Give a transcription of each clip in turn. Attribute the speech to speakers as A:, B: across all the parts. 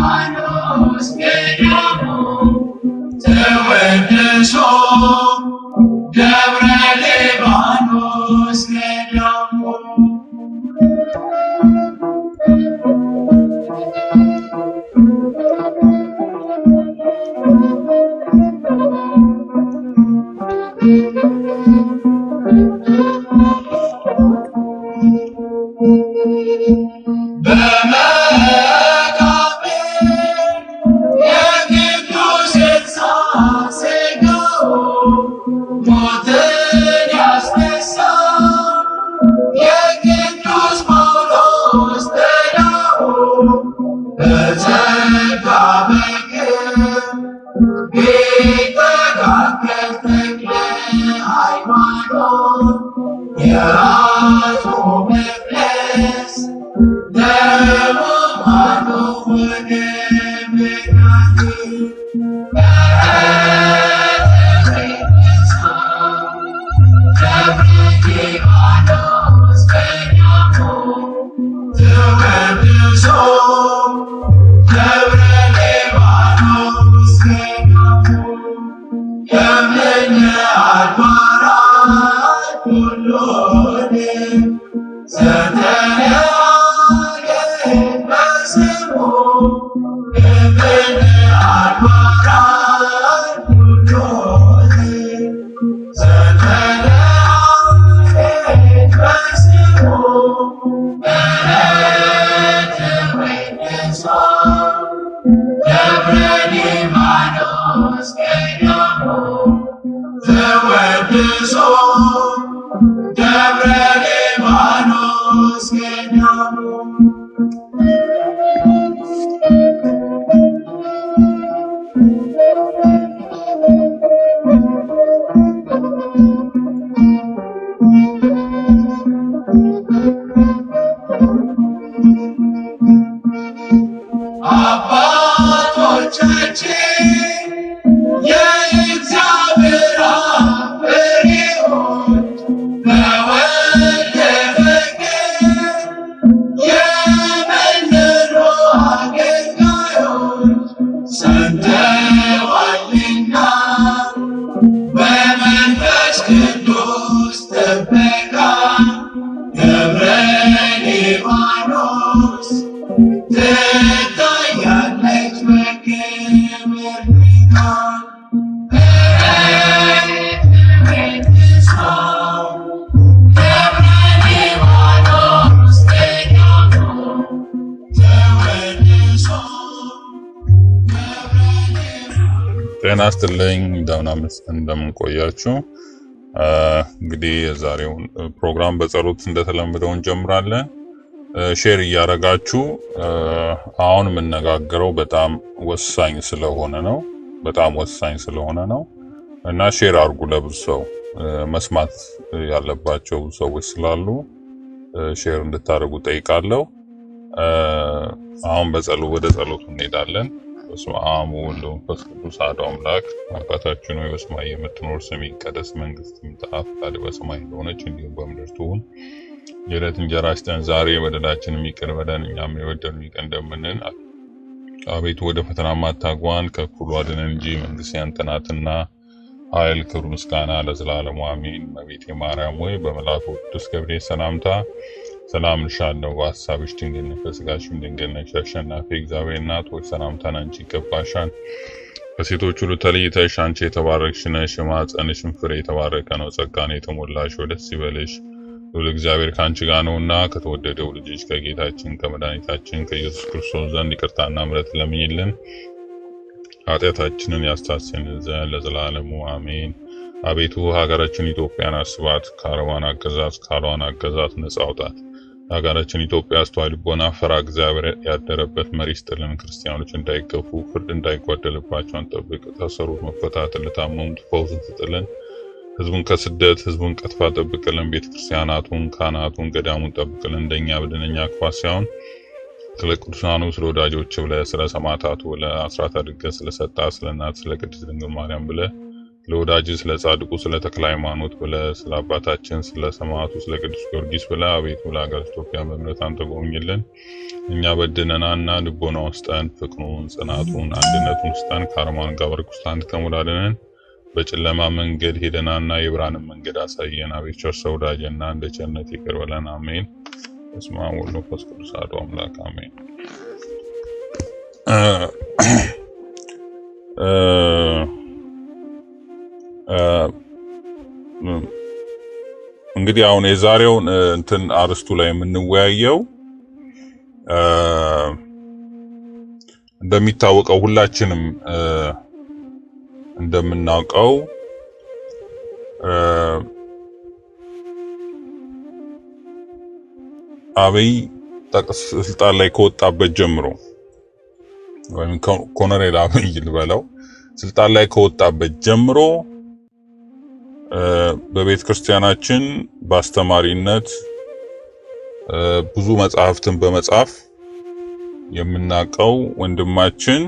A: ሊባኖስ ገዳሙ ተወድሶ ደብረ ሊባኖስ ገዳሙ
B: ጤና ይስጥልኝ እንደምን ቆያችሁ? እንግዲህ የዛሬውን ፕሮግራም በጸሎት እንደተለመደው እንጀምራለን። ሼር እያደረጋችሁ አሁን የምነጋገረው በጣም ወሳኝ ስለሆነ ነው እና ሼር አድርጉ ለብዙ ሰው መስማት ያለባቸው ሰዎች ስላሉ ሼር እንድታደርጉ ጠይቃለሁ። አሁን ወደ ጸሎቱ እንሄዳለን። በስመ አብ ወወልድ ወመንፈስ ቅዱስ አሐዱ አምላክ። አባታችን ሆይ በሰማይ የምትኖር ስምህ ይቀደስ፣ መንግስትህ ትምጣ፣ ፈቃድህ በሰማይ እንደሆነች እንዲሁም በምድር ትሁን። የዕለት እንጀራችንን ስጠን ዛሬ፣ በደላችንን ይቅር በለን እኛም የበደሉንን ይቅር እንደምንል። አቤቱ ወደ ፈተና አታግባን ከክፉ አድነን እንጂ መንግስት ያንተ ናትና፣ ኃይል፣ ክብር፣ ምስጋና ለዘላለሙ አሜን። እመቤቴ ማርያም ሆይ በመልአኩ ቅዱስ ገብርኤል ሰላምታ ሰላም እልሻለሁ። በሐሳብሽ ድንግል ነሽ፣ በሥጋሽም ድንግል ነሽ። አሸናፊ እግዚአብሔር እናት ሆይ ሰላምታ ላንቺ ይገባሻል። ከሴቶች ሁሉ ተለይተሽ አንቺ የተባረክሽ ነሽ፣ የማኅፀንሽም ፍሬ የተባረከ ነው። ጸጋን የተሞላሽ ሆይ ደስ ይበልሽ፣ ልዑል እግዚአብሔር ከአንቺ ጋር ነውና ከተወደደው ልጅሽ ከጌታችን ከመድኃኒታችን ከኢየሱስ ክርስቶስ ዘንድ ይቅርታና ምሕረት ለምኝልን ኃጢአታችንን ያስተሰርይልን ዘንድ ለዘላለሙ አሜን። አቤቱ ሀገራችን ኢትዮጵያን አስባት፣ ከአረዋን አገዛዝ ነጻ አውጣት። ሀገራችን ኢትዮጵያ አስተዋይ ልቦና ፈራ እግዚአብሔር ያደረበት መሪ ስጥልን። ክርስቲያኖች እንዳይገፉ ፍርድ እንዳይጓደልባቸው አንጠብቅ። ታሰሩት መፈታትን፣ ለታመሙት ፈውስን ስጥልን። ህዝቡን ከስደት ህዝቡን ከጥፋት ጠብቅልን። ቤተክርስቲያናቱን ካህናቱን ገዳሙን ጠብቅልን። እንደኛ በደለኛ ክፋት ሳይሆን ስለ ቅዱሳኑ ስለ ወዳጆች ብለህ ስለ ሰማዕታቱ ብለህ አስራት አድርገህ ስለሰጣ ስለ እናት ስለ ቅድስት ድንግል ማርያም ብለህ ለወዳጅ ስለ ጻድቁ ስለ ተክለ ሃይማኖት ብለህ ስለ አባታችን ስለ ሰማዕቱ ስለ ቅዱስ ጊዮርጊስ ብለህ አቤቱ ለሀገር ኢትዮጵያ በምሕረት አንተ ጎብኝልን። እኛ በድለናልና ልቦና ውስጠን ፍቅሩን፣ ጽናቱን፣ አንድነቱን ውስጠን ከአርማን ጋር በርኩስታን ከሙላደንን በጨለማ መንገድ ሄደናና የብርሃንን መንገድ አሳየን። አቤት ቸር ሰው ወዳጅና እንደ ቸርነት ይቅር በለን። አሜን። በስመ አብ ወወልድ ወመንፈስ ቅዱስ አሐዱ አምላክ አሜን። እንግዲህ አሁን የዛሬውን እንትን አርስቱ ላይ የምንወያየው እንደሚታወቀው ሁላችንም እንደምናውቀው አብይ ስልጣን ላይ ከወጣበት ጀምሮ ወይም ኮሎኔል አብይ ልበለው ስልጣን ላይ ከወጣበት ጀምሮ በቤተ ክርስቲያናችን በአስተማሪነት ብዙ መጽሐፍትን በመጻፍ የምናውቀው ወንድማችን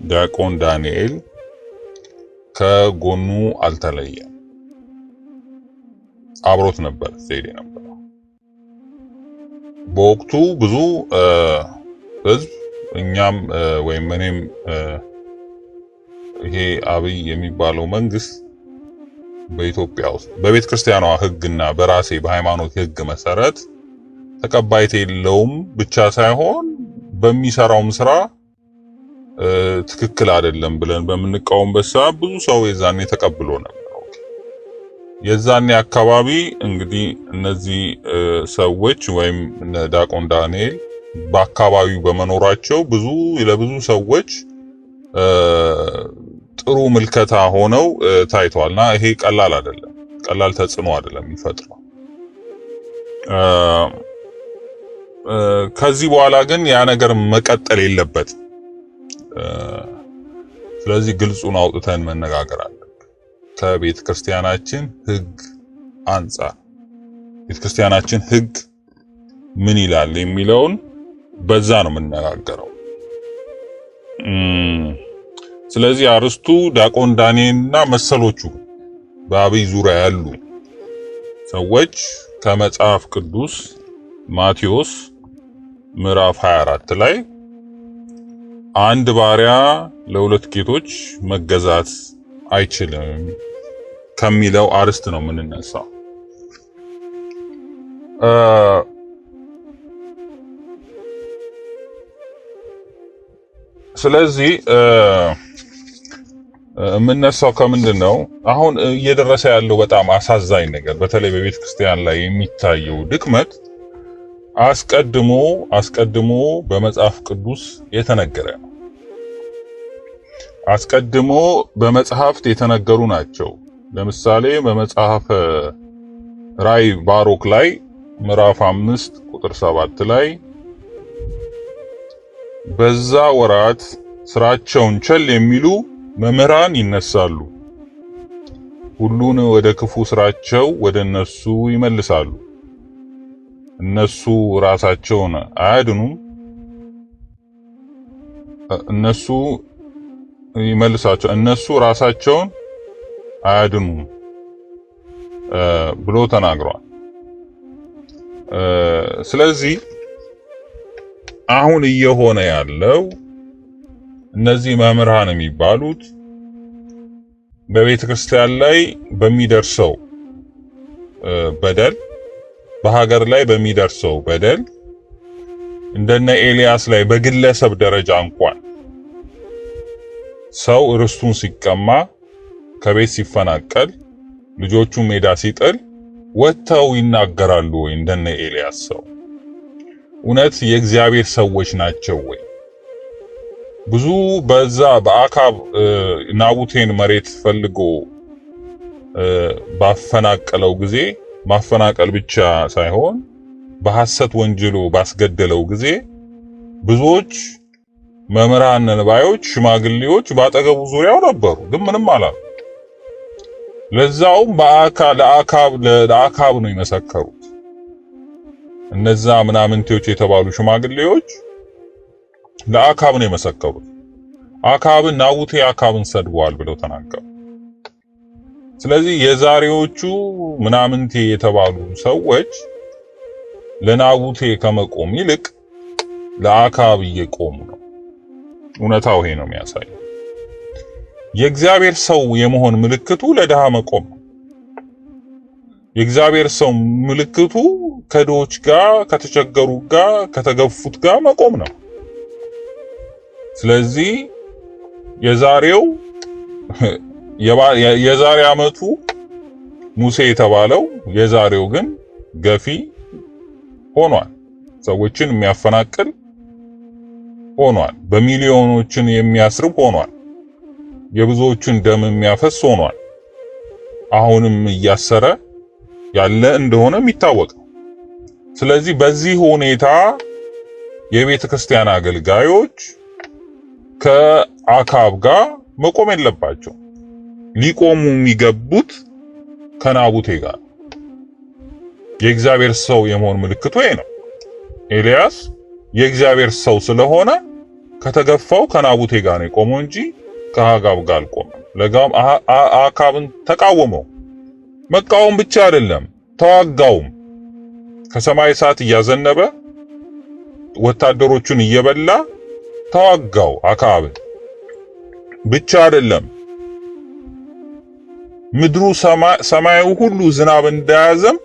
B: ዲያቆን ዳንኤል ከጎኑ አልተለየም። አብሮት ነበር ዘይዴ ነበር። በወቅቱ ብዙ ህዝብ እኛም ወይም እኔም ይሄ አብይ የሚባለው መንግስት በኢትዮጵያ ውስጥ በቤተ ክርስቲያኗ ህግና በራሴ በሃይማኖት ህግ መሰረት ተቀባይነት የለውም ብቻ ሳይሆን በሚሰራውም ስራ ትክክል አይደለም ብለን በምንቃወምበት ሰዓት ብዙ ሰው የዛኔ ተቀብሎ ነበር። የዛኔ አካባቢ እንግዲህ እነዚህ ሰዎች ወይም ዲያቆን ዳንኤል በአካባቢው በመኖራቸው ለብዙ ሰዎች ጥሩ ምልከታ ሆነው ታይቷልና ይሄ ቀላል አይደለም፣ ቀላል ተጽዕኖ አይደለም የሚፈጥረው። ከዚህ በኋላ ግን ያ ነገር መቀጠል የለበትም። ስለዚህ ግልጹን አውጥተን መነጋገር አለብን። ከቤተ ክርስቲያናችን ህግ አንጻር ቤተ ክርስቲያናችን ህግ ምን ይላል የሚለውን በዛ ነው የምንነጋገረው። ስለዚህ አርስቱ ዲያቆን ዳንኤልና መሰሎቹ በአብይ ዙሪያ ያሉ ሰዎች ከመጽሐፍ ቅዱስ ማቴዎስ ምዕራፍ 24 ላይ አንድ ባሪያ ለሁለት ጌቶች መገዛት አይችልም ከሚለው አርስት ነው የምንነሳው። ስለዚህ የምነሳው ከምንድን ነው? አሁን እየደረሰ ያለው በጣም አሳዛኝ ነገር በተለይ በቤተ ክርስቲያን ላይ የሚታየው ድክመት አስቀድሞ በመጽሐፍ ቅዱስ የተነገረ ነው። አስቀድሞ በመጽሐፍት የተነገሩ ናቸው። ለምሳሌ በመጽሐፈ ራዕይ ባሮክ ላይ ምዕራፍ 5 ቁጥር 7 ላይ በዛ ወራት ስራቸውን ቸል የሚሉ መምህራን ይነሳሉ፣ ሁሉን ወደ ክፉ ስራቸው ወደ እነሱ ይመልሳሉ። እነሱ ራሳቸውን አያድኑም፣ እነሱ ራሳቸውን አያድኑም ብሎ ተናግሯል። ስለዚህ አሁን እየሆነ ያለው እነዚህ መምህራን የሚባሉት በቤተ ክርስቲያን ላይ በሚደርሰው በደል፣ በሀገር ላይ በሚደርሰው በደል እንደነ ኤልያስ ላይ በግለሰብ ደረጃ እንኳን ሰው ርስቱን ሲቀማ፣ ከቤት ሲፈናቀል፣ ልጆቹ ሜዳ ሲጥል ወጥተው ይናገራሉ ወይ? እንደነ ኤልያስ ሰው እውነት የእግዚአብሔር ሰዎች ናቸው ወይ? ብዙ በዛ በአካብ ናቡቴን መሬት ፈልጎ ባፈናቀለው ጊዜ ማፈናቀል ብቻ ሳይሆን በሐሰት ወንጀሎ ባስገደለው ጊዜ ብዙዎች መምህራን ነባዮች፣ ሽማግሌዎች ባጠገቡ ዙሪያው ነበሩ፣ ግን ምንም አላሉ። ለዛውም ለአካብ ነው የመሰከሩት። እነዛ ምናምንቴዎች የተባሉ ሽማግሌዎች ለአካብ ነው የመሰከሩት። አካብን ናቡቴ አካብን ሰድቧል ብለው ተናገሩ። ስለዚህ የዛሬዎቹ ምናምንቴ የተባሉ ሰዎች ለናቡቴ ከመቆም ይልቅ ለአክዓብ እየቆሙ ነው። እውነታው ይሄ ነው የሚያሳየው። የእግዚአብሔር ሰው የመሆን ምልክቱ ለድሃ መቆም ነው። የእግዚአብሔር ሰው ምልክቱ ከድሆች ጋር፣ ከተቸገሩ ጋር፣ ከተገፉት ጋር መቆም ነው። ስለዚህ የዛሬ ዓመቱ ሙሴ የተባለው የዛሬው ግን ገፊ ሆኗል። ሰዎችን የሚያፈናቅል ሆኗል። በሚሊዮኖችን የሚያስርብ ሆኗል። የብዙዎችን ደም የሚያፈስ ሆኗል። አሁንም እያሰረ ያለ እንደሆነ የሚታወቅ ነው። ስለዚህ በዚህ ሁኔታ የቤተ ክርስቲያን አገልጋዮች ከአክዓብ ጋር መቆም የለባቸው። ሊቆሙ የሚገቡት ከናቡቴ ጋር ነው። የእግዚአብሔር ሰው የመሆን ምልክቱ ይሄ ነው። ኤልያስ የእግዚአብሔር ሰው ስለሆነ ከተገፋው ከናቡቴ ጋር ነው የቆመው እንጂ ከአክዓብ ጋር አልቆመም። አክዓብን ተቃወመው። መቃወም ብቻ አይደለም፣ ተዋጋውም። ከሰማይ እሳት እያዘነበ ወታደሮቹን እየበላ ተዋጋው። አክዓብን ብቻ አይደለም፣ ምድሩ ሰማዩ ሁሉ ዝናብ እንዳያዘም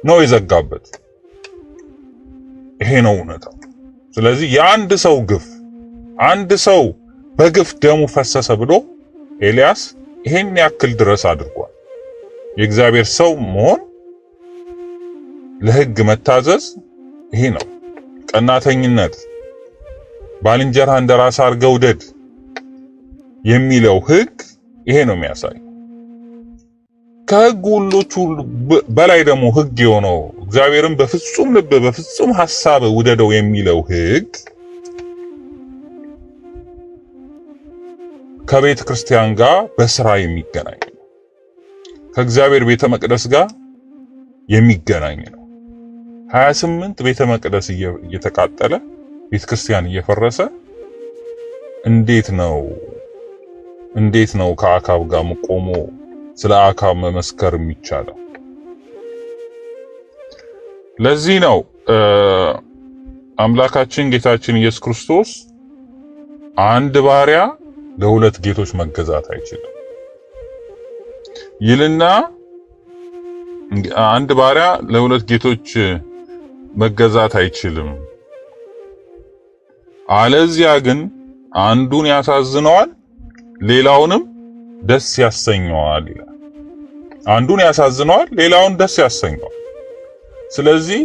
B: ነው የዘጋበት። ይሄ ነው እውነታው። ስለዚህ የአንድ ሰው ግፍ፣ አንድ ሰው በግፍ ደሙ ፈሰሰ ብሎ ኤልያስ ይሄን ያክል ድረስ አድርጓል። የእግዚአብሔር ሰው መሆን፣ ለሕግ መታዘዝ ይሄ ነው። ቀናተኝነት፣ ባልንጀራ እንደራስ አድርገህ ውደድ የሚለው ሕግ ይሄ ነው የሚያሳይ። ከሕግ ሁሎች ሁሉ በላይ ደግሞ ሕግ የሆነው እግዚአብሔርን በፍጹም ልብ በፍጹም ሐሳብ ውደደው የሚለው ሕግ ከቤተ ክርስቲያን ጋር በስራ የሚገናኝ ነው። ከእግዚአብሔር ቤተ መቅደስ ጋር የሚገናኝ ነው። 28 ቤተ መቅደስ እየተቃጠለ ቤተ ክርስቲያን እየፈረሰ እንዴት ነው ከአክዓብ ጋር መቆሙ ስለ አክዓብ መመስከር የሚቻለው? ለዚህ ነው አምላካችን ጌታችን ኢየሱስ ክርስቶስ አንድ ባሪያ ለሁለት ጌቶች መገዛት አይችልም ይልና፣ አንድ ባሪያ ለሁለት ጌቶች መገዛት አይችልም፣ አለዚያ ግን አንዱን ያሳዝነዋል ሌላውንም ደስ ያሰኘዋል ይላል። አንዱን ያሳዝነዋል ሌላውን ደስ ያሰኘዋል። ስለዚህ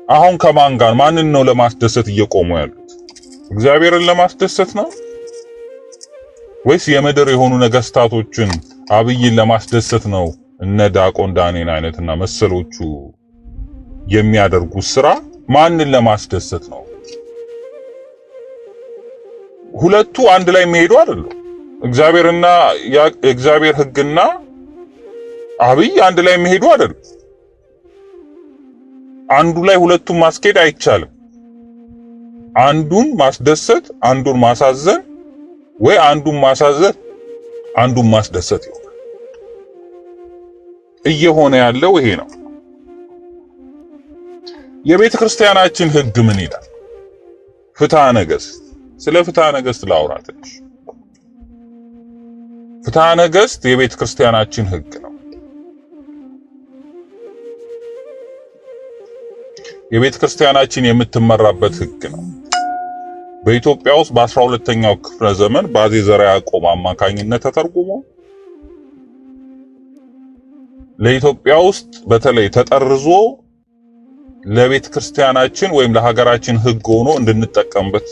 B: አሁን ከማን ጋር ማንን ነው ለማስደሰት እየቆሙ ያሉት? እግዚአብሔርን ለማስደሰት ነው ወይስ የምድር የሆኑ ነገስታቶችን አብይን ለማስደሰት ነው? እነ ዲያቆን ዳንኤል አይነትና መሰሎቹ የሚያደርጉት ስራ ማንን ለማስደሰት ነው? ሁለቱ አንድ ላይ የሚሄዱ አይደሉም። እግዚአብሔርና የእግዚአብሔር ሕግና አብይ አንድ ላይ የሚሄዱ አይደሉም። አንዱ ላይ ሁለቱን ማስኬድ አይቻልም። አንዱን ማስደሰት አንዱን ማሳዘን፣ ወይ አንዱን ማሳዘን አንዱን ማስደሰት ይሆናል። እየሆነ ያለው ይሄ ነው። የቤተ ክርስቲያናችን ሕግ ምን ይላል? ፍትሐ ነገሥት። ስለ ፍትሐ ነገሥት ላውራ ትንሽ። ፍትሐ ነገሥት የቤተ ክርስቲያናችን ሕግ ነው። የቤተ ክርስቲያናችን የምትመራበት ሕግ ነው። በኢትዮጵያ ውስጥ በ12ኛው ክፍለ ዘመን በአፄ ዘርዓ ያዕቆብ አማካኝነት ተተርጉሞ ለኢትዮጵያ ውስጥ በተለይ ተጠርዞ ለቤተ ክርስቲያናችን ወይም ለሀገራችን ሕግ ሆኖ እንድንጠቀምበት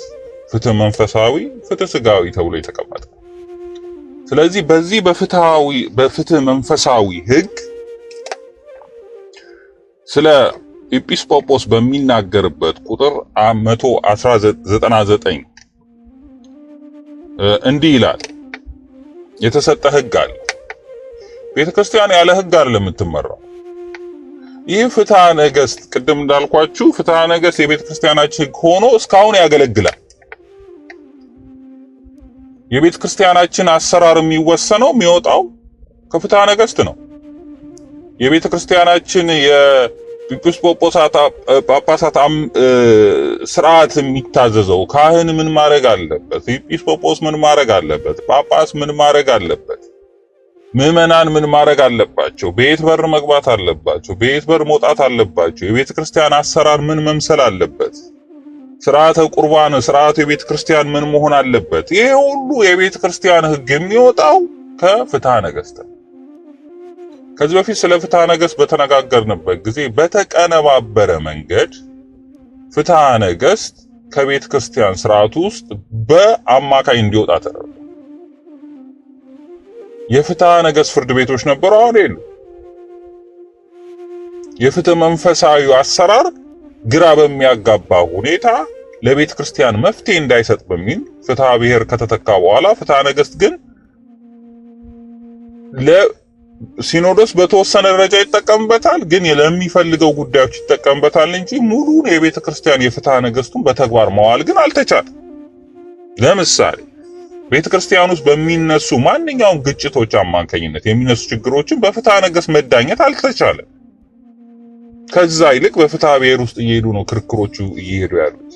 B: ፍትህ መንፈሳዊ፣ ፍትህ ስጋዊ ተብሎ የተቀመጠ። ስለዚህ በዚህ በፍትህ መንፈሳዊ ሕግ ስለ ኤጲስቆጶስ በሚናገርበት ቁጥር 199 እንዲህ ይላል። የተሰጠ ሕግ አለ። ቤተክርስቲያን ያለ ሕግ አይደለም የምትመራው። ይህ ፍትሐ ነገሥት ቅድም እንዳልኳችሁ ፍትሐ ነገሥት የቤተክርስቲያናችን ሕግ ሆኖ እስካሁን ያገለግላል። የቤተክርስቲያናችን አሰራር የሚወሰነው የሚወጣው ከፍትሐ ነገሥት ነው። የቤተክርስቲያናችን ጳጳሳት ስርዓት የሚታዘዘው ካህን ምን ማድረግ አለበት? ኤጲስቆጶስ ምን ማድረግ አለበት? ጳጳስ ምን ማድረግ አለበት? ምዕመናን ምን ማድረግ አለባቸው? በየት በር መግባት አለባቸው? በየት በር መውጣት አለባቸው? የቤተ ክርስቲያን አሰራር ምን መምሰል አለበት? ስርዓተ ቁርባን፣ ስርዓተ የቤተ ክርስቲያን ምን መሆን አለበት? ይሄ ሁሉ የቤተ ክርስቲያን ሕግ የሚወጣው ከፍትሐ ነገሥት። ከዚህ በፊት ስለ ፍትሐ ነገሥት በተነጋገርንበት ጊዜ በተቀነባበረ መንገድ ፍትሐ ነገሥት ከቤተ ክርስቲያን ስርዓት ውስጥ በአማካይ እንዲወጣ ተደረገ። የፍትሐ ነገሥት ፍርድ ቤቶች ነበሩ፣ አሁን የሉ። የፍትህ መንፈሳዊ አሰራር ግራ በሚያጋባ ሁኔታ ለቤተ ክርስቲያን መፍትሄ እንዳይሰጥ በሚል ፍትሐ ብሔር ከተተካ በኋላ ፍትሐ ነገሥት ግን ለሲኖዶስ በተወሰነ ደረጃ ይጠቀምበታል፣ ግን ለሚፈልገው ጉዳዮች ይጠቀምበታል እንጂ ሙሉን የቤተ ክርስቲያን የፍትሐ ነገሥቱን በተግባር መዋል ግን አልተቻለም። ለምሳሌ ቤተ ክርስቲያን ውስጥ በሚነሱ ማንኛውም ግጭቶች አማካኝነት የሚነሱ ችግሮችን በፍትሐ ነገሥት መዳኘት አልተቻለም። ከዛ ይልቅ በፍትሐ ብሔር ውስጥ እየሄዱ ነው ክርክሮቹ እየሄዱ ያሉት።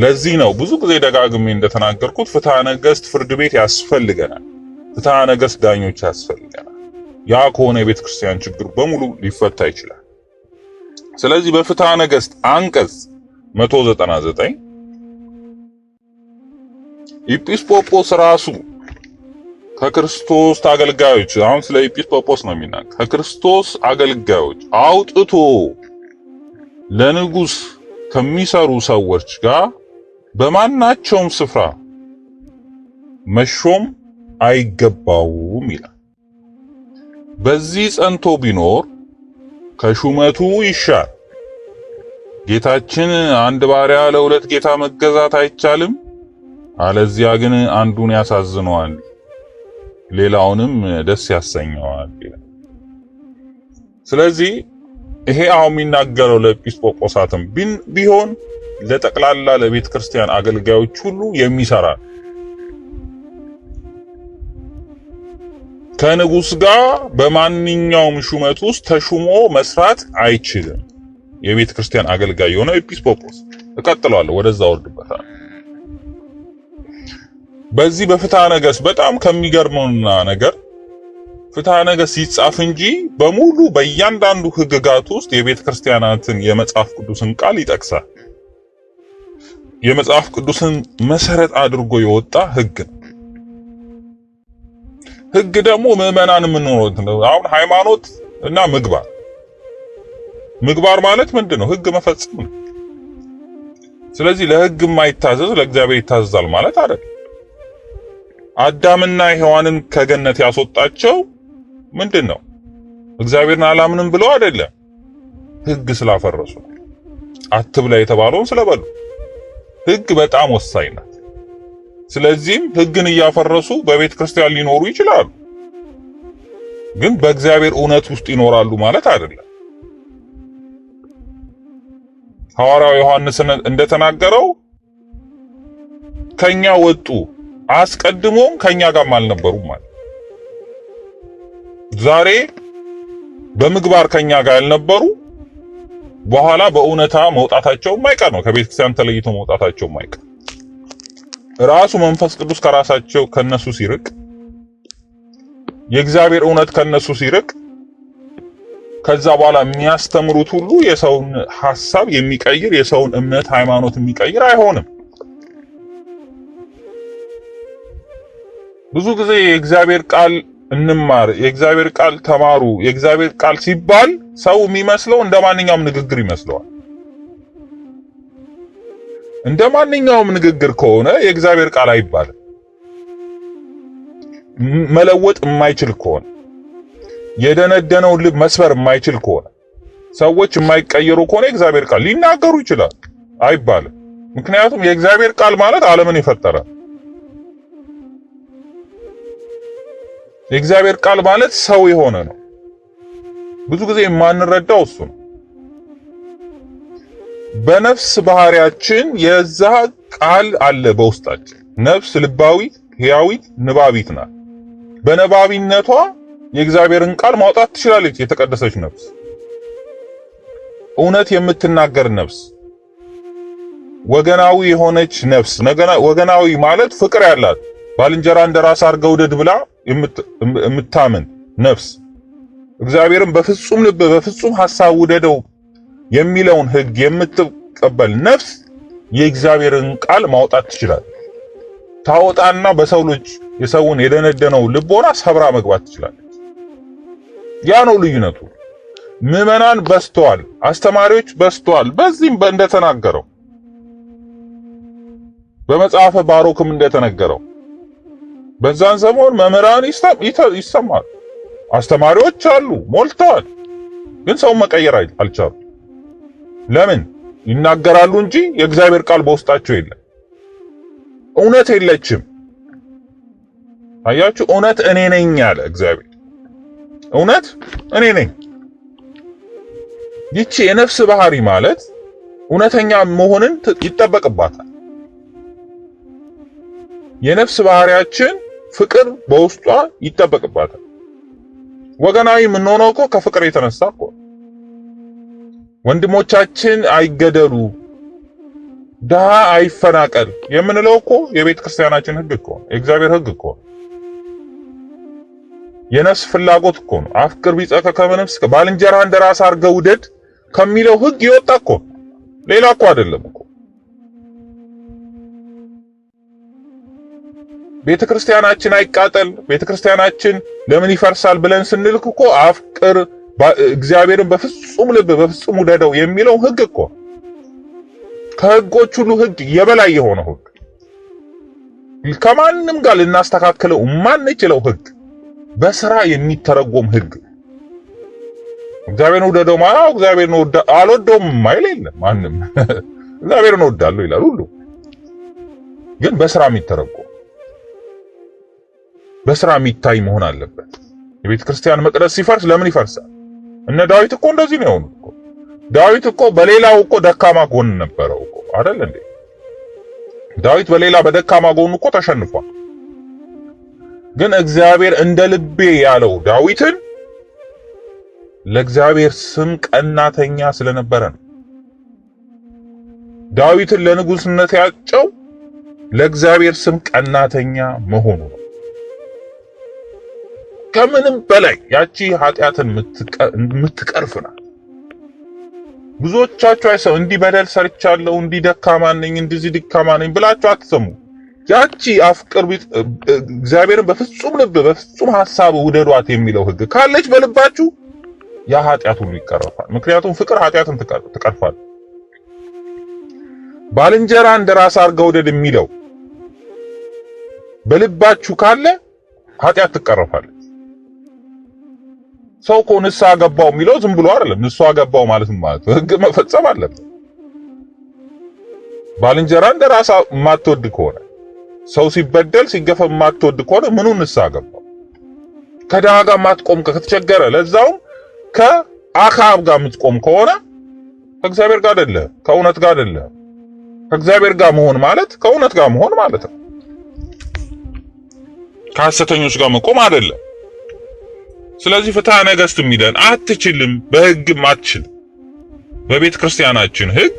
B: ለዚህ ነው ብዙ ጊዜ ደጋግሜ እንደተናገርኩት ፍትሐ ነገሥት ፍርድ ቤት ያስፈልገናል። ፍትሐ ነገሥት ዳኞች ያስፈልገናል። ያ ከሆነ የቤተ ክርስቲያን ችግር በሙሉ ሊፈታ ይችላል። ስለዚህ በፍትሐ ነገሥት አንቀጽ 199 ኤጲስቆጶስ ራሱ ከክርስቶስ አገልጋዮች፣ አሁን ስለ ኤጲስቆጶስ ነው የሚናገር፣ ከክርስቶስ አገልጋዮች አውጥቶ ለንጉሥ ከሚሰሩ ሰዎች ጋር በማናቸውም ስፍራ መሾም አይገባውም ይላል። በዚህ ጸንቶ ቢኖር ከሹመቱ ይሻር። ጌታችን አንድ ባሪያ ለሁለት ጌታ መገዛት አይቻልም፣ አለዚያ ግን አንዱን ያሳዝነዋል ሌላውንም ደስ ያሰኘዋል ይላል። ስለዚህ ይሄ አሁን የሚናገረው ለኤጲስቆጶሳትም ቢሆን ለጠቅላላ ለቤተ ክርስቲያን አገልጋዮች ሁሉ የሚሰራ ከንጉሥ ጋር በማንኛውም ሹመት ውስጥ ተሹሞ መስራት አይችልም የቤተ ክርስቲያን አገልጋይ የሆነ ኤጲስቆጶስ። እቀጥላለሁ፣ ወደዛ ወርድበታል። በዚህ በፍትሐ ነገሥት በጣም ከሚገርመውና ነገር ፍትሐ ነገሥት ሲጻፍ እንጂ በሙሉ በእያንዳንዱ ሕግጋት ውስጥ የቤተ ክርስቲያናትን የመጽሐፍ ቅዱስን ቃል ይጠቅሳል። የመጽሐፍ ቅዱስን መሰረት አድርጎ የወጣ ሕግ ነው። ሕግ ደግሞ ምዕመናን የምንኖሩት ነው። አሁን ሃይማኖት እና ምግባር ማለት ምንድነው? ሕግ መፈጸም ነው። ስለዚህ ለሕግ የማይታዘዝ ለእግዚአብሔር ይታዘዛል ማለት አይደለም። አዳምና ሔዋንን ከገነት ያስወጣቸው ምንድነው? እግዚአብሔርን አላምንም ብለው አይደለም፣ ሕግ ስላፈረሱ። አትብላ የተባለውን ስለበሉ። ሕግ በጣም ወሳኝ ናት። ስለዚህም ሕግን እያፈረሱ በቤተ ክርስቲያን ሊኖሩ ይችላሉ፣ ግን በእግዚአብሔር እውነት ውስጥ ይኖራሉ ማለት አይደለም። ሐዋርያው ዮሐንስ እንደተናገረው ከኛ ወጡ አስቀድሞም ከኛ ጋርም አልነበሩም ማለት። ዛሬ በምግባር ከኛ ጋር ያልነበሩ በኋላ በእውነታ መውጣታቸው የማይቀር ነው። ከቤተ ክርስቲያን ተለይተው መውጣታቸው የማይቀር ራሱ መንፈስ ቅዱስ ከራሳቸው ከነሱ ሲርቅ፣ የእግዚአብሔር እውነት ከነሱ ሲርቅ፣ ከዛ በኋላ የሚያስተምሩት ሁሉ የሰውን ሐሳብ የሚቀይር የሰውን እምነት ሃይማኖት የሚቀይር አይሆንም። ብዙ ጊዜ የእግዚአብሔር ቃል እንማር፣ የእግዚአብሔር ቃል ተማሩ፣ የእግዚአብሔር ቃል ሲባል ሰው የሚመስለው እንደ ማንኛውም ንግግር ይመስለዋል። እንደ ማንኛውም ንግግር ከሆነ የእግዚአብሔር ቃል አይባልም። መለወጥ የማይችል ከሆነ፣ የደነደነውን ልብ መስበር የማይችል ከሆነ፣ ሰዎች የማይቀየሩ ከሆነ የእግዚአብሔር ቃል ሊናገሩ ይችላል አይባልም። ምክንያቱም የእግዚአብሔር ቃል ማለት ዓለምን የፈጠረ፣ የእግዚአብሔር ቃል ማለት ሰው የሆነ ነው። ብዙ ጊዜ የማንረዳው እሱ ነው። በነፍስ ባህሪያችን የዛ ቃል አለ በውስጣችን። ነፍስ ልባዊት፣ ሕያዊት፣ ንባቢት ናት። በነባቢነቷ የእግዚአብሔርን ቃል ማውጣት ትችላለች የተቀደሰች ነፍስ። እውነት የምትናገር ነፍስ፣ ወገናዊ የሆነች ነፍስ። ወገናዊ ማለት ፍቅር ያላት ባልንጀራ እንደራስ አድርገህ ውደድ ብላ የምታምን ነፍስ፣ እግዚአብሔርን በፍጹም ልብ በፍጹም ሐሳብ ውደደው የሚለውን ሕግ የምትቀበል ነፍስ የእግዚአብሔርን ቃል ማውጣት ትችላለች። ታወጣና በሰው ልጅ የሰውን የደነደነው ልቦና ሰብራ መግባት ትችላለች። ያ ነው ልዩነቱ። ምዕመናን በዝተዋል፣ አስተማሪዎች በዝተዋል። በዚህም እንደተናገረው በመጽሐፈ ባሮክም እንደተነገረው በዛን ዘመን መምህራን ይሰማል፣ አስተማሪዎች አሉ ሞልተዋል። ግን ሰው መቀየር አልቻሉ። ለምን? ይናገራሉ እንጂ የእግዚአብሔር ቃል በውስጣቸው የለም። እውነት የለችም። አያችሁ፣ እውነት እኔ ነኝ ያለ እግዚአብሔር። እውነት እኔ ነኝ። ይቺ የነፍስ ባህሪ ማለት እውነተኛ መሆንን ይጠበቅባታል። የነፍስ ባህሪያችን ፍቅር በውስጧ ይጠበቅባታል። ወገናዊ የምንሆነው እኮ ከፍቅር የተነሳ እኮ ወንድሞቻችን አይገደሉ፣ ድሃ አይፈናቀል የምንለው እኮ የቤተ ክርስቲያናችን ሕግ እኮ ነው። የእግዚአብሔር ሕግ እኮ ነው። የነፍስ ፍላጎት እኮ ነው። አፍቅር ቢጸከ ከመ ነፍስከ፣ ባልንጀራህን እንደራስህ አድርገህ ውደድ ከሚለው ሕግ የወጣ እኮ ሌላ እኮ አይደለም እኮ። ቤተ ክርስቲያናችን አይቃጠል፣ ቤተ ክርስቲያናችን ለምን ይፈርሳል ብለን ስንልክ እኮ አፍቅር እግዚአብሔርን በፍጹም ልብ በፍጹም ውደደው የሚለው ሕግ እኮ ከሕጎች ሁሉ ሕግ የበላይ የሆነው ሕግ፣ ከማንም ጋር ልናስተካክለው የማንችለው ሕግ፣ በስራ የሚተረጎም ሕግ። እግዚአብሔርን ውደደው ማለት እግዚአብሔርን አልወደውም ማይል የለም ማንም። እግዚአብሔርን እወዳለሁ ይላል ሁሉ። ግን በስራ የሚተረጎም በስራ የሚታይ መሆን አለበት። የቤተ ክርስቲያን መቅደስ ሲፈርስ ለምን ይፈርሳል? እነ ዳዊት እኮ እንደዚህ ነው የሆኑት እኮ። ዳዊት እኮ በሌላው እኮ ደካማ ጎን ነበረው እኮ አይደል እንዴ? ዳዊት በሌላ በደካማ ጎኑ እኮ ተሸንፏል። ግን እግዚአብሔር እንደ ልቤ ያለው ዳዊትን ለእግዚአብሔር ስም ቀናተኛ ስለነበረ ነው። ዳዊትን ለንጉስነት ያጨው ለእግዚአብሔር ስም ቀናተኛ መሆኑ ነው። ከምንም በላይ ያቺ ኃጢአትን የምትቀርፍ ናት። ብዙዎቻችሁ አይሰው እንዲህ በደል ሰርቻለሁ፣ እንዲህ ደካማ ነኝ፣ እንደዚህ ደካማ ነኝ ብላችሁ አትሰሙ። ያቺ አፍቅር እግዚአብሔርን በፍጹም ልብ በፍጹም ሐሳብ ውደዷት የሚለው ሕግ ካለች በልባችሁ ያ ኃጢአት ሁሉ ይቀርፋል። ምክንያቱም ፍቅር ኃጢአትን ትቀርፋል። ባልንጀራ እንደራስ አድርገህ ውደድ የሚለው በልባችሁ ካለ ኃጢአት ትቀርፋለች። ሰው እኮ ንስሐ ገባው የሚለው ዝም ብሎ አይደለም። ንስሐ ገባው ማለት ሕግ መፈጸም አለበት። ባልንጀራ እንደራስ የማትወድ ከሆነ ሰው ሲበደል ሲገፈ የማትወድ ከሆነ ምኑን ንስሐ ገባው? ከድሃ ጋር የማትቆም ከተቸገረ ለዛውም ከአክዓብ ጋር የምትቆም ከሆነ ከእግዚአብሔር ጋር አይደለም፣ ከእውነት ጋር አይደለም። ከእግዚአብሔር ጋር መሆን ማለት ከእውነት ጋር መሆን ማለት ነው። ከሐሰተኞች ጋር መቆም አይደለም። ስለዚህ ፍትሐ ነገሥት የሚለን አትችልም፣ በሕግም አትችልም። በቤተ ክርስቲያናችን ሕግ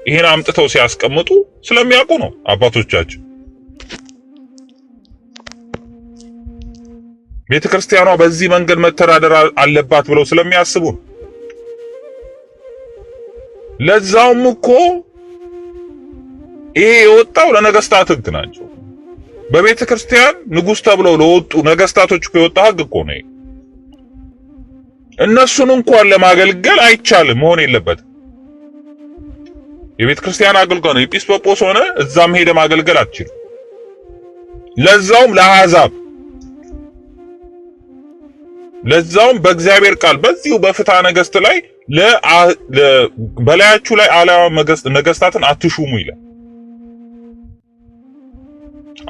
B: ይሄን አምጥተው ሲያስቀምጡ ስለሚያውቁ ነው አባቶቻችን። ቤተ ክርስቲያኗ በዚህ መንገድ መተዳደር አለባት ብለው ስለሚያስቡ ነው። ለዛውም እኮ ይሄ የወጣው ለነገስታት ሕግ ናቸው። በቤተ ክርስቲያን ንጉስ ተብለው ለወጡ ነገስታቶች እኮ የወጣ ሕግ እኮ ነው። እነሱን እንኳን ለማገልገል አይቻልም፣ መሆን የለበትም። የቤተ ክርስቲያን አገልጋይ ኤጲስቆጶስ ሆነ እዛም ሄደ ማገልገል አትችልም። ለዛውም ለአሕዛብ፣ ለዛውም በእግዚአብሔር ቃል በዚሁ በፍትሐ ነገሥት ላይ በላያችሁ ላይ አልያም ነገስታትን አትሹሙ ይላል።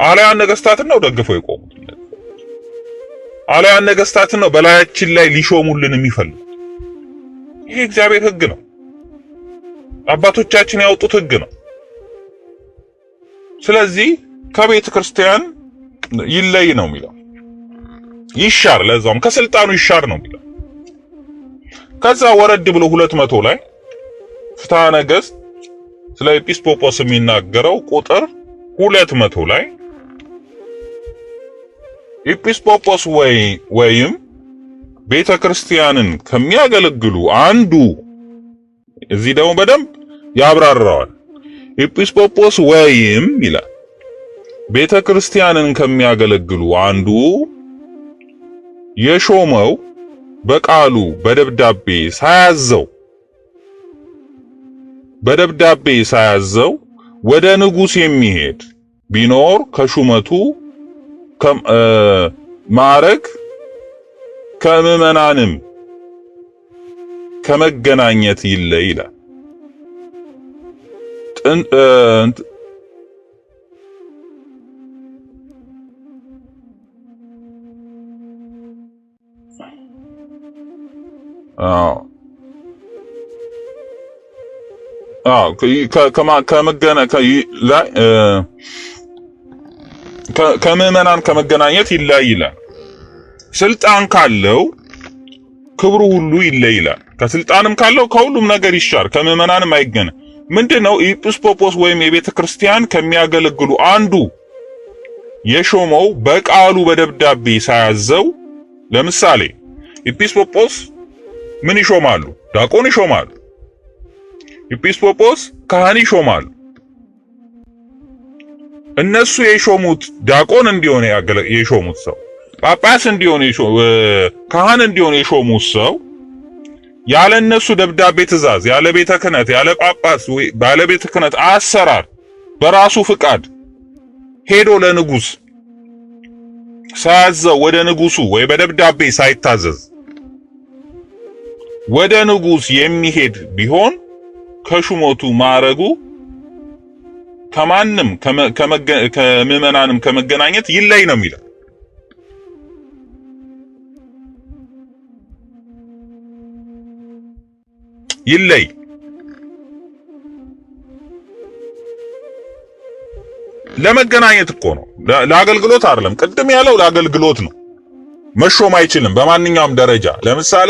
B: አልያን ነገስታትን ነው ደግፈው የቆሙት። አልያን ነገስታትን ነው በላያችን ላይ ሊሾሙልን የሚፈልጉት። ይሄ እግዚአብሔር ሕግ ነው። አባቶቻችን ያወጡት ሕግ ነው። ስለዚህ ከቤተ ክርስቲያን ይለይ ነው የሚለው። ይሻር፣ ለዛውም ከስልጣኑ ይሻር ነው የሚለው። ከዛ ወረድ ብሎ 200 ላይ ፍትሐ ነገሥት ስለ ኤጲስቆጶስ የሚናገረው ቁጥር 200 ላይ ኤጲስቆጶስ ወይም ቤተክርስቲያንን ከሚያገለግሉ አንዱ እዚህ ደግሞ በደንብ ያብራራዋል። ኤጲስቆጶስ ወይም ይላል ቤተክርስቲያንን ከሚያገለግሉ አንዱ የሾመው በቃሉ በደብዳቤ ሳያዘው ወደ ንጉሥ የሚሄድ ቢኖር ከሹመቱ ማዕረግ ከምዕመናንም ከመገናኘት ይለይ ይላል። ከምዕመናን ከመገናኘት ይለይ ይላል። ስልጣን ካለው ክብሩ ሁሉ ይለይ ይላል። ከስልጣንም ካለው ከሁሉም ነገር ይሻር፣ ከምዕመናንም አይገናኝ። ምንድነው? ኤጲስቆጶስ ወይም የቤተ ክርስቲያን ከሚያገለግሉ አንዱ የሾመው በቃሉ በደብዳቤ ሳያዘው። ለምሳሌ ኤጲስቆጶስ ምን ይሾማሉ? ዲያቆን ይሾማሉ። ኤጲስቆጶስ ካህን ይሾማሉ። እነሱ የሾሙት ዲያቆን እንዲሆን የሾሙት ሰው፣ ጳጳስ እንዲሆን ካህን እንዲሆን የሾሙት ሰው ያለ እነሱ ደብዳቤ ትእዛዝ፣ ያለ ቤተ ክህነት፣ ያለ ጳጳስ ወይ ባለ ቤተ ክህነት አሰራር በራሱ ፍቃድ ሄዶ ለንጉስ ሳያዘው ወደ ንጉሱ ወይ በደብዳቤ ሳይታዘዝ ወደ ንጉስ የሚሄድ ቢሆን ከሹመቱ ማዕረጉ ከማንም ከምዕመናንም ከመገናኘት ይለይ ነው የሚለው። ይለይ ለመገናኘት እኮ ነው፣ ለአገልግሎት አይደለም። ቅድም ያለው ለአገልግሎት ነው። መሾም አይችልም በማንኛውም ደረጃ። ለምሳሌ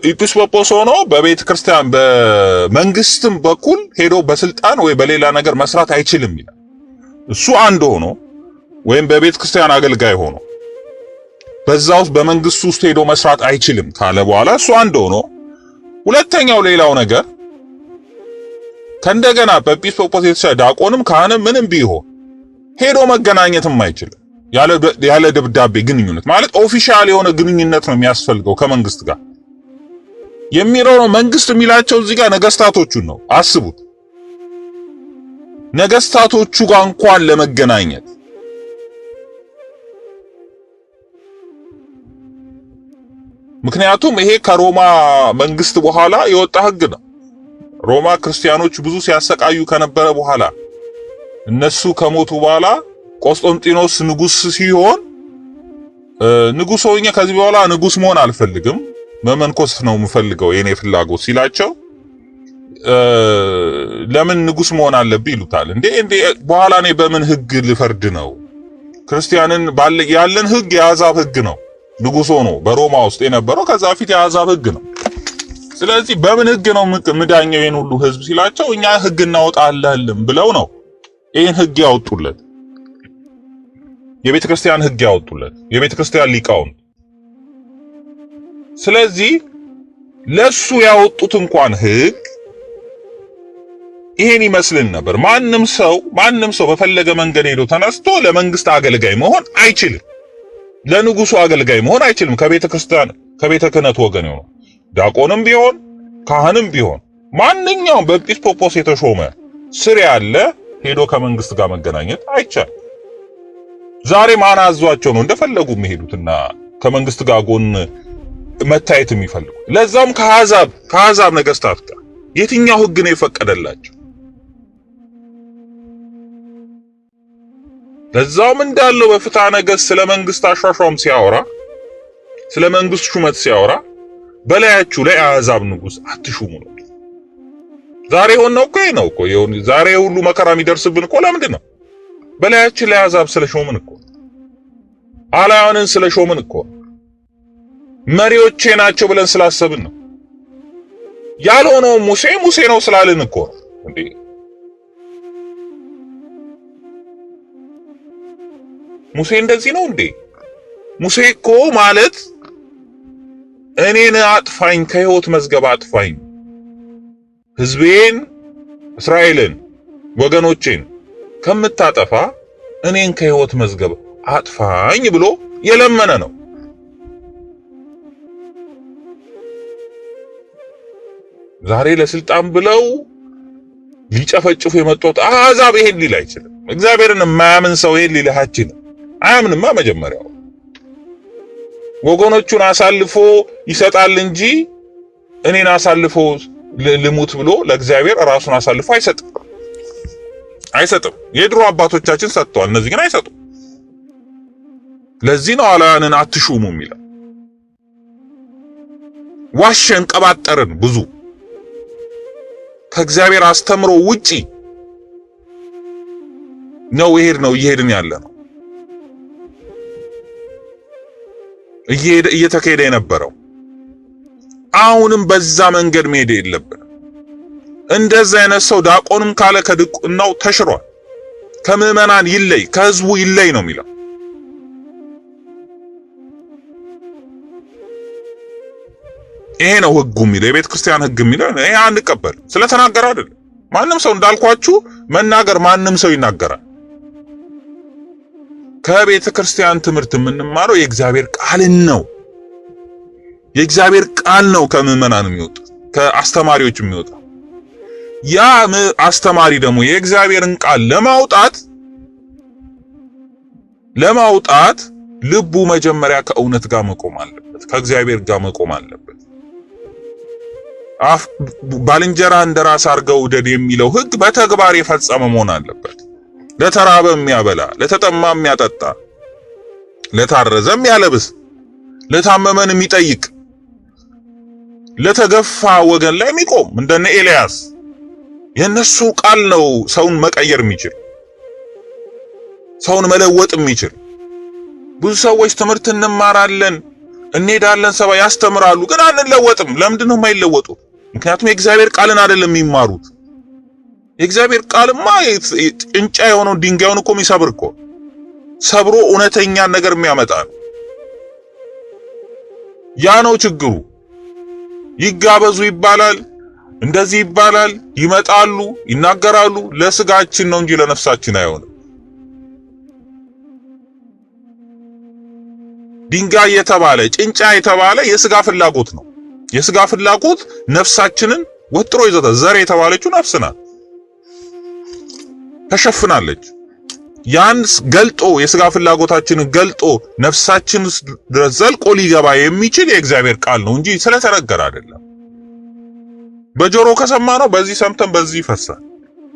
B: ኤጲስቆጶስ ሆኖ በቤተ ክርስቲያን በመንግስትም በኩል ሄዶ በስልጣን ወይ በሌላ ነገር መስራት አይችልም ይላል። እሱ አንድ ሆኖ ወይም በቤተ ክርስቲያን አገልጋይ ሆኖ በዛ ውስጥ በመንግስት ውስጥ ሄዶ መስራት አይችልም ካለ በኋላ እሱ አንድ ሆኖ፣ ሁለተኛው ሌላው ነገር ከእንደገና በኤጲስቆጶስ የተሻለ ዲያቆንም ካህንም ምንም ቢሆን ሄዶ መገናኘትም አይችልም ያለ ደብዳቤ ግንኙነት። ማለት ኦፊሻል የሆነ ግንኙነት ነው የሚያስፈልገው ከመንግስት ጋር። የሚሮነው መንግስት የሚላቸው እዚህ ጋር ነገስታቶቹን ነው። አስቡት፣ ነገስታቶቹ ጋር እንኳን ለመገናኘት ምክንያቱም ይሄ ከሮማ መንግስት በኋላ የወጣ ህግ ነው። ሮማ ክርስቲያኖች ብዙ ሲያሰቃዩ ከነበረ በኋላ እነሱ ከሞቱ በኋላ ቆስጠንጢኖስ ንጉስ ሲሆን ንጉስ ሆኜ ከዚህ በኋላ ንጉስ መሆን አልፈልግም መመንኮስ ነው የምፈልገው የኔ ፍላጎት ሲላቸው ለምን ንጉስ መሆን አለብኝ ይሉታል። እንዴ በኋላ እኔ በምን ህግ ልፈርድ ነው? ክርስቲያንን ያለን ህግ የአሕዛብ ህግ ነው። ንጉስ ሆኖ በሮማ ውስጥ የነበረው ከዛ በፊት የአሕዛብ ህግ ነው። ስለዚህ በምን ህግ ነው ምዳኘው ይሄን ሁሉ ህዝብ ሲላቸው እኛ ህግ እናወጣለን ብለው ነው ይሄን ህግ ያወጡለት። የቤተ ክርስቲያን ህግ ያወጡለት የቤተ ክርስቲያን ሊቃውንት። ስለዚህ ለሱ ያወጡት እንኳን ህግ ይሄን ይመስልን ነበር። ማንም ሰው በፈለገ መንገድ ሄዶ ተነስቶ ለመንግስት አገልጋይ መሆን አይችልም። ለንጉሱ አገልጋይ መሆን አይችልም። ከቤተ ክርስቲያን ከቤተ ክህነት ወገን ነው። ዲያቆንም ቢሆን ካህንም ቢሆን ማንኛውም በኤጲስቆጶስ የተሾመ ስር ያለ ሄዶ ከመንግስት ጋር መገናኘት አይቻልም። ዛሬ ማን አዟቸው ነው እንደፈለጉ የሚሄዱትና ከመንግስት ጋር ጎን መታየት የሚፈልጉ? ለዛም ከአሕዛብ ነገስታት ጋር የትኛው ህግ ነው የፈቀደላቸው? ለዛውም እንዳለው በፍትሐ ነገሥት ስለ መንግስት አሿሿም ሲያወራ ስለ መንግስት ሹመት ሲያወራ በላያችሁ ላይ አሕዛብ ንጉስ አትሹሙ ነው። ዛሬ ሆነው ነው እኮ ዛሬ ሁሉ መከራ የሚደርስብን እኮ ለምንድን ነው? በላያችን ላይ አሕዛብ ስለሾምን እኮ አላውያንን ስለሾምን እኮ መሪዎቼ ናቸው ብለን ስላሰብን ነው። ያልሆነው ሙሴ ነው ስላልን እኮ እንዴ ሙሴ እንደዚህ ነው እንዴ? ሙሴ እኮ ማለት እኔን አጥፋኝ ከሕይወት መዝገብ አጥፋኝ፣ ሕዝቤን እስራኤልን ወገኖቼን ከምታጠፋ እኔን ከሕይወት መዝገብ አጥፋኝ ብሎ የለመነ ነው። ዛሬ ለስልጣን ብለው ሊጨፈጭፉ የመጡት አሕዛብ ይሄን ሊል አይችልም። እግዚአብሔርን የማያምን ሰው ይሄን ሊልህ አይችልም። አያምንማ። መጀመሪያው ወገኖቹን አሳልፎ ይሰጣል እንጂ እኔን አሳልፎ ልሙት ብሎ ለእግዚአብሔር ራሱን አሳልፎ አይሰጥም። የድሮ አባቶቻችን ሰጥተዋል፣ እነዚህ ግን አይሰጡም። ለዚህ ነው አላውያንን አትሹሙ የሚለው። ዋሸን፣ ቀባጠርን ብዙ ከእግዚአብሔር አስተምሮ ውጪ ነው እየሄድን ያለ ነው እየተካሄደ የነበረው። አሁንም በዛ መንገድ መሄድ የለብንም። እንደዛ አይነት ሰው ዲያቆንም ካለ ከድቁናው ተሽሯል። ከምዕመናን ይለይ፣ ከህዝቡ ይለይ ነው የሚለው። ይሄ ነው ህጉ የሚለው፣ የቤተ ክርስቲያን ህግ የሚለው። ይሄ አንቀበል ስለተናገረ አይደለም። ማንም ሰው እንዳልኳችሁ መናገር ማንም ሰው ይናገራል። ከቤተ ክርስቲያን ትምህርት የምንማረው የእግዚአብሔር ቃልን ነው። የእግዚአብሔር ቃል ነው ከምዕመናን የሚወጣ ከአስተማሪዎች የሚወጣ። ያ አስተማሪ ደግሞ የእግዚአብሔርን ቃል ለማውጣት ልቡ መጀመሪያ ከእውነት ጋር መቆም አለበት፣ ከእግዚአብሔር ጋር መቆም አለበት። ባልንጀራ እንደራስ አድርገው ውደድ የሚለው ህግ በተግባር የፈጸመ መሆን አለበት። ለተራበ የሚያበላ፣ ለተጠማ የሚያጠጣ፣ ለታረዘ የሚያለብስ፣ ለታመመን የሚጠይቅ፣ ለተገፋ ወገን ላይ የሚቆም እንደነ ኤልያስ። የነሱ ቃል ነው ሰውን መቀየር የሚችል፣ ሰውን መለወጥ የሚችል። ብዙ ሰዎች ትምህርት እንማራለን እንሄዳለን፣ ሰባ ያስተምራሉ፣ ግን አንለወጥም። ለምንድን ነው የማይለወጡ? ምክንያቱም የእግዚአብሔር ቃልን አይደለም የሚማሩት። የእግዚአብሔር ቃልማ ጭንጫ የሆነው ድንጋዩን እኮ የሚሰብር እኮ ሰብሮ እውነተኛ ነገር የሚያመጣ ነው። ያ ነው ችግሩ። ይጋበዙ ይባላል፣ እንደዚህ ይባላል፣ ይመጣሉ፣ ይናገራሉ። ለስጋችን ነው እንጂ ለነፍሳችን አይሆንም። ድንጋይ የተባለ ጭንጫ የተባለ የስጋ ፍላጎት ነው። የስጋ ፍላጎት ነፍሳችንን ወጥሮ ይዘታል። ዘር የተባለችው ነፍስ ናት፣ ተሸፍናለች። ያንስ ገልጦ የስጋ ፍላጎታችንን ገልጦ ነፍሳችን ድረስ ዘልቆ ሊገባ የሚችል የእግዚአብሔር ቃል ነው እንጂ ስለተነገረ አይደለም። በጆሮ ከሰማነው በዚህ ሰምተን በዚህ ይፈሳል።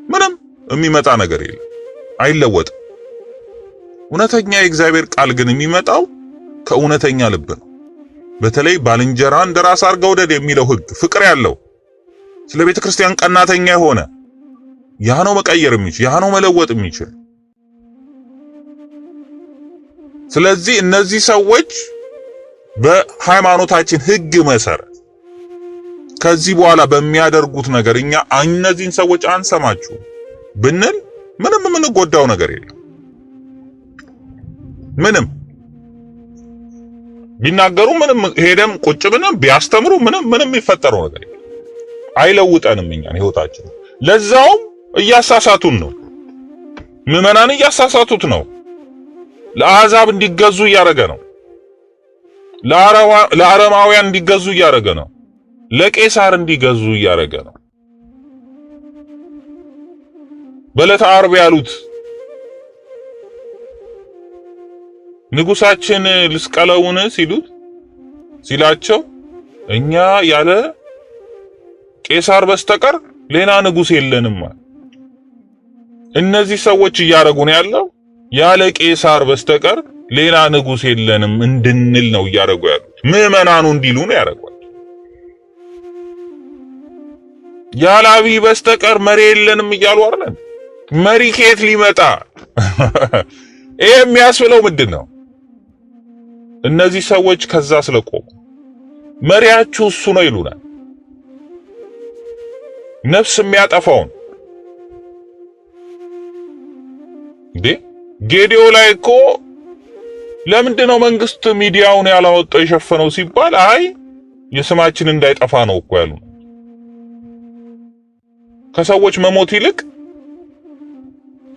B: ምንም የሚመጣ ነገር የለም፣ አይለወጥም። እውነተኛ የእግዚአብሔር ቃል ግን የሚመጣው ከእውነተኛ ልብ ነው። በተለይ ባልንጀራ እንደራስ አድርገህ ውደድ የሚለው ህግ ፍቅር ያለው ስለ ቤተ ክርስቲያን ቀናተኛ የሆነ ያ ነው መቀየር የሚችል፣ ያ ነው መለወጥ የሚችል። ስለዚህ እነዚህ ሰዎች በሃይማኖታችን ህግ መሰረት ከዚህ በኋላ በሚያደርጉት ነገር እኛ እነዚህን ሰዎች አንሰማችሁ ብንል ምንም የምንጎዳው ነገር የለም። ምንም ቢናገሩ ምንም ሄደም ቁጭ ብንም ቢያስተምሩ ምንም የሚፈጠረው ነገር የለም። አይለውጠንም እኛን ህይወታችን። ለዛውም እያሳሳቱን ነው። ምዕመናን እያሳሳቱት ነው። ለአሕዛብ እንዲገዙ እያደረገ ነው። ለአረማውያን እንዲገዙ እያደረገ ነው። ለቄሳር እንዲገዙ እያደረገ ነው። በዕለተ ዓርብ ያሉት ንጉሳችን ልስቀለውን ሲላቸው እኛ ያለ ቄሳር በስተቀር ሌላ ንጉስ የለንም። እነዚህ ሰዎች እያደረጉ ነው ያለው ያለ ቄሳር በስተቀር ሌላ ንጉስ የለንም እንድንል ነው እያደረጉ ያሉት። ምዕመናኑ እንዲሉ ነው ያደረጉት። ያለ አብይ በስተቀር መሪ የለንም እያሉ አይደል? መሪ ከየት ሊመጣ? ይሄ የሚያስብለው ምንድን ነው? እነዚህ ሰዎች ከዛ ስለቆሙ መሪያችሁ እሱ ነው ይሉናል። ነፍስ የሚያጠፋውን እንዴ ጌዲዮ ላይ እኮ ለምንድነው መንግስት ሚዲያውን ያላወጣው የሸፈነው ሲባል አይ የስማችን እንዳይጠፋ ነው እኮ ያሉ። ከሰዎች መሞት ይልቅ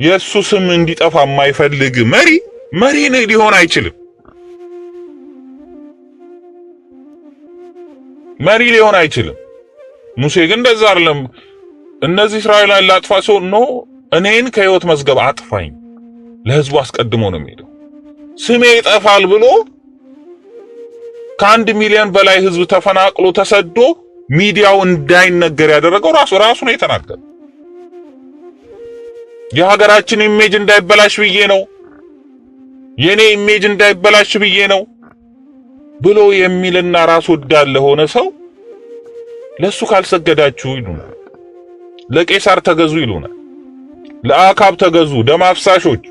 B: የሱ ስም እንዲጠፋ የማይፈልግ መሪ ሊሆን አይችልም። መሪ ሊሆን አይችልም። ሙሴ ግን እንደዛ አይደለም። እነዚህ እስራኤላውያን ላጥፋ ሰው ነው እኔን ከህይወት መዝገብ አጥፋኝ ለህዝቡ አስቀድሞ ነው የሚሄደው። ስሜ ይጠፋል ብሎ ከ1 ሚሊዮን በላይ ህዝብ ተፈናቅሎ ተሰዶ ሚዲያው እንዳይነገር ያደረገው ራሱ ነው የተናገረው። የሀገራችን ኢሜጅ እንዳይበላሽ ብዬ ነው፣ የኔ ኢሜጅ እንዳይበላሽ ብዬ ነው ብሎ የሚልና ራስ ወዳድ ለሆነ ሰው ለሱ ካልሰገዳችሁ ይሉናል፣ ለቄሳር ተገዙ ይሉናል፣ ለአካብ ተገዙ። ደም አፍሳሾች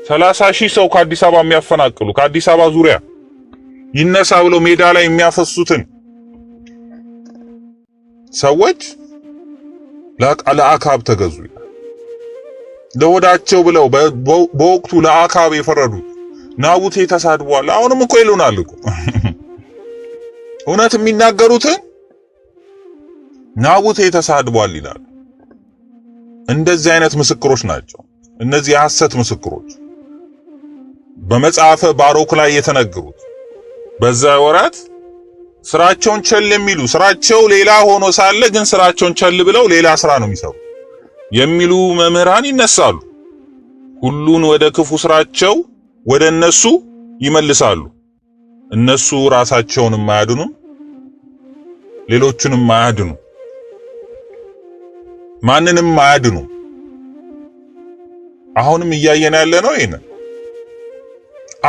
B: 30,000 ሰው ከአዲስ አበባ የሚያፈናቅሉ ከአዲስ አበባ ዙሪያ ይነሳ ብሎ ሜዳ ላይ የሚያፈሱትን ሰዎች ለአካብ ተገዙ ይላል። ለወዳቸው ብለው በወቅቱ ለአካብ የፈረዱት ናቡቴ ተሳድቧል። አሁንም እኮ ይሉናል እኮ እውነት የሚናገሩትን ናቡቴ ተሳድቧል ይላል። እንደዚህ አይነት ምስክሮች ናቸው እነዚህ የሐሰት ምስክሮች በመጽሐፈ ባሮክ ላይ የተነገሩት። በዛ ወራት ስራቸውን ቸል የሚሉ ስራቸው ሌላ ሆኖ ሳለ ግን ስራቸውን ቸል ብለው ሌላ ስራ ነው የሚሰሩ የሚሉ መምህራን ይነሳሉ። ሁሉን ወደ ክፉ ስራቸው ወደ እነሱ ይመልሳሉ። እነሱ ራሳቸውን ማያድኑ ሌሎቹንም ማያድኑ ማንንም ማያድኑ። አሁንም እያየን ያለ ነው ይሄን።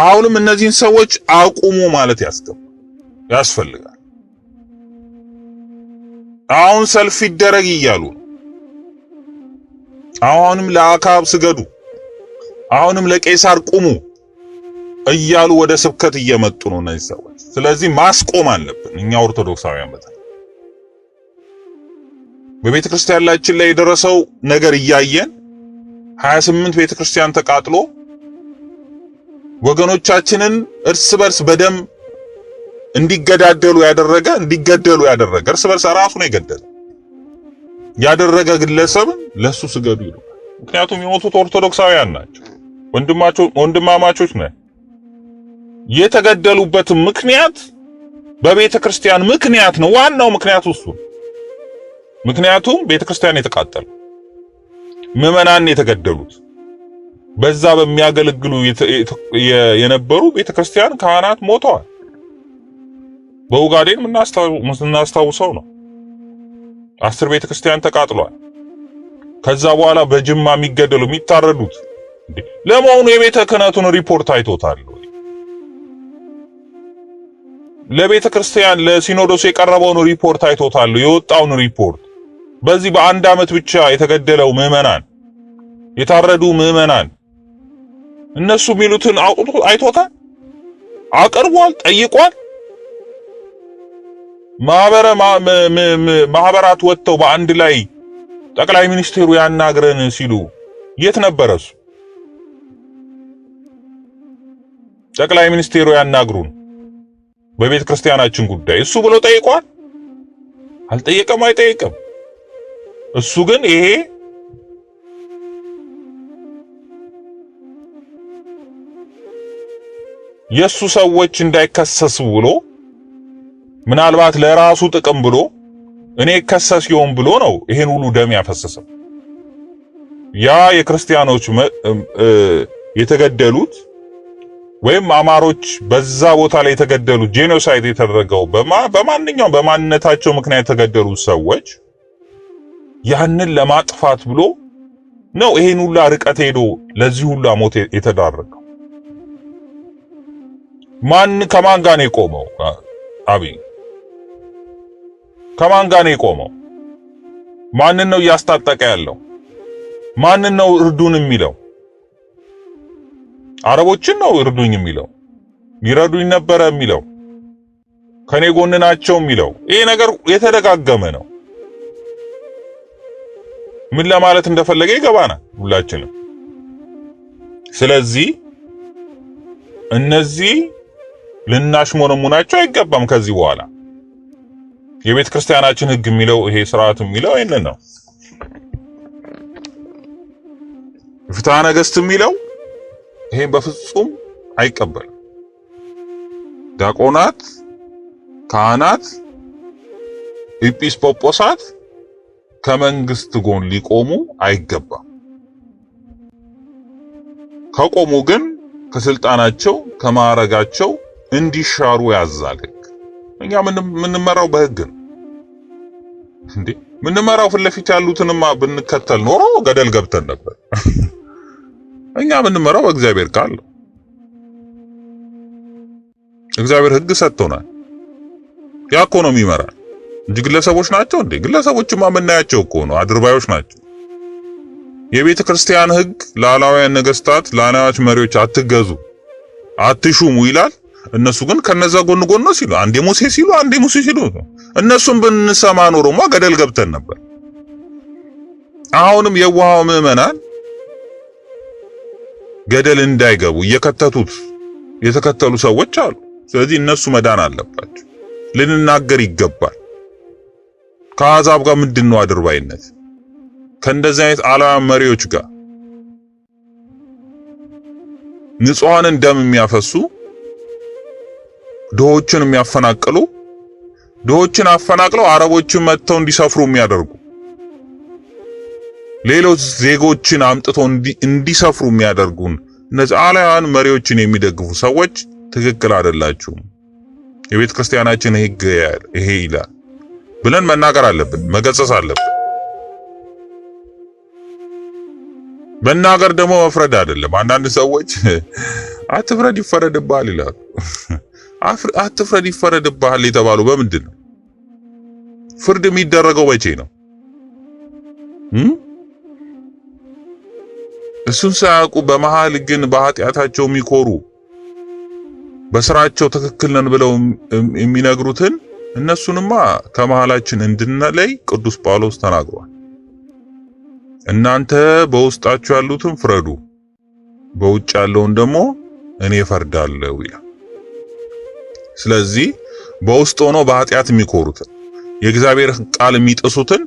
B: አሁንም እነዚህን ሰዎች አቁሙ ማለት ያስፈልጋል። አሁን ሰልፍ ይደረግ እያሉ አሁንም ለአካብ ስገዱ፣ አሁንም ለቄሳር ቁሙ እያሉ ወደ ስብከት እየመጡ ነው እነዚህ ሰዎች። ስለዚህ ማስቆም አለብን እኛ ኦርቶዶክሳውያን። በቤተክርስቲያናችን ላይ የደረሰው ነገር እያየን 28 ቤተክርስቲያን ተቃጥሎ ወገኖቻችንን እርስ በርስ በደም እንዲገደሉ ያደረገ እርስ በርስ ራሱ ነው የገደለ ያደረገ ግለሰብ ለሱ ስገዱ ይላል። ምክንያቱም የሞቱት ኦርቶዶክሳውያን ናቸው፣ ወንድማማቾች ናቸው። የተገደሉበት ምክንያት በቤተክርስቲያን ምክንያት ነው። ዋናው ምክንያቱ እሱ። ምክንያቱም ቤተክርስቲያን የተቃጠሉ ምዕመናን የተገደሉት በዛ በሚያገለግሉ የነበሩ ቤተክርስቲያን ካህናት ሞተዋል። በኡጋዴን ምናስታውሰው ነው 10 ቤተክርስቲያን ተቃጥሏል። ከዛ በኋላ በጅማ የሚገደሉ የሚታረዱት ለመሆኑ የቤተ ክህነቱን ሪፖርት አይቶታል? ለቤተ ክርስቲያን ለሲኖዶስ የቀረበውን ሪፖርት አይቶታል? የወጣውን ሪፖርት በዚህ በአንድ ዓመት ብቻ የተገደለው ምዕመናን የታረዱ ምዕመናን እነሱ የሚሉትን አውጥቶ አይቶታል? አቅርቧል? ጠይቋል? ማህበራት ወጥተው በአንድ ላይ ጠቅላይ ሚኒስቴሩ ያናግረን ሲሉ የት ነበረ እሱ? ጠቅላይ ሚኒስቴሩ ያናግሩን በቤተ ክርስቲያናችን ጉዳይ እሱ ብሎ ጠይቋል? አልጠየቀም፣ አይጠይቅም። እሱ ግን ይሄ የሱ ሰዎች እንዳይከሰሱ ብሎ ምናልባት ለራሱ ጥቅም ብሎ እኔ ከሰስ ይሆን ብሎ ነው ይሄን ሁሉ ደም ያፈሰሰው። ያ የክርስቲያኖች የተገደሉት ወይም አማሮች በዛ ቦታ ላይ የተገደሉት ጄኖሳይድ የተደረገው በማንኛውም በማንነታቸው ምክንያት የተገደሉት ሰዎች ያንን ለማጥፋት ብሎ ነው ይሄን ሁሉ ርቀት ሄዶ ለዚህ ሁሉ ሞት የተዳረገው። ከማን ጋር ነው የቆመው? አብይ ከማን ጋር ነው የቆመው? ማንን ነው እያስታጠቀ ያለው? ማንን ነው እርዱን የሚለው? አረቦችን ነው እርዱኝ የሚለው? ይረዱኝ ነበረ የሚለው? ከኔ ጎን ናቸው የሚለው? ይሄ ነገር የተደጋገመ ነው። ምን ለማለት እንደፈለገ ይገባናል ሁላችንም። ስለዚህ እነዚህ ልናሽሞነሙናቸው አይገባም። ከዚህ በኋላ የቤተ ክርስቲያናችን ሕግ የሚለው ይሄ ስርዓት የሚለው ይሄንን ነው። ፍትሐ ነገሥት የሚለው ይሄን በፍጹም አይቀበልም። ዲያቆናት፣ ካህናት፣ ኤጲስቆጶሳት ከመንግስት ጎን ሊቆሙ አይገባም። ከቆሙ ግን ከስልጣናቸው ከማዕረጋቸው እንዲሻሩ ያዛል ሕግ። እኛ ምንመራው በሕግ ነው እንዴ? ምንመራው ፊት ለፊት ያሉትንማ ብንከተል ኖሮ ገደል ገብተን ነበር። እኛ ምንመራው በእግዚአብሔር ቃል ነው። እግዚአብሔር ሕግ ሰጥቶናል። ያ እኮ ነው የሚመራል እንጂ ግለሰቦች ናቸው እንዴ? ግለሰቦችማ የምናያቸው እኮ ነው፣ አድርባዮች ናቸው። የቤተ ክርስቲያን ሕግ ላላውያን ነገስታት፣ ላላውያን መሪዎች አትገዙ፣ አትሹሙ ይላል። እነሱ ግን ከነዛ ጎን ጎን ነው ሲሉ፣ አንዴ ሙሴ ሲሉ፣ አንዴ ሙሴ ሲሉ፣ እነሱም ብንሰማ ኖሮማ ገደል ገብተን ነበር። አሁንም የዋሃው ምዕመናን ገደል እንዳይገቡ እየከተቱት የተከተሉ ሰዎች አሉ። ስለዚህ እነሱ መዳን አለባቸው። ልንናገር ይገባል። ከአሕዛብ ጋር ምንድነው አድርባይነት? ከእንደዚህ አይነት አላውያን መሪዎች ጋር ንጹሐንን ደም የሚያፈሱ ድሆችን የሚያፈናቅሉ ድሆችን አፈናቅለው አረቦችን መጥተው እንዲሰፍሩ የሚያደርጉ ሌሎች ዜጎችን አምጥተው እንዲሰፍሩ የሚያደርጉን እነዚህ አላውያን መሪዎችን የሚደግፉ ሰዎች ትክክል አይደላችሁም፣ የቤተ ክርስቲያናችን ሕግ ይሄ ይላል ብለን መናገር አለብን፣ መገሰጽ አለብን። መናገር ደግሞ መፍረድ አይደለም። አንዳንድ ሰዎች አትፍረድ ይፈረድብሃል ይላሉ። አትፍረድ ይፈረድብሃል የተባሉ በምንድን ነው? ፍርድ የሚደረገው መቼ ነው? እሱን ሳያውቁ በመሃል ግን በኃጢአታቸው የሚኮሩ በስራቸው ትክክል ነን ብለው የሚነግሩትን እነሱንማ ከመሃላችን እንድንለይ ቅዱስ ጳውሎስ ተናግሯል። እናንተ በውስጣችሁ ያሉትን ፍረዱ፣ በውጭ ያለውን ደግሞ እኔ እፈርዳለሁ ይላል። ስለዚህ በውስጥ ሆኖ በኃጢአት የሚኮሩትን የእግዚአብሔር ቃል የሚጥሱትን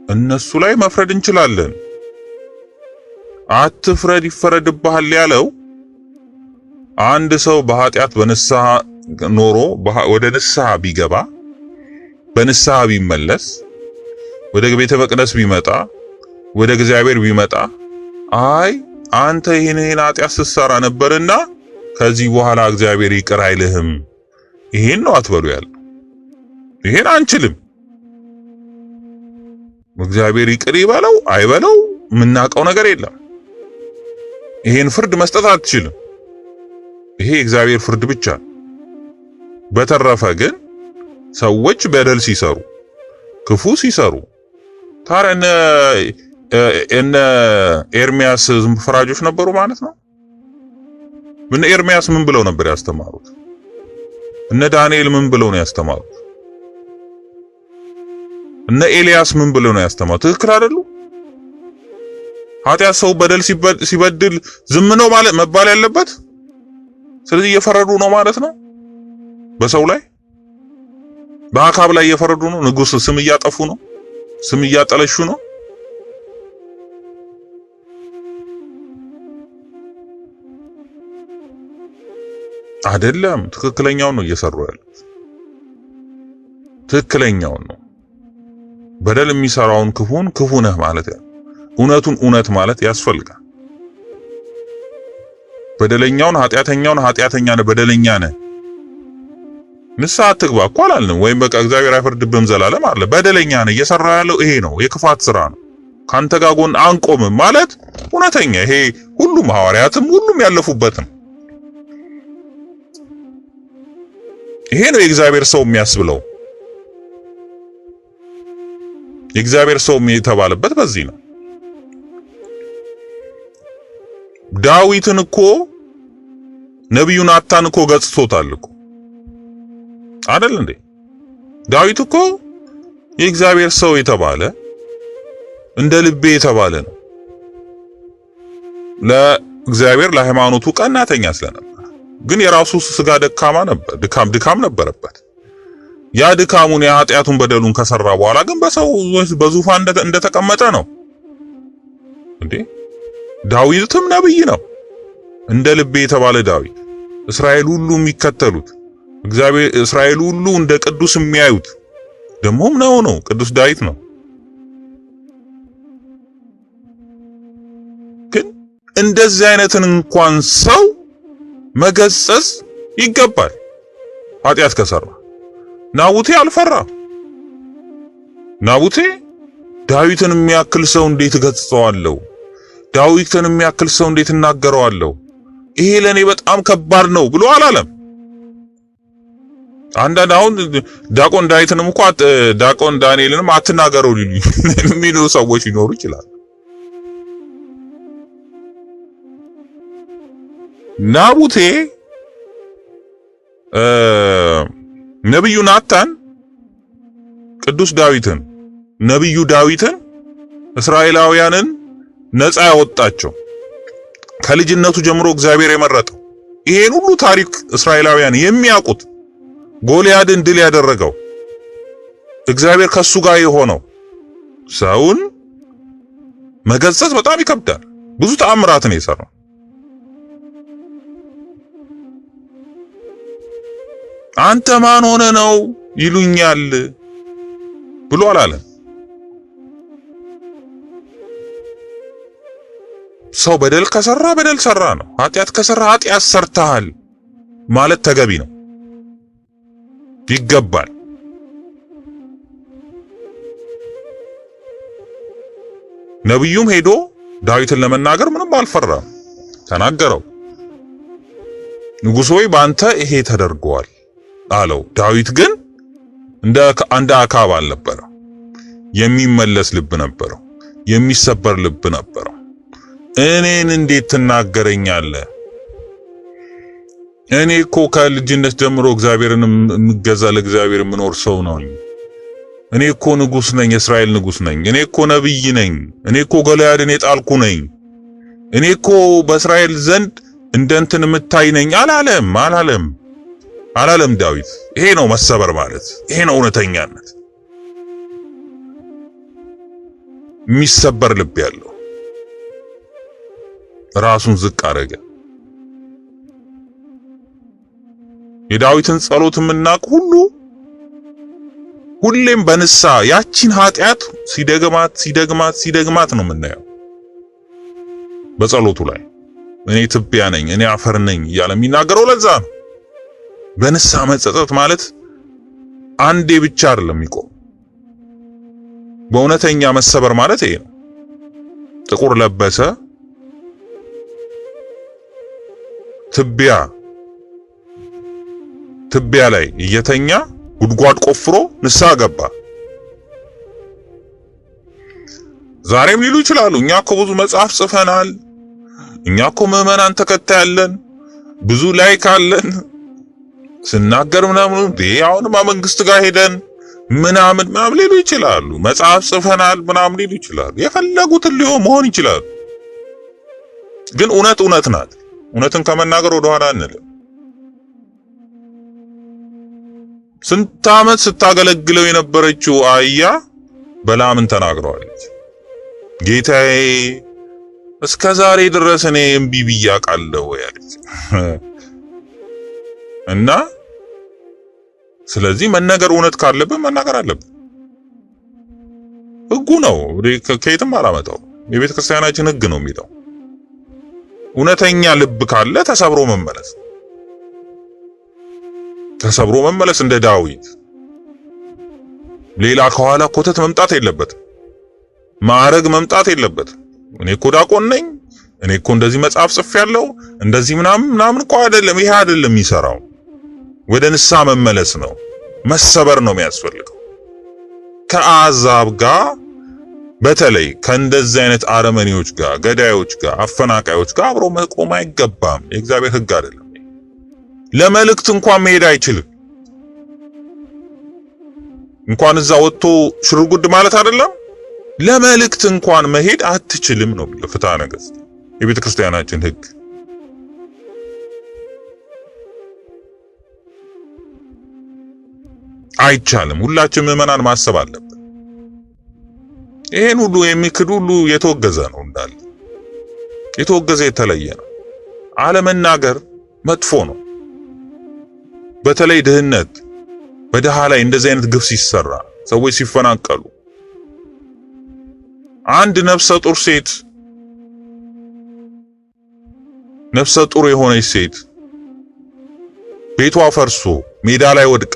B: እነሱ ላይ መፍረድ እንችላለን። አትፍረድ ይፈረድብሃል ያለው አንድ ሰው በኃጢአት በንስሐ ኖሮ ወደ ንስሐ ቢገባ በንስሐ ቢመለስ ወደ ቤተ መቅደስ ቢመጣ ወደ እግዚአብሔር ቢመጣ አይ አንተ ይሄን ኃጢአት ስትሰራ ነበርና ከዚህ በኋላ እግዚአብሔር ይቅር አይልህም፣ ይሄን ነው አትበሉ ያለ። ይሄን አንችልም። እግዚአብሔር ይቅር ይበለው አይበለው የምናውቀው ነገር የለም። ይሄን ፍርድ መስጠት አትችልም። ይሄ እግዚአብሔር ፍርድ ብቻ ነው። በተረፈ ግን ሰዎች በደል ሲሰሩ ክፉ ሲሰሩ ታዲያ እነ ኤርሚያስ ፈራጆች ነበሩ ማለት ነው። እነ ኤርሚያስ ምን ብለው ነበር ያስተማሩት? እነ ዳንኤል ምን ብለው ነው ያስተማሩት? እነ ኤልያስ ምን ብለው ነው ያስተማሩት? ትክክል አይደሉ? ኃጢአት ሰው በደል ሲበድል ዝም ነው ማለት መባል ያለበት። ስለዚህ እየፈረዱ ነው ማለት ነው በሰው ላይ፣ በአካብ ላይ እየፈረዱ ነው። ንጉስ ስም እያጠፉ ነው፣ ስም እያጠለሹ ነው። አይደለም፣ ትክክለኛውን ነው እየሰሩ ያሉት። ትክክለኛውን ነው። በደል የሚሰራውን ክፉን ክፉ ነህ ማለት ያ እውነቱን እውነት ማለት ያስፈልጋል። በደለኛውን ኃጢአተኛውን ኃጢአተኛ ነህ በደለኛ ነህ ንስሐ አትግባ እኮ አላልንም። ወይም በቃ እግዚአብሔር አይፈርድብህም ዘላለም አለ። በደለኛ ነህ እየሰራ ያለው ይሄ ነው፣ የክፋት ስራ ነው። ካንተ ጋር ጎን አንቆምም ማለት እውነተኛ ይሄ ሁሉም ሐዋርያትም ሁሉም ያለፉበት ነው። ይሄ ነው የእግዚአብሔር ሰው የሚያስብለው። የእግዚአብሔር ሰው የተባለበት በዚህ ነው። ዳዊትን እኮ ነብዩ ናታን እኮ ገጽቶታል እኮ አይደል እንዴ? ዳዊት እኮ የእግዚአብሔር ሰው የተባለ እንደ ልቤ የተባለ ነው። ለእግዚአብሔር ለሃይማኖቱ ቀናተኛ ስለነበር ግን የራሱ ስጋ ደካማ ነበር፣ ድካም ነበረበት። ያ ድካሙን የኃጢአቱን በደሉን ከሰራ በኋላ ግን በሰው በዙፋን እንደተቀመጠ ነው እንዴ። ዳዊትም ነብይ ነው። እንደ ልቤ የተባለ ዳዊት እስራኤል ሁሉ የሚከተሉት እግዚአብሔር እስራኤል ሁሉ እንደ ቅዱስ የሚያዩት ደሞም ነው ቅዱስ ዳዊት ነው። ግን እንደዚህ አይነትን እንኳን ሰው መገሰጽ ይገባል ኃጢአት ከሰራ። ናቡቴ አልፈራም። ናቡቴ ዳዊትን የሚያክል ሰው እንዴት እገስጸዋለሁ? ዳዊትን የሚያክል ሰው እንዴት እናገረዋለሁ? ይሄ ለኔ በጣም ከባድ ነው ብሎ አላለም። አንዳንድ አሁን ዳቆን ዳዊትንም እንኳን ዳቆን ዳንኤልንም አትናገረው የሚሉ ሰዎች ሊኖሩ ይችላል። ናቡቴ ነብዩ ናታን ቅዱስ ዳዊትን ነብዩ ዳዊትን እስራኤላውያንን ነፃ ያወጣቸው ከልጅነቱ ጀምሮ እግዚአብሔር የመረጠው ይሄን ሁሉ ታሪክ እስራኤላውያን የሚያውቁት ጎልያድን ድል ያደረገው እግዚአብሔር ከሱ ጋር የሆነው ሰውን መገሰጽ በጣም ይከብዳል። ብዙ ተአምራት ነው የሰራው። አንተ ማን ሆነ ነው ይሉኛል ብሎ አላለም። ሰው በደል ከሰራ በደል ሰራ ነው። ኃጢአት ከሰራ ኃጢአት ሰርተሃል ማለት ተገቢ ነው፣ ይገባል። ነብዩም ሄዶ ዳዊትን ለመናገር ምንም አልፈራም፣ ተናገረው። ንጉሥ ሆይ ባንተ ይሄ ተደርጓል አለው። ዳዊት ግን እንደ አካብ አልነበረም። የሚመለስ ልብ ነበረው፣ የሚሰበር ልብ ነበረው። እኔን እንዴት ትናገረኛለህ? እኔ እኮ ከልጅነት ጀምሮ እግዚአብሔርን የምገዛ ለእግዚአብሔር የምኖር ሰው ነኝ። እኔ እኮ ንጉሥ ነኝ፣ የእስራኤል ንጉሥ ነኝ። እኔ እኮ ነብይ ነኝ። እኔ እኮ ጎልያድን የጣልኩ ነኝ። እኔ እኮ በእስራኤል ዘንድ እንደ እንትን የምታይ ነኝ አላለም ዳዊት። ይሄ ነው መሰበር ማለት፣ ይሄ ነው እውነተኛነት። የሚሰበር ልብ ያለው ራሱን ዝቅ አደረገ። የዳዊትን ጸሎት የምናውቅ ሁሌም በንስሐ ያቺን ኃጢአት ሲደግማት ነው የምናየው። በጸሎቱ ላይ እኔ ትቢያ ነኝ፣ እኔ አፈር ነኝ እያለ የሚናገረው ለዛ ነው። በንስሐ መጸጸት ማለት አንዴ ብቻ አይደለም የሚቆም። በእውነተኛ መሰበር ማለት ይሄ ነው። ጥቁር ለበሰ፣ ትቢያ ላይ እየተኛ ጉድጓድ ቆፍሮ ንስሐ ገባ። ዛሬም ሊሉ ይችላሉ፣ እኛ እኮ ብዙ መጽሐፍ ጽፈናል፣ እኛ እኮ ምዕመናን ተከታይ አለን፣ ብዙ ላይክ አለን፣ ስናገር ምናምን አሁንማ መንግስት ጋር ሄደን ምናምን ሊሉ ይችላሉ። መጽሐፍ ጽፈናል ምናምን ሊሉ ይችላሉ። የፈለጉትን መሆን ይችላሉ። ግን እውነት ናት። እውነትን ከመናገር ወደ ኋላ አንልም። ስንት ዓመት ስታገለግለው የነበረችው አህያ በላምን ተናግረዋለች። ጌታዬ እስከ ዛሬ ድረስ እኔ እምቢ ብዬ አውቃለሁ ያለች እና ስለዚህ መነገር እውነት ካለብን መናገር አለብን። ሕጉ ነው፣ ከየትም አላመጣው። የቤተ ክርስቲያናችን ሕግ ነው የሚለው። እውነተኛ ልብ ካለ ተሰብሮ መመለስ እንደ ዳዊት። ሌላ ከኋላ ኮተት መምጣት የለበትም፣ ማዕረግ መምጣት የለበትም። እኔ እኮ ዳቆን ነኝ፣ እኔ እኮ እንደዚህ መጽሐፍ ጽፌያለሁ፣ እንደዚህ ምናምን እኮ አይደለም። ይሄ አይደለም የሚሰራው። ወደ ንስሐ መመለስ ነው፣ መሰበር ነው የሚያስፈልገው። ከአሕዛብ ጋር በተለይ ከእንደዚህ አይነት አረመኔዎች ጋር፣ ገዳዮች ጋር፣ አፈናቃዮች ጋር አብሮ መቆም አይገባም። የእግዚአብሔር ሕግ አይደለም። ለመልእክት እንኳን መሄድ አይችልም። እንኳን እዛ ወጥቶ ሽርጉድ ማለት አይደለም። ለመልእክት እንኳን መሄድ አትችልም ነው የሚለው ፍትሐ ነገሥት የቤተ ክርስቲያናችን ሕግ። አይቻልም። ሁላችን ምዕመናን ማሰብ አለብን። ይሄን ሁሉ የሚክድ ሁሉ የተወገዘ ነው፣ እንዳለ የተወገዘ የተለየ ነው። አለመናገር መጥፎ ነው። በተለይ ድህነት፣ በድሃ ላይ እንደዚህ አይነት ግፍ ሲሰራ፣ ሰዎች ሲፈናቀሉ፣ አንድ ነፍሰ ጡር ሴት ነፍሰ ጡር የሆነች ሴት ቤቷ ፈርሶ ሜዳ ላይ ወድቃ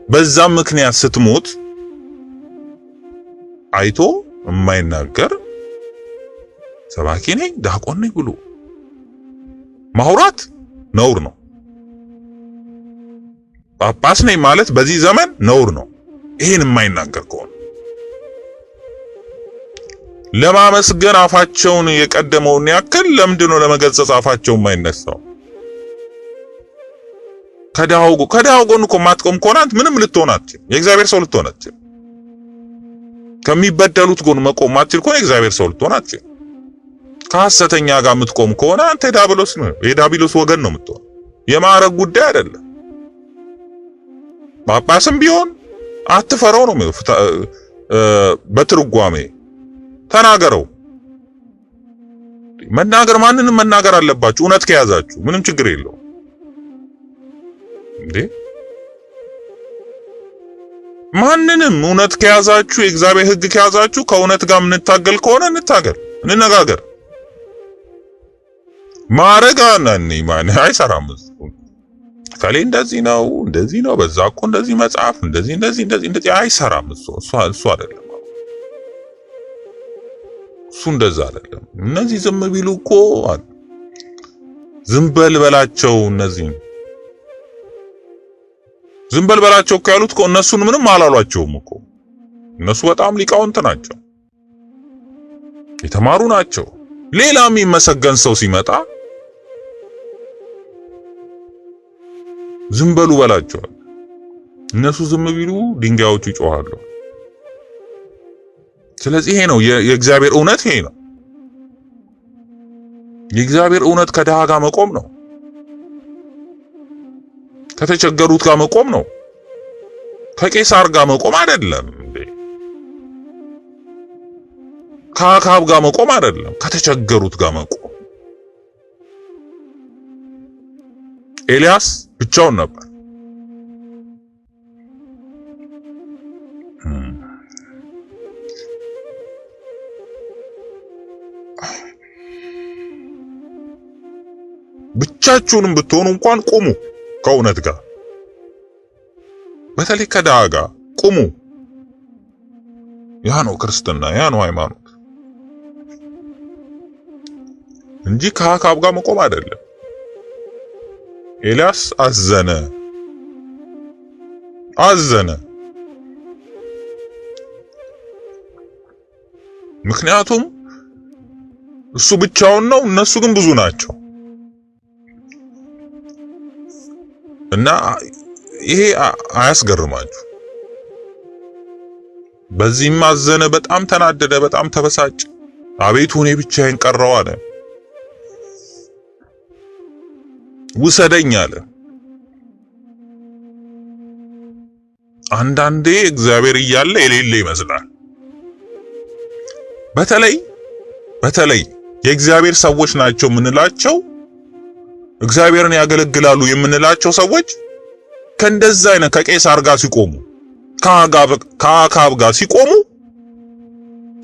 B: በዛም ምክንያት ስትሞት አይቶ የማይናገር ሰባኪ ነኝ ዲያቆን ነኝ ብሎ ማውራት ነውር ነው። ጳጳስ ነኝ ማለት በዚህ ዘመን ነውር ነው። ይሄን የማይናገር ከሆነ ለማመስገን አፋቸውን የቀደመውን ያክል ለምንድን ነው ለመገሰጽ አፋቸው የማይነሳው? ከድሃው ጎን እኮ ማትቆም ከሆነ ምንም ልትሆን አትችልም። የእግዚአብሔር ሰው ልትሆን አትችልም። ከሚበደሉት ጎን መቆም ማትችል ከሆነ የእግዚአብሔር ሰው ልትሆን አትችልም። ከሐሰተኛ ጋር የምትቆም ከሆነ አንተ የዳቢሎስ ወገን ነው የምትሆን። የማዕረግ ጉዳይ አይደለም። ጳጳስም ቢሆን አትፈራው ነው በትርጓሜ ተናገረው። መናገር ማንንም መናገር አለባችሁ እውነት ከያዛችሁ ምንም ችግር የለውም። እንዴ ማንንም እውነት ከያዛችሁ የእግዚአብሔር ሕግ ከያዛችሁ ከእውነት ጋር የምንታገል ከሆነ እንታገል፣ እንነጋገር። ማረጋ ነኝ ማን አይሰራም። ከሌ እንደዚህ ነው በዛ እኮ እንደዚህ መጽሐፍ እንደዚህ አይሰራም። እሱ አይደለም። እሱ እንደዛ አይደለም። እነዚህ ዝም ቢሉ እኮ ዝም በልበላቸው እነዚህ ዝም በልበላቸው እኮ ያሉት እኮ እነሱን ምንም አላሏቸውም እኮ። እነሱ በጣም ሊቃውንት ናቸው፣ የተማሩ ናቸው። ሌላ የሚመሰገን ሰው ሲመጣ ዝም በሉ በላቸዋል። እነሱ ዝም ቢሉ ድንጋዮቹ ይጮሃሉ። ስለዚህ ይሄ ነው የእግዚአብሔር እውነት፣ ይሄ ነው የእግዚአብሔር እውነት። ከድሃ ጋር መቆም ነው፣ ከተቸገሩት ጋር መቆም ነው። ከቄሳር ጋር መቆም አይደለም እንዴ? ከአክዓብ ጋር መቆም አይደለም፣ ከተቸገሩት ጋር መቆም። ኤልያስ ብቻውን ነበር። ብቻችሁንም ብትሆኑ እንኳን ቁሙ ከእውነት ጋር፣ በተለይ ከድሃ ጋር ቁሙ። ያ ነው ክርስትና፣ ያ ነው ሃይማኖት እንጂ ከአክዓብ ጋር መቆም አይደለም። ኤልያስ አዘነ። ምክንያቱም እሱ ብቻውን ነው፣ እነሱ ግን ብዙ ናቸው። እና ይሄ አያስገርማችሁ። በዚህም አዘነ፣ በጣም ተናደደ፣ በጣም ተበሳጨ። አቤቱ እኔ ብቻዬን ቀረው አለ። ውሰደኝ አለ። አንዳንዴ እግዚአብሔር እያለ የሌለ ይመስላል። በተለይ የእግዚአብሔር ሰዎች ናቸው የምንላቸው፣ እግዚአብሔርን ያገለግላሉ የምንላቸው ሰዎች ከእንደዛ አይነት ከቄሳር ጋር ሲቆሙ፣ ከአክዓብ ጋር ሲቆሙ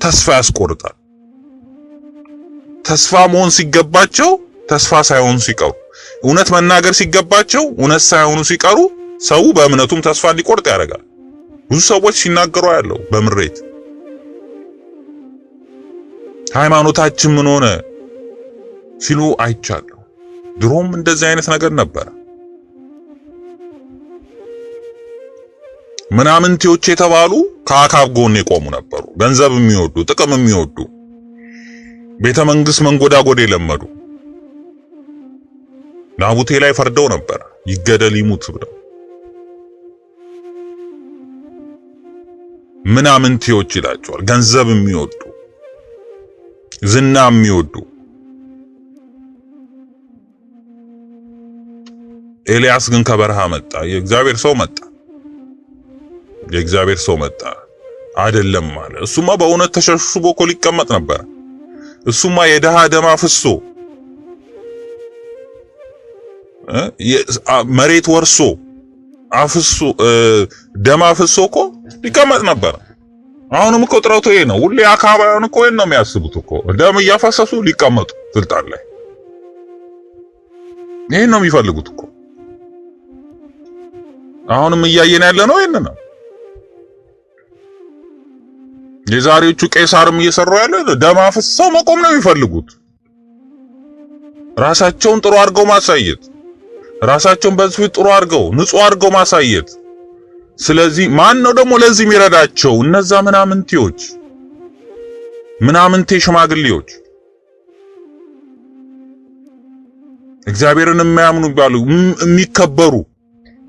B: ተስፋ ያስቆርጣል። ተስፋ መሆን ሲገባቸው ተስፋ ሳይሆኑ ሲቀሩ፣ እውነት መናገር ሲገባቸው እውነት ሳይሆኑ ሲቀሩ ሰው በእምነቱም ተስፋ እንዲቆርጥ ያደርጋል። ብዙ ሰዎች ሲናገሩ ያለው በምሬት ሃይማኖታችን ምን ሆነ ሲሉ አይቻለሁ። ድሮም እንደዚህ አይነት ነገር ነበር። ምናምንቴዎች የተባሉ ከአክዓብ ጎን የቆሙ ነበሩ። ገንዘብ የሚወዱ፣ ጥቅም የሚወዱ፣ ቤተ መንግስት መንጎዳጎድ የለመዱ ናቡቴ ላይ ፈርደው ነበር፣ ይገደል ይሙት ብለው። ምናምንቴዎች ይላቸዋል። ገንዘብ የሚወዱ ዝና የሚወዱ። ኤልያስ ግን ከበረሃ መጣ። የእግዚአብሔር ሰው መጣ አይደለም ማለት። እሱማ በእውነት ተሸሽቦ እኮ ሊቀመጥ ነበር። እሱማ የደሃ ደም አፍሶ መሬት ወርሶ አፍሶ ደም አፍሶ እኮ ሊቀመጥ ነበር። አሁንም እኮ ጥረቱ ይሄ ነው። ሁሌ አካባቢውን እኮ ነው የሚያስቡት እኮ ደም እያፈሰሱ ሊቀመጡ ስልጣን ላይ። ይሄን ነው የሚፈልጉት እኮ። አሁንም እያየን ያለ ነው ይሄን ነው። የዛሬዎቹ ቄሳርም እየሰሩ ያለ ደም አፍሰው መቆም ነው የሚፈልጉት። ራሳቸውን ጥሩ አድርገው ማሳየት፣ ራሳቸውን በዚህ ጥሩ አድርገው ንጹህ አድርገው ማሳየት። ስለዚህ ማን ነው ደግሞ ለዚህ የሚረዳቸው? እነዛ ምናምንቴ ሽማግሌዎች፣ እግዚአብሔርን የማያምኑ ይባሉ፣ የሚከበሩ፣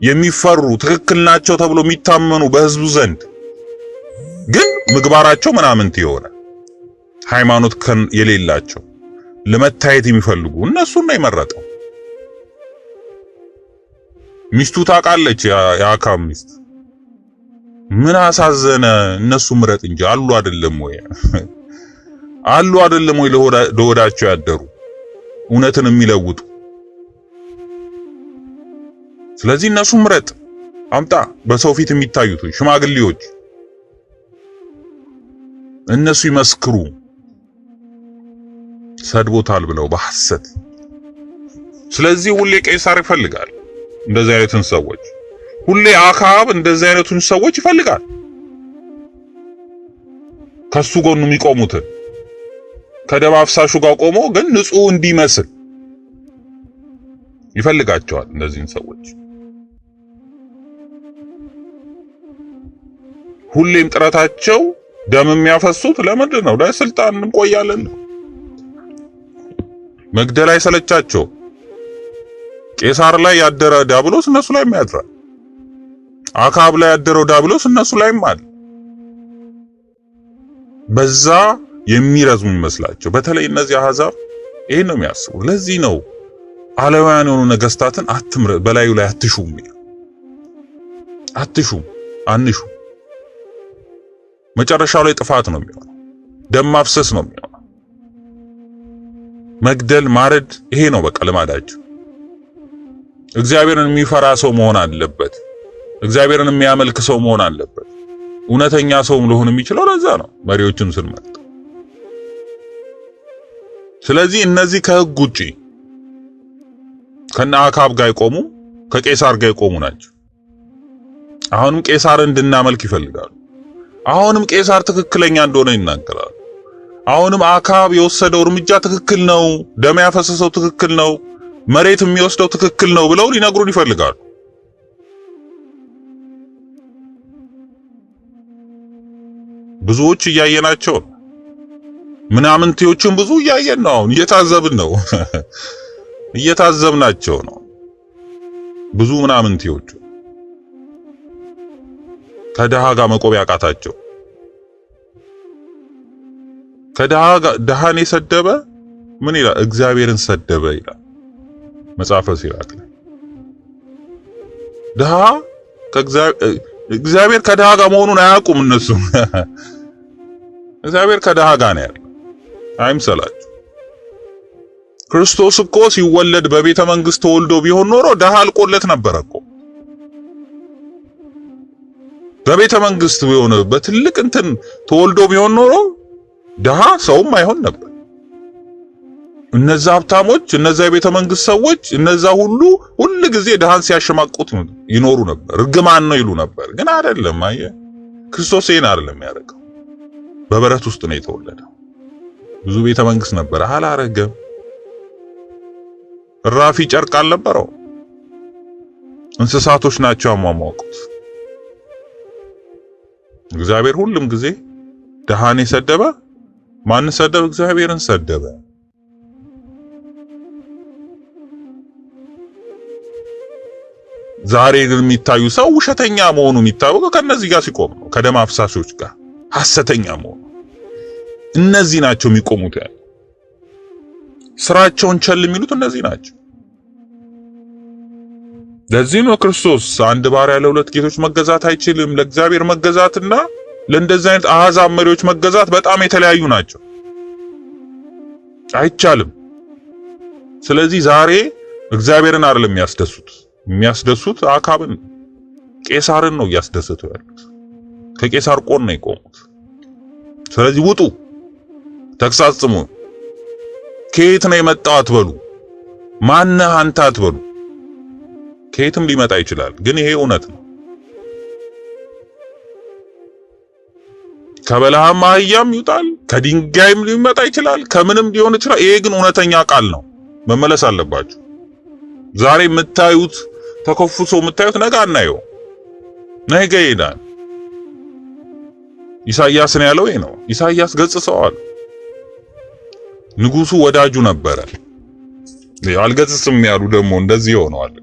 B: የሚፈሩ፣ ትክክል ናቸው ተብሎ የሚታመኑ በህዝቡ ዘንድ ግን ምግባራቸው ምናምንቴ የሆነ ሃይማኖት የሌላቸው ለመታየት የሚፈልጉ እነሱን ነው የመረጠው። ሚስቱ ታውቃለች፣ የአካብ ሚስት ምን አሳዘነ? እነሱ ምረጥ እንጂ አሉ አይደለም ወይ? አሉ አይደለም ወይ ለሆዳቸው ያደሩ እውነትን የሚለውጡ። ስለዚህ እነሱ ምረጥ አምጣ። በሰው ፊት የሚታዩት ሽማግሌዎች እነሱ ይመስክሩ፣ ሰድቦታል ብለው በሐሰት። ስለዚህ ሁሌ ቄሳር ይፈልጋል እንደዚህ አይነቱን ሰዎች። ሁሌ አካብ እንደዚህ አይነቱን ሰዎች ይፈልጋል። ከሱ ጎኑ የሚቆሙትን ከደም አፍሳሹ ጋር ቆሞ ግን ንጹህ እንዲመስል ይፈልጋቸዋል እነዚህን ሰዎች። ሁሌም ጥረታቸው ደም የሚያፈሱት ለምንድን ነው? ለስልጣን እንቆያለን ነው። መግደል አይሰለቻቸው። ቄሳር ላይ ያደረ ዲያብሎስ እነሱ ላይ ያድራል። አካብ ላይ ያደረው ዲያብሎስ እነሱ ላይም አለ። በዛ የሚረዝሙ ይመስላቸው። በተለይ እነዚህ አሕዛብ ይሄን ነው የሚያስቡ። ለዚህ ነው ዓለማውያን የሆኑ ነገስታትን በላዩ ላይ አትሹም፣ አንሹም። መጨረሻው ላይ ጥፋት ነው የሚሆነው። ደም ማፍሰስ ነው የሚሆነው። መግደል፣ ማረድ፣ ይሄ ነው በቃ ልማዳቸው። እግዚአብሔርን የሚፈራ ሰው መሆን አለበት። እግዚአብሔርን የሚያመልክ ሰው መሆን አለበት። እውነተኛ ሰው ሊሆን የሚችለው ለዛ ነው መሪዎችን ስንመርጥ። ስለዚህ እነዚህ ከህግ ውጪ ከነ አካብ ጋር የቆሙ ከቄሳር ጋር የቆሙ ናቸው። አሁንም ቄሳርን እንድናመልክ ይፈልጋሉ። አሁንም ቄሳር ትክክለኛ እንደሆነ ይናገራሉ። አሁንም አካብ የወሰደው እርምጃ ትክክል ነው፣ ደም ያፈሰሰው ትክክል ነው፣ መሬት የሚወስደው ትክክል ነው ብለው ሊነግሩን ይፈልጋሉ። ብዙዎች እያየናቸው ነው። ምናምንቴዎችን ብዙ እያየን ነው። አሁን እየታዘብናቸው ነው። ብዙ ምናምንቴዎች ከደሃ ጋር መቆም ያቃታቸው። ደሃን የሰደበ ምን ይላል? እግዚአብሔርን ሰደበ ይላል መጽሐፈ ሲራክ ላይ። ደሃ እግዚአብሔር ከደሃ ጋር መሆኑን አያውቁም እነሱ። እግዚአብሔር ከደሃ ጋር ነው ያለው፣ አይምሰላችሁ። ክርስቶስ እኮ ሲወለድ በቤተ መንግስት ተወልዶ ቢሆን ኖሮ ደሃ አልቆለት ነበር እኮ። በቤተ መንግስት ቢሆን በትልቅ እንትን ተወልዶ ቢሆን ኖሮ ደሃ ሰውም አይሆን ነበር። እነዛ ሀብታሞች፣ እነዛ የቤተ መንግስት ሰዎች፣ እነዛ ሁሉ ጊዜ ደሃን ሲያሸማቁት ይኖሩ ነበር። እርግማን ነው ይሉ ነበር። ግን አይደለም። አየህ፣ ክርስቶስ ይሄን አይደለም ያደረገው። በበረት ውስጥ ነው የተወለደው። ብዙ ቤተ መንግስት ነበር፣ አላረገም። ራፊ ጨርቅ አልነበረው። እንስሳቶች ናቸው ያሟሟቁት። እግዚአብሔር ሁሉም ጊዜ ደሃን የሰደበ ማን ሰደበ? እግዚአብሔርን ሰደበ። ዛሬ ግን የሚታዩ ሰው ውሸተኛ መሆኑ የሚታወቀው ከነዚህ ጋር ሲቆም ነው። ነው ከደም አፍሳሾች ጋር ሐሰተኛ መሆን። እነዚህ ናቸው የሚቆሙት ያለ ስራቸውን ቸል የሚሉት እነዚህ ናቸው። ለዚህ ነው ክርስቶስ አንድ ባሪያ ለሁለት ጌቶች መገዛት አይችልም። ለእግዚአብሔር መገዛትና ለእንደዚህ አይነት አሕዛብ መሪዎች መገዛት በጣም የተለያዩ ናቸው፣ አይቻልም። ስለዚህ ዛሬ እግዚአብሔርን አይደለም የሚያስደሱት አካብን ቄሳርን ነው እያስደሰቱ ያሉት። ከቄሳር ቆን ነው የቆሙት። ስለዚህ ውጡ፣ ተግሳጽሙ። ከየት ነው የመጣው አትበሉ፣ ማነህ አንተ አትበሉ። ከየትም ሊመጣ ይችላል፣ ግን ይሄ እውነት ነው። ከበለሃም አህያም ይውጣል፣ ከድንጋይም ሊመጣ ይችላል፣ ከምንም ሊሆን ይችላል። ይሄ ግን እውነተኛ ቃል ነው፣ መመለስ አለባችሁ። ዛሬ የምታዩት ተኮፍሶ የምታዩት ነገ አናየው፣ ነገ ይሄዳል። ኢሳይያስን ያለው ይሄ ነው። ኢሳይያስ ገጽጸዋል። ንጉሱ ወዳጁ ነበረ። አልገጽጽም ያሉ ደግሞ እንደዚህ ሆነዋል።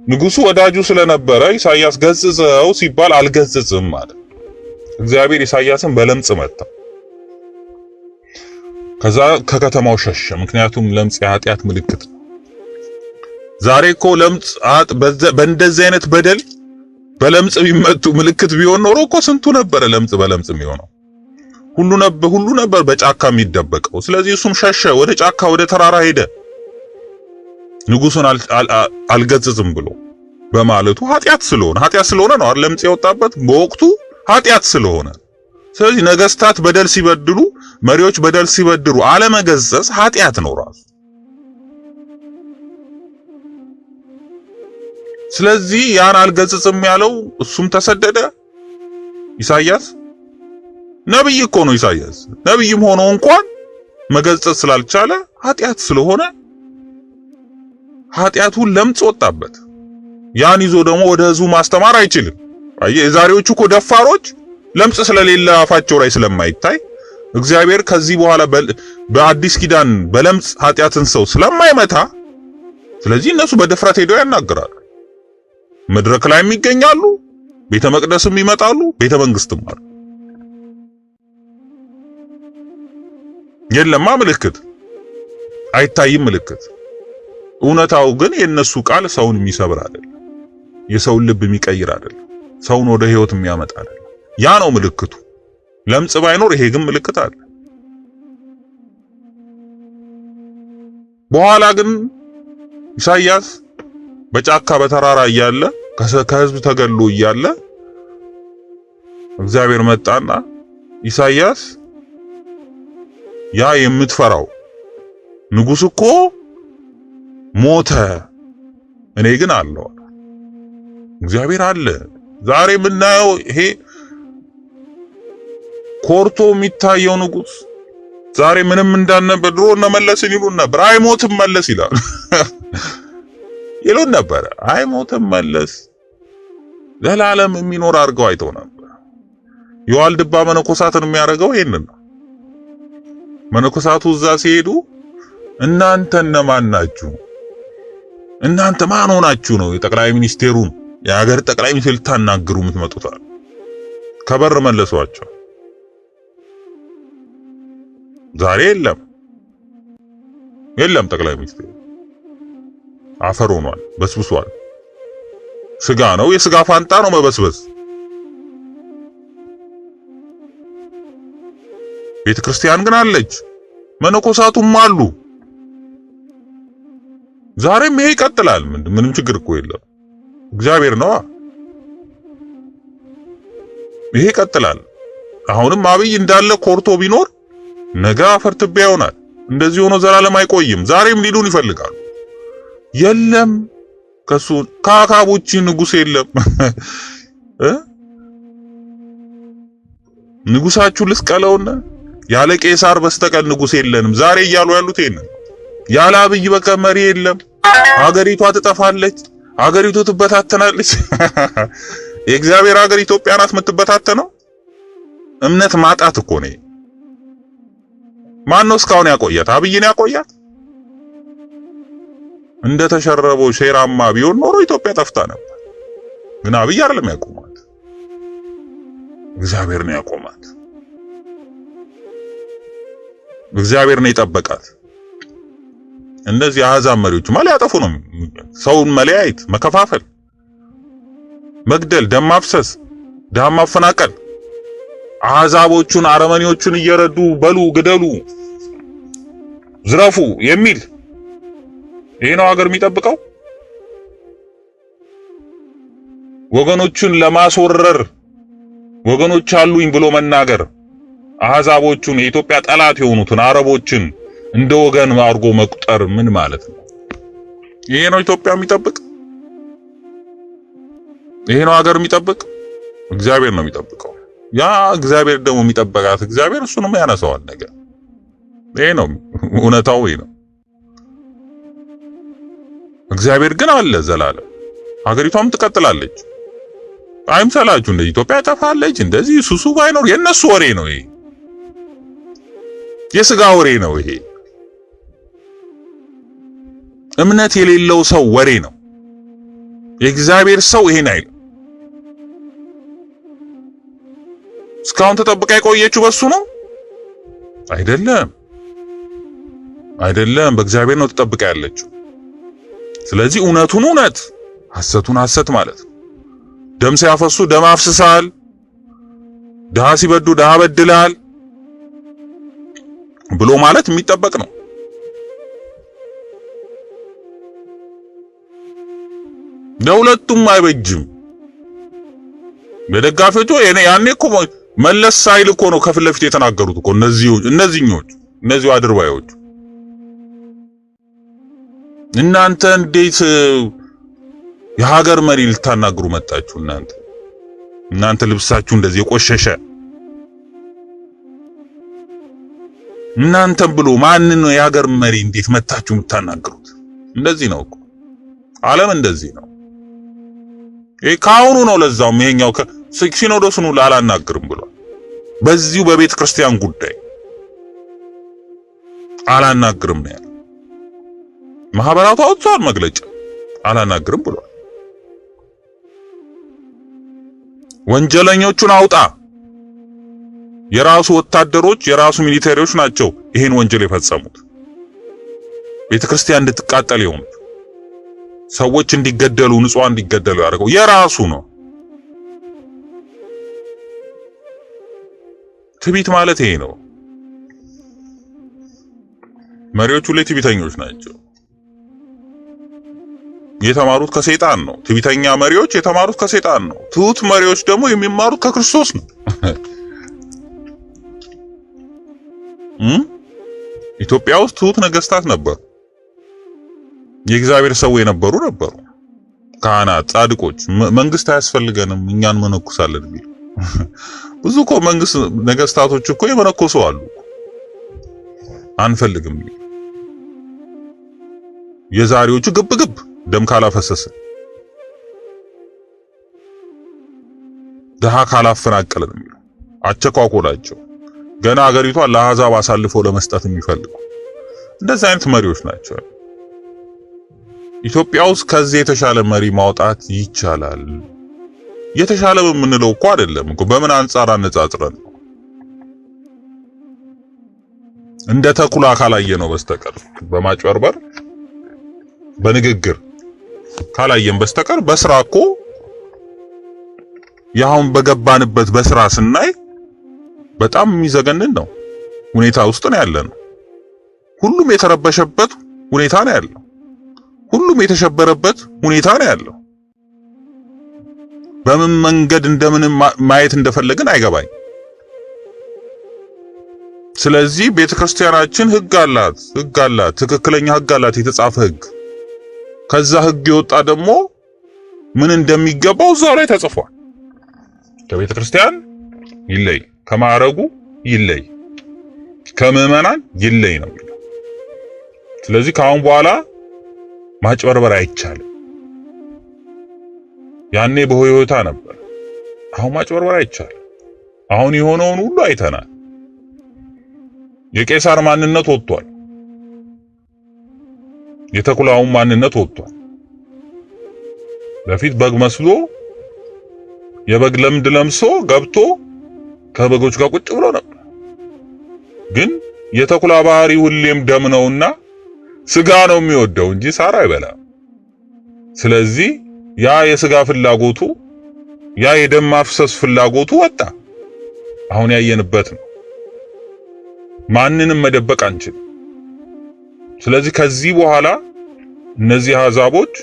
B: ንጉሱ ወዳጁ ስለነበረ ኢሳይያስ ገጽጸው ሲባል አልገጽጽም ማለት። እግዚአብሔር ኢሳይያስን በለምጽ መታ። ከዛ ከከተማው ሸሸ። ምክንያቱም ለምጽ የኃጢአት ምልክት ነው። ዛሬ እኮ ለምጽ በእንደዚህ አይነት በደል በለምጽ ቢመቱ ምልክት ቢሆን ኖሮ እኮ ስንቱ ነበረ ለምጽ በለምጽ የሚሆነው። ሁሉ ነበር በጫካ የሚደበቀው። ስለዚህ እሱም ሸሸ፣ ወደ ጫካ ወደ ተራራ ሄደ። ንጉሱን አልገጽጽም ብሎ በማለቱ ኃጢአት ስለሆነ ነው ለምጽ የወጣበት በወቅቱ ኃጢአት ስለሆነ። ስለዚህ ነገስታት በደል ሲበድሉ፣ መሪዎች በደል ሲበድሉ አለመገሰጽ ኃጢአት ነው ራሱ። ስለዚህ ያን አልገጽጽም ያለው እሱም ተሰደደ። ኢሳይያስ ነብይ እኮ ነው። ኢሳይያስ ነብይም ሆኖ እንኳን መገሰጽ ስላልቻለ ኃጢአት ስለሆነ ኃጢአቱን ለምጽ ወጣበት። ያን ይዞ ደግሞ ወደ ህዝቡ ማስተማር አይችልም። የዛሬዎቹ እኮ ደፋሮች ለምጽ ስለሌለ አፋቸው ላይ ስለማይታይ እግዚአብሔር ከዚህ በኋላ በአዲስ ኪዳን በለምጽ ኃጢአትን ሰው ስለማይመታ፣ ስለዚህ እነሱ በድፍረት ሄደው ያናገራሉ። መድረክ ላይም ይገኛሉ፣ ቤተ መቅደስም ይመጣሉ፣ ቤተ መንግስትም አሉ። የለማ ምልክት አይታይም ምልክት። እውነታው ግን የነሱ ቃል ሰውን የሚሰብር አይደለም፣ የሰውን ልብ የሚቀይር አይደለም፣ ሰውን ወደ ህይወት የሚያመጣ አይደለም። ያ ነው ምልክቱ። ለምጽ ባይኖር ይሄ ግን ምልክት አለ። በኋላ ግን ኢሳይያስ በጫካ በተራራ እያለ ከህዝብ ተገሎ እያለ እግዚአብሔር መጣና ኢሳይያስ ያ የምትፈራው ንጉስ እኮ ሞተ፣ እኔ ግን አለው። እግዚአብሔር አለ። ዛሬ የምናየው ይሄ ኮርቶ የሚታየው ንጉስ ዛሬ ምንም እንዳልነበር ድሮ እነ መለስን ይሉን ነበር። አይሞትም መለስ ይላል ይሉን ነበር። አይሞትም መለስ ዘላለም የሚኖር አድርገው አይተው ነበር። የዋልድባ መነኮሳትን የሚያደርገው ይሄንን ነው። መነኮሳቱ እዛ ሲሄዱ እናንተ እነማን ናችሁ? እናንተ ማን ሆናችሁ ነው የጠቅላይ ሚኒስቴሩን የሀገር ጠቅላይ ሚኒስቴር ልታናግሩ የምትመጡት? ከበር መለሷቸው። ዛሬ የለም ጠቅላይ ሚኒስቴር አፈር ሆኗል፣ በስብሷል። ስጋ ነው፣ የስጋ ፋንታ ነው መበስበስ። ቤተ ክርስቲያን ግን አለች፣ መነኮሳቱም አሉ። ዛሬም ይሄ ይቀጥላል። ምንም ችግር እኮ የለም። እግዚአብሔር ነዋ። ይሄ ይቀጥላል። አሁንም አብይ እንዳለ ኮርቶ ቢኖር ነገ አፈር ትቢያ ይሆናል። እንደዚህ ሆኖ ዘላለም አይቆይም። ዛሬም ሊሉን ይፈልጋሉ። የለም ከሱ ከአካብ ውጪ ንጉስ የለም። ንጉሳችሁ ልስቀለውና ያለ ቄሳር በስተቀር ንጉስ የለንም ዛሬ እያሉ ያሉት ይሄንን። ያለ አብይ በቃ መሪ የለም። ሀገሪቷ ትጠፋለች፣ ሀገሪቱ ትበታተናለች። የእግዚአብሔር ሀገር ኢትዮጵያ ናት የምትበታተነው። እምነት ማጣት እኮ ነው። ማን ነው እስካሁን ያቆያት? አብይን ያቆያት? እንደ ተሸረበው ሼራማ ቢሆን ኖሮ ኢትዮጵያ ጠፍታ ነበር። ግን አብይ አይደለም ያቆማት። እግዚአብሔር ነው ያቆማት። እግዚአብሔር ነው የጠበቃት። እነዚህ አሕዛብ መሪዎች ሊያጠፉ ነው። ሰውን መለያየት፣ መከፋፈል፣ መግደል፣ ደም ማፍሰስ፣ ድሃ ማፈናቀል፣ አሕዛቦቹን አረመኔዎቹን እየረዱ በሉ፣ ግደሉ፣ ዝረፉ የሚል ይሄ ነው ሀገር የሚጠብቀው። ወገኖቹን ለማስወረር ወገኖች አሉኝ ብሎ መናገር፣ አሕዛቦቹን የኢትዮጵያ ጠላት የሆኑትን አረቦችን እንደ ወገን አድርጎ መቁጠር ምን ማለት ነው? ይሄ ነው ኢትዮጵያ የሚጠብቅ? ይሄ ነው ሀገር የሚጠብቅ? እግዚአብሔር ነው የሚጠብቀው። ያ እግዚአብሔር ደግሞ የሚጠበቃት እግዚአብሔር እሱንም ያነሳዋል ነገር። ይሄ ነው እውነታው፣ ይሄ ነው። እግዚአብሔር ግን አለ ዘላለም። ሀገሪቷም ትቀጥላለች። አይምሰላችሁ እንደ ኢትዮጵያ ጠፋለች እንደዚህ ሱሱ ባይኖር የነሱ ወሬ ነው ይሄ። የሥጋ ወሬ ነው ይሄ። እምነት የሌለው ሰው ወሬ ነው። የእግዚአብሔር ሰው ይሄን አይልም። እስካሁን ተጠብቃ የቆየችው በሱ ነው አይደለም፣ አይደለም። በእግዚአብሔር ነው ተጠብቃ ያለችው። ስለዚህ እውነቱን እውነት፣ ሐሰቱን ሐሰት ማለት ነው። ደም ሲያፈሱ ደም አፍስሳል፣ ድሃ ሲበዱ ድሃ በድላል ብሎ ማለት የሚጠበቅ ነው። ለሁለቱም አይበጅም። በደጋፊዎቹ ያኔ እኮ መለስ ሳይል እኮ ነው ከፊት ለፊት የተናገሩት እኮ እነዚህ አድርባዮች። እናንተ እንዴት የሀገር መሪ ልታናግሩ መጣችሁ? እናንተ ልብሳችሁ እንደዚህ የቆሸሸ እናንተም ብሎ ማንን ነው የሀገር መሪ እንዴት መጣችሁ የምታናግሩት? እንደዚህ ነው እኮ ዓለም እንደዚህ ነው። ካሁኑ ነው ለዛውም ይሄኛው ሲኖዶሱን አላናግርም ብሏል። በዚሁ በቤተ ክርስቲያን ጉዳይ አላናግርም ነው ያለው። ማህበራቱ አውጥተዋል መግለጫ አላናግርም ብሏል። ወንጀለኞቹን አውጣ። የራሱ ወታደሮች የራሱ ሚሊተሪዎች ናቸው ይሄን ወንጀል የፈጸሙት። ቤተ ክርስቲያን እንድትቃጠል የሆኑት ሰዎች እንዲገደሉ ንጹሃን እንዲገደሉ ያደረገው የራሱ ነው። ትዕቢት ማለት ይሄ ነው። መሪዎቹ ላይ ትዕቢተኞች ናቸው። የተማሩት ከሰይጣን ነው። ትዕቢተኛ መሪዎች የተማሩት ከሰይጣን ነው። ትሁት መሪዎች ደግሞ የሚማሩት ከክርስቶስ ነው። ኢትዮጵያ ውስጥ ትሁት ነገስታት ነበሩ። የእግዚአብሔር ሰው የነበሩ ነበሩ። ካህናት፣ ጻድቆች መንግስት አያስፈልገንም እኛን መነኩሳለን ቢሉ ብዙ እኮ መንግስት ነገስታቶች እኮ የመነኮሱ አሉ። አንፈልግም ቢሉ የዛሬዎቹ ግብግብ ደም ካላፈሰሰ ደሃ ካላፈናቀለን ቢሉ አቸኳኮላቸው ገና ሀገሪቷን ለአሕዛብ አሳልፈው ለመስጠት የሚፈልጉ እንደዚህ አይነት መሪዎች ናቸው። ኢትዮጵያ ውስጥ ከዚህ የተሻለ መሪ ማውጣት ይቻላል። የተሻለ የምንለው እኮ አይደለም እኮ በምን አንጻር አነጻጽረን ነው? እንደ ተኩላ ካላየ ነው በስተቀር በማጭበርበር በንግግር ካላየን በስተቀር በስራ እኮ ያሁን በገባንበት በስራ ስናይ በጣም የሚዘገንን ነው ሁኔታ ውስጥ ነው ያለነው። ሁሉም የተረበሸበት ሁኔታ ነው ያለው። ሁሉም የተሸበረበት ሁኔታ ነው ያለው። በምን መንገድ እንደምንም ማየት እንደፈለግን አይገባኝ። ስለዚህ ቤተክርስቲያናችን ህግ አላት፣ ትክክለኛ ህግ አላት፣ የተጻፈ ህግ። ከዛ ህግ የወጣ ደግሞ ምን እንደሚገባው እዛው ላይ ተጽፏል። ከቤተክርስቲያን ይለይ፣ ከማዕረጉ ይለይ፣ ከምዕመናን ይለይ ነው የሚለው። ስለዚህ ከአሁን በኋላ ማጭበርበር አይቻልም። ያኔ በሆይሆታ ነበር፣ አሁን ማጭበርበር አይቻልም። አሁን የሆነውን ሁሉ አይተናል። የቄሳር ማንነት ወጥቷል። የተኩላውን ማንነት ወጥቷል። በፊት በግ መስሎ የበግ ለምድ ለምሶ ገብቶ ከበጎች ጋር ቁጭ ብሎ ነበር። ግን የተኩላ ባህሪ ሁሌም ደም ነውና ስጋ ነው የሚወደው እንጂ ሳር አይበላም። ስለዚህ ያ የስጋ ፍላጎቱ ያ የደም ማፍሰስ ፍላጎቱ ወጣ። አሁን ያየንበት ነው። ማንንም መደበቅ አንችልም። ስለዚህ ከዚህ በኋላ እነዚህ አሕዛቦች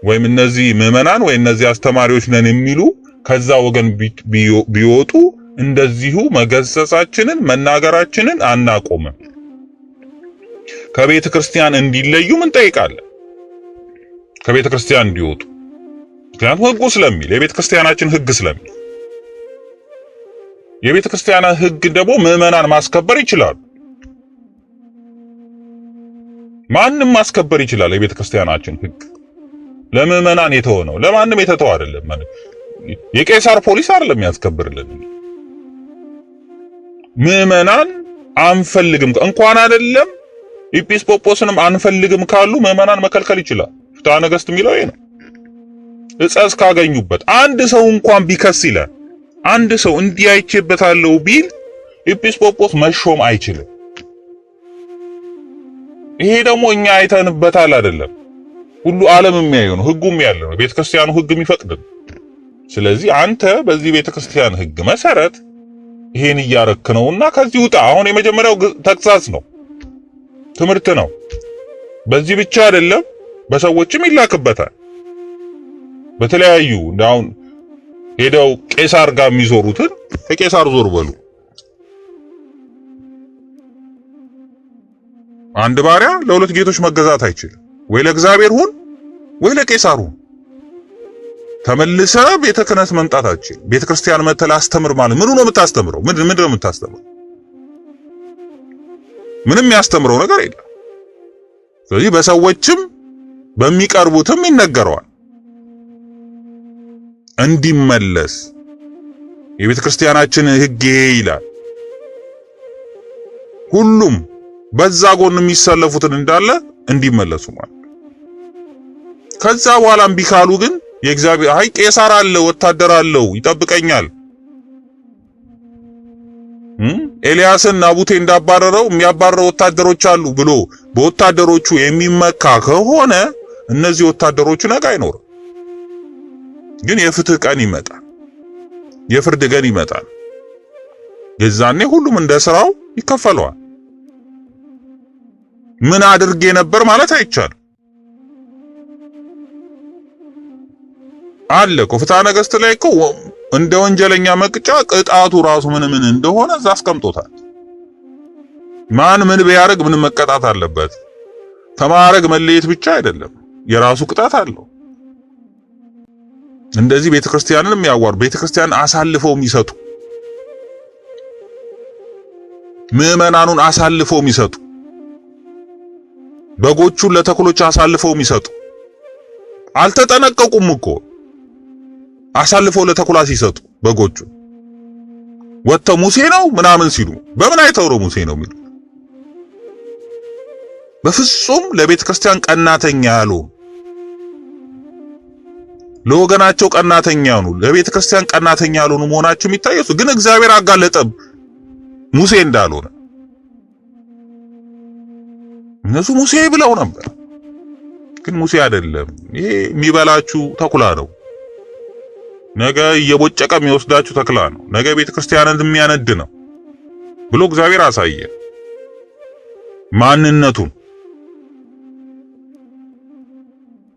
B: ወይም እነዚህ ምዕመናን ወይ እነዚህ አስተማሪዎች ነን የሚሉ ከዛ ወገን ቢወጡ እንደዚሁ መገሰጻችንን መናገራችንን አናቆምም። ከቤተ ክርስቲያን እንዲለዩም እንጠይቃለን። ከቤተ ክርስቲያን እንዲወጡ፣ ምክንያቱም ሕጉ ስለሚል የቤተ ክርስቲያናችን ሕግ ስለሚል። የቤተ ክርስቲያን ሕግ ደግሞ ምዕመናን ማስከበር ይችላሉ። ማንም ማስከበር ይችላል። የቤተ ክርስቲያናችን ሕግ ለምዕመናን የተወ ነው። ለማንም የተተው አይደለም። የቄሳር ፖሊስ አይደለም ያስከብርልን። ምዕመናን አንፈልግም እንኳን አይደለም ኤጲስቆጶስንም አንፈልግም ካሉ ምዕመናን መከልከል ይችላል። ፍትሐ ነገሥት የሚለው ይሄ ነው። እጸጽ ካገኙበት አንድ ሰው እንኳን ቢከስ ይላል። አንድ ሰው እንዲያይቼበታለሁ ቢል ኤጲስቆጶስ መሾም አይችልም። ይሄ ደግሞ እኛ አይተንበታል አይደለም፣ ሁሉ ዓለም የሚያየው ነው፣ ሕጉም ያለው ነው፣ ቤተክርስቲያኑ ሕግ የሚፈቅድ ነው። ስለዚህ አንተ በዚህ ቤተክርስቲያን ሕግ መሰረት ይሄን እያረክ ነውና ከዚህ ውጣ። አሁን የመጀመሪያው ተግሳጽ ነው፣ ትምህርት ነው። በዚህ ብቻ አይደለም፣ በሰዎችም ይላክበታል። በተለያዩ አሁን ሄደው ቄሳር ጋር የሚዞሩትን ከቄሳር ዞር በሉ። አንድ ባሪያ ለሁለት ጌቶች መገዛት አይችልም። ወይ ለእግዚአብሔር ሁን ወይ ለቄሳር ሁን። ተመልሰ ቤተ ክህነት መምጣት አትችልም። ቤተ ክርስቲያን መተህ አስተምር ማለት ምኑ ነው የምታስተምረው? ምንድን ነው የምታስተምረው? ምንም የሚያስተምረው ነገር የለም። ስለዚህ በሰዎችም በሚቀርቡትም ይነገረዋል እንዲመለስ። የቤተ ክርስቲያናችን ሕግ ይሄ ይላል። ሁሉም በዛ ጎን የሚሰለፉትን እንዳለ እንዲመለሱ ማለት። ከዛ በኋላ እምቢ ካሉ ግን የእግዚአብሔር አይ ቄሳር አለ፣ ወታደር አለው፣ ይጠብቀኛል። ኤልያስን ናቡቴ እንዳባረረው የሚያባረረው ወታደሮች አሉ ብሎ በወታደሮቹ የሚመካ ከሆነ እነዚህ ወታደሮቹ ነገ አይኖርም። ግን የፍትህ ቀን ይመጣል፣ የፍርድ ቀን ይመጣል። የዛኔ ሁሉም እንደ ስራው ይከፈለዋል። ምን አድርጌ ነበር ማለት አይቻልም። አለ እኮ ፍትሐ ነገሥት ላይ እኮ እንደ ወንጀለኛ መቅጫ ቅጣቱ ራሱ ምን እንደሆነ እዛ አስቀምጦታል። ማን ምን ቢያደርግ ምን መቀጣት አለበት። ከማዕረግ መለየት ብቻ አይደለም፣ የራሱ ቅጣት አለው። እንደዚህ ቤተክርስቲያንን የሚያዋሩ ቤተክርስቲያንን አሳልፈው የሚሰጡ ምዕመናኑን አሳልፈው የሚሰጡ በጎቹን ለተኩሎች አሳልፈው የሚሰጡ አልተጠነቀቁም እኮ አሳልፈው ለተኩላ ሲሰጡ በጎቹ ወጥተው ሙሴ ነው ምናምን ሲሉ በምን አይተው ነው ሙሴ ነው የሚሉ? በፍጹም ለቤተ ክርስቲያን ቀናተኛ ያሉ ለወገናቸው ቀናተኛ ያሉ ለቤተ ክርስቲያን ቀናተኛ ያሉ መሆናቸው የሚታየው ግን እግዚአብሔር አጋለጠም ሙሴ እንዳልሆነ። እነሱ ሙሴ ብለው ነበር፣ ግን ሙሴ አይደለም። ይሄ የሚበላችሁ ተኩላ ነው። ነገ እየቦጨቀ የሚወስዳችሁ ተኩላ ነው። ነገ ቤተ ክርስቲያንን የሚያነድ ነው ብሎ እግዚአብሔር አሳየ ማንነቱን።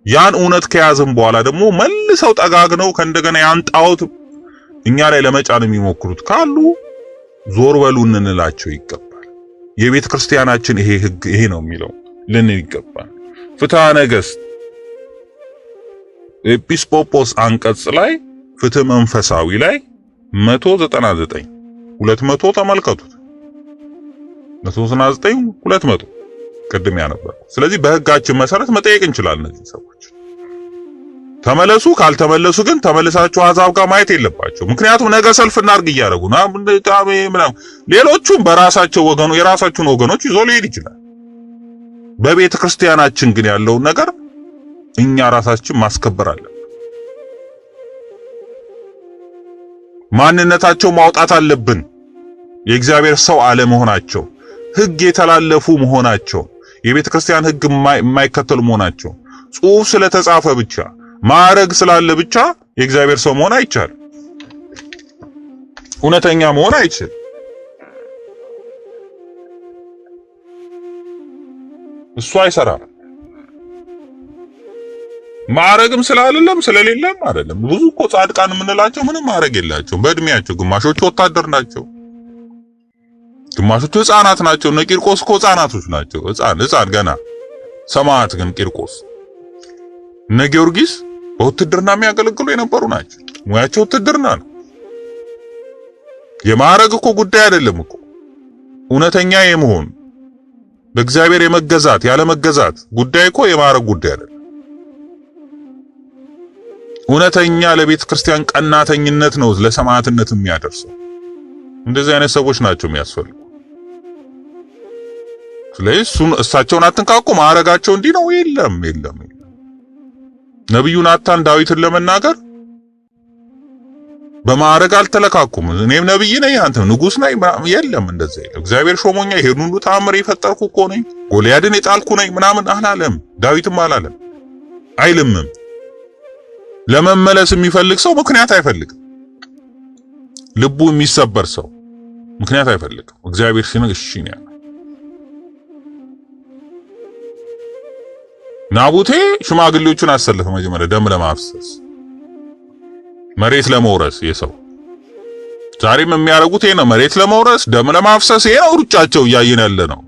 B: ያን እውነት ከያዝም በኋላ ደግሞ መልሰው ጠጋግነው ከእንደገና ያን ጣዖት እኛ ላይ ለመጫን የሚሞክሩት ካሉ ዞር በሉ እንላቸው ይገባል። የቤተ ክርስቲያናችን ይሄ ሕግ ይሄ ነው የሚለው ልንል ይገባል። ፍትሐ ነገሥት ኤጲስቆጶስ አንቀጽ ላይ ፍትህ መንፈሳዊ ላይ 199 200 ተመልከቱት። 199 200 ቅድም ያነበርኩ። ስለዚህ በሕጋችን መሰረት መጠየቅ እንችላለን። እነዚህ ሰዎች ተመለሱ፣ ካልተመለሱ ግን ተመልሳችሁ አሕዛብ ጋር ማየት የለባቸው። ምክንያቱም ነገ ሰልፍ እናርግ እያደረጉ ነው። ሌሎቹም በራሳቸው ወገኑ የራሳቸውን ወገኖች ይዞ ሊሄድ ይችላል። በቤተ ክርስቲያናችን ግን ያለውን ነገር እኛ ራሳችን ማስከበር አለን። ማንነታቸው ማውጣት አለብን። የእግዚአብሔር ሰው አለመሆናቸው፣ ሕግ የተላለፉ መሆናቸው፣ የቤተ ክርስቲያን ሕግ የማይከተሉ መሆናቸው፣ ጽሑፍ ስለተጻፈ ብቻ ማዕረግ ስላለ ብቻ የእግዚአብሔር ሰው መሆን አይቻልም። እውነተኛ መሆን አይችልም። እሱ አይሰራም። ማዕረግም ስላለም ስለሌለም አይደለም። ብዙ እኮ ጻድቃን የምንላቸው ምንም ማዕረግ የላቸውም። በእድሜያቸው ግማሾቹ ወታደር ናቸው፣ ግማሾቹ ሕፃናት ናቸው። እነ ቂርቆስ እኮ ሕፃናቶች ናቸው። ሕፃን ገና ሰማዕት ግን ቂርቆስ፣ እነ ጊዮርጊስ በውትድርና የሚያገለግሉ የነበሩ ናቸው። ሙያቸው ውትድርና ነው። የማዕረግ እኮ ጉዳይ አይደለም እኮ እውነተኛ የመሆን ለእግዚአብሔር የመገዛት ያለ መገዛት ጉዳይ እኮ የማዕረግ ጉዳይ አይደለም። እውነተኛ ለቤተ ክርስቲያን ቀናተኝነት ነው ለሰማዕትነት የሚያደርሰው። እንደዚህ አይነት ሰዎች ናቸው የሚያስፈልጉ። ስለዚህ እሳቸውን አትንካቁ። ማዕረጋቸው እንዲህ ነው። የለም። ነብዩ ናታን ዳዊትን ለመናገር በማዕረግ አልተለካኩም። እኔም ነብይ ነኝ፣ አንተ ንጉስ ነኝ። የለም እንደዛ የለም። እግዚአብሔር ሾሞኛ ይሄን ሁሉ ተአምር የፈጠርኩ እኮ ነኝ፣ ጎልያድን የጣልኩ ነኝ ምናምን አላለም። ዳዊትም አላለም አይልምም። ለመመለስ የሚፈልግ ሰው ምክንያት አይፈልግም። ልቡ የሚሰበር ሰው ምክንያት አይፈልግም። እግዚአብሔር ሲነግ እሺ ነው ያለው። ናቡቴ ሽማግሌዎቹን አሰለፈ። መጀመሪያ ደም ለማፍሰስ መሬት ለመውረስ የሰው ዛሬም የሚያደርጉት ይሄ ነው። መሬት ለመውረስ ደም ለማፍሰስ ይሄ ነው ሩጫቸው። እያየን ያለ ነው።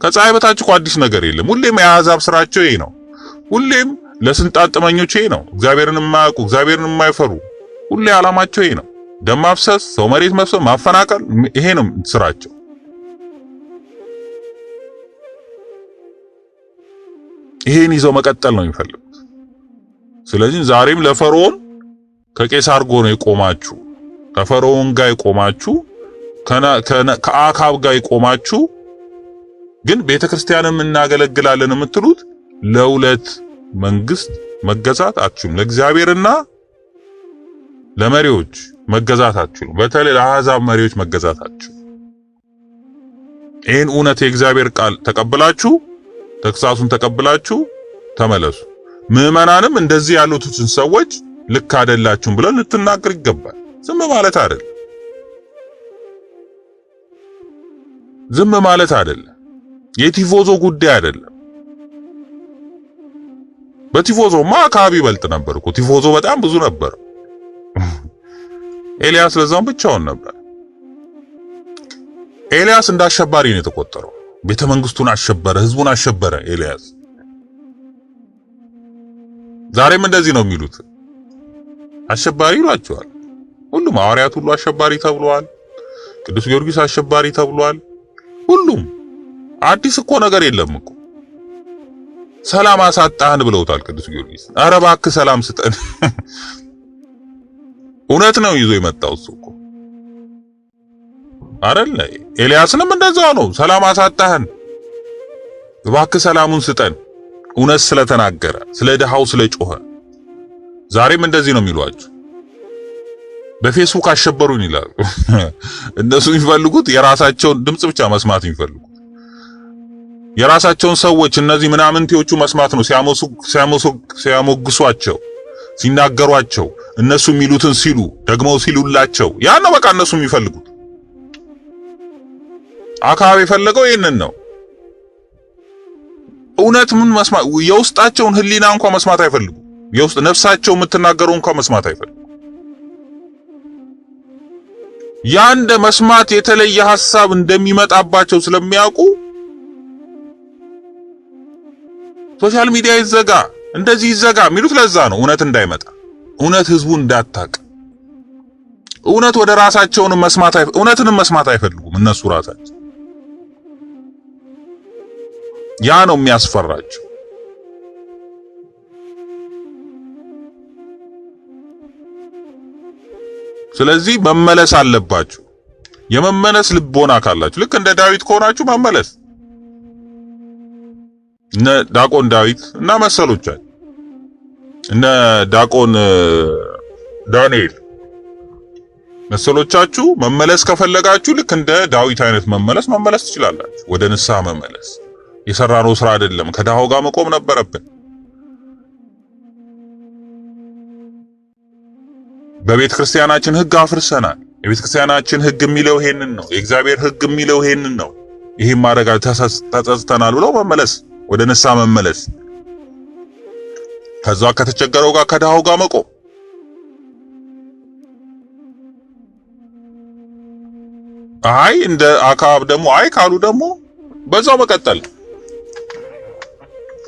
B: ከፀሐይ በታች እኮ አዲስ ነገር የለም። ሁሌም የአሕዛብ ስራቸው ይሄ ነው። ሁሌም ለስልጣን ጥመኞች ይሄ ነው። እግዚአብሔርን የማያውቁ እግዚአብሔርን የማይፈሩ ሁሌ ዓላማቸው ይሄ ነው። ደም ማፍሰስ፣ ሰው መሬት መፍሰስ፣ ማፈናቀል፣ ይሄ ነው ስራቸው። ይሄን ይዘው መቀጠል ነው የሚፈልጉት። ስለዚህ ዛሬም ለፈርዖን ከቄሳር ጎን የቆማችሁ፣ ከፈርዖን ጋር የቆማችሁ፣ ከአካብ ጋር የቆማችሁ ግን ቤተክርስቲያንን እናገለግላለን የምትሉት ለሁለት መንግስት መገዛት አትችሉም። ለእግዚአብሔርና ለመሪዎች መገዛት አትችሉም። በተለይ ለአሕዛብ መሪዎች መገዛት አትችሉም። ይህን እውነት የእግዚአብሔር ቃል ተቀብላችሁ ተግሳጹን ተቀብላችሁ ተመለሱ። ምዕመናንም እንደዚህ ያሉትን ሰዎች ልክ አይደላችሁም ብለን ልትናገር ይገባል። ዝም ማለት አይደለም። ዝም ማለት አይደለም። የቲፎዞ ጉዳይ አይደለም። በቲፎዞማ አካባቢ ይበልጥ ነበር እኮ። ቲፎዞ በጣም ብዙ ነበር። ኤልያስ ለዛም ብቻውን ነበር። ኤልያስ እንዳሸባሪ ነው የተቆጠረው። ቤተ መንግስቱን አሸበረ፣ ህዝቡን አሸበረ ኤልያስ። ዛሬም እንደዚህ ነው የሚሉት። አሸባሪ ይሏቸዋል። ሁሉም ሐዋርያት ሁሉ አሸባሪ ተብለዋል። ቅዱስ ጊዮርጊስ አሸባሪ ተብሏል። ሁሉም አዲስ እኮ ነገር የለም እኮ። ሰላም አሳጣህን ብለውታል ቅዱስ ጊዮርጊስ። ኧረ እባክህ ሰላም ስጠን። እውነት ነው ይዞ የመጣው እሱ እኮ አይደል? ኤልያስንም እንደዛው ነው። ሰላም አሳጣህን፣ እባክህ ሰላሙን ስጠን። እውነት ስለተናገረ፣ ስለ ድሃው ስለጮኸ። ዛሬም እንደዚህ ነው የሚሏቸው። በፌስቡክ አሸበሩን ይላሉ። እነሱ የሚፈልጉት የራሳቸውን ድምጽ ብቻ መስማት የሚፈልጉት የራሳቸውን ሰዎች እነዚህ ምናምንቴዎቹ መስማት ነው። ሲያሞግሷቸው፣ ሲናገሯቸው፣ እነሱ የሚሉትን ሲሉ ደግሞ ሲሉላቸው፣ ያን ነው በቃ እነሱ የሚፈልጉት። አካባቢ የፈለገው ይሄንን ነው። እውነት ምን መስማት የውስጣቸውን ህሊና እንኳን መስማት አይፈልጉ። የውስጥ ነፍሳቸው የምትናገረው እንኳን መስማት አይፈልጉ። ያንደ መስማት የተለየ ሐሳብ እንደሚመጣባቸው ስለሚያውቁ ሶሻል ሚዲያ ይዘጋ፣ እንደዚህ ይዘጋ የሚሉት ለዛ ነው። እውነት እንዳይመጣ፣ እውነት ህዝቡ እንዳታቅ፣ እውነት ወደ ራሳቸውን እውነትንም መስማት አይፈልጉም እነሱ ራሳቸው። ያ ነው የሚያስፈራቸው። ስለዚህ መመለስ አለባችሁ። የመመለስ ልቦና ካላችሁ ልክ እንደ ዳዊት ከሆናችሁ መመለስ እነ ዳቆን ዳዊት እና መሰሎቻቸው እነ ዳቆን ዳንኤል መሰሎቻችሁ መመለስ ከፈለጋችሁ ልክ እንደ ዳዊት አይነት መመለስ ትችላላችሁ። ወደ ንስሐ መመለስ የሰራነው ስራ አይደለም። ከድሃው ጋር መቆም ነበረብን። በቤተ ክርስቲያናችን ሕግ አፍርሰናል። የቤተ ክርስቲያናችን ሕግ የሚለው ይሄንን ነው። የእግዚአብሔር ሕግ የሚለው ይሄንን ነው። ይሄን ማድረግ ተጸጽተናል ብሎ መመለስ፣ ወደ ንስሐ መመለስ፣ ከዛ ከተቸገረው ጋር ከድሃው ጋር መቆም። አይ እንደ አካብ ደግሞ አይ ካሉ ደግሞ በዛው መቀጠል።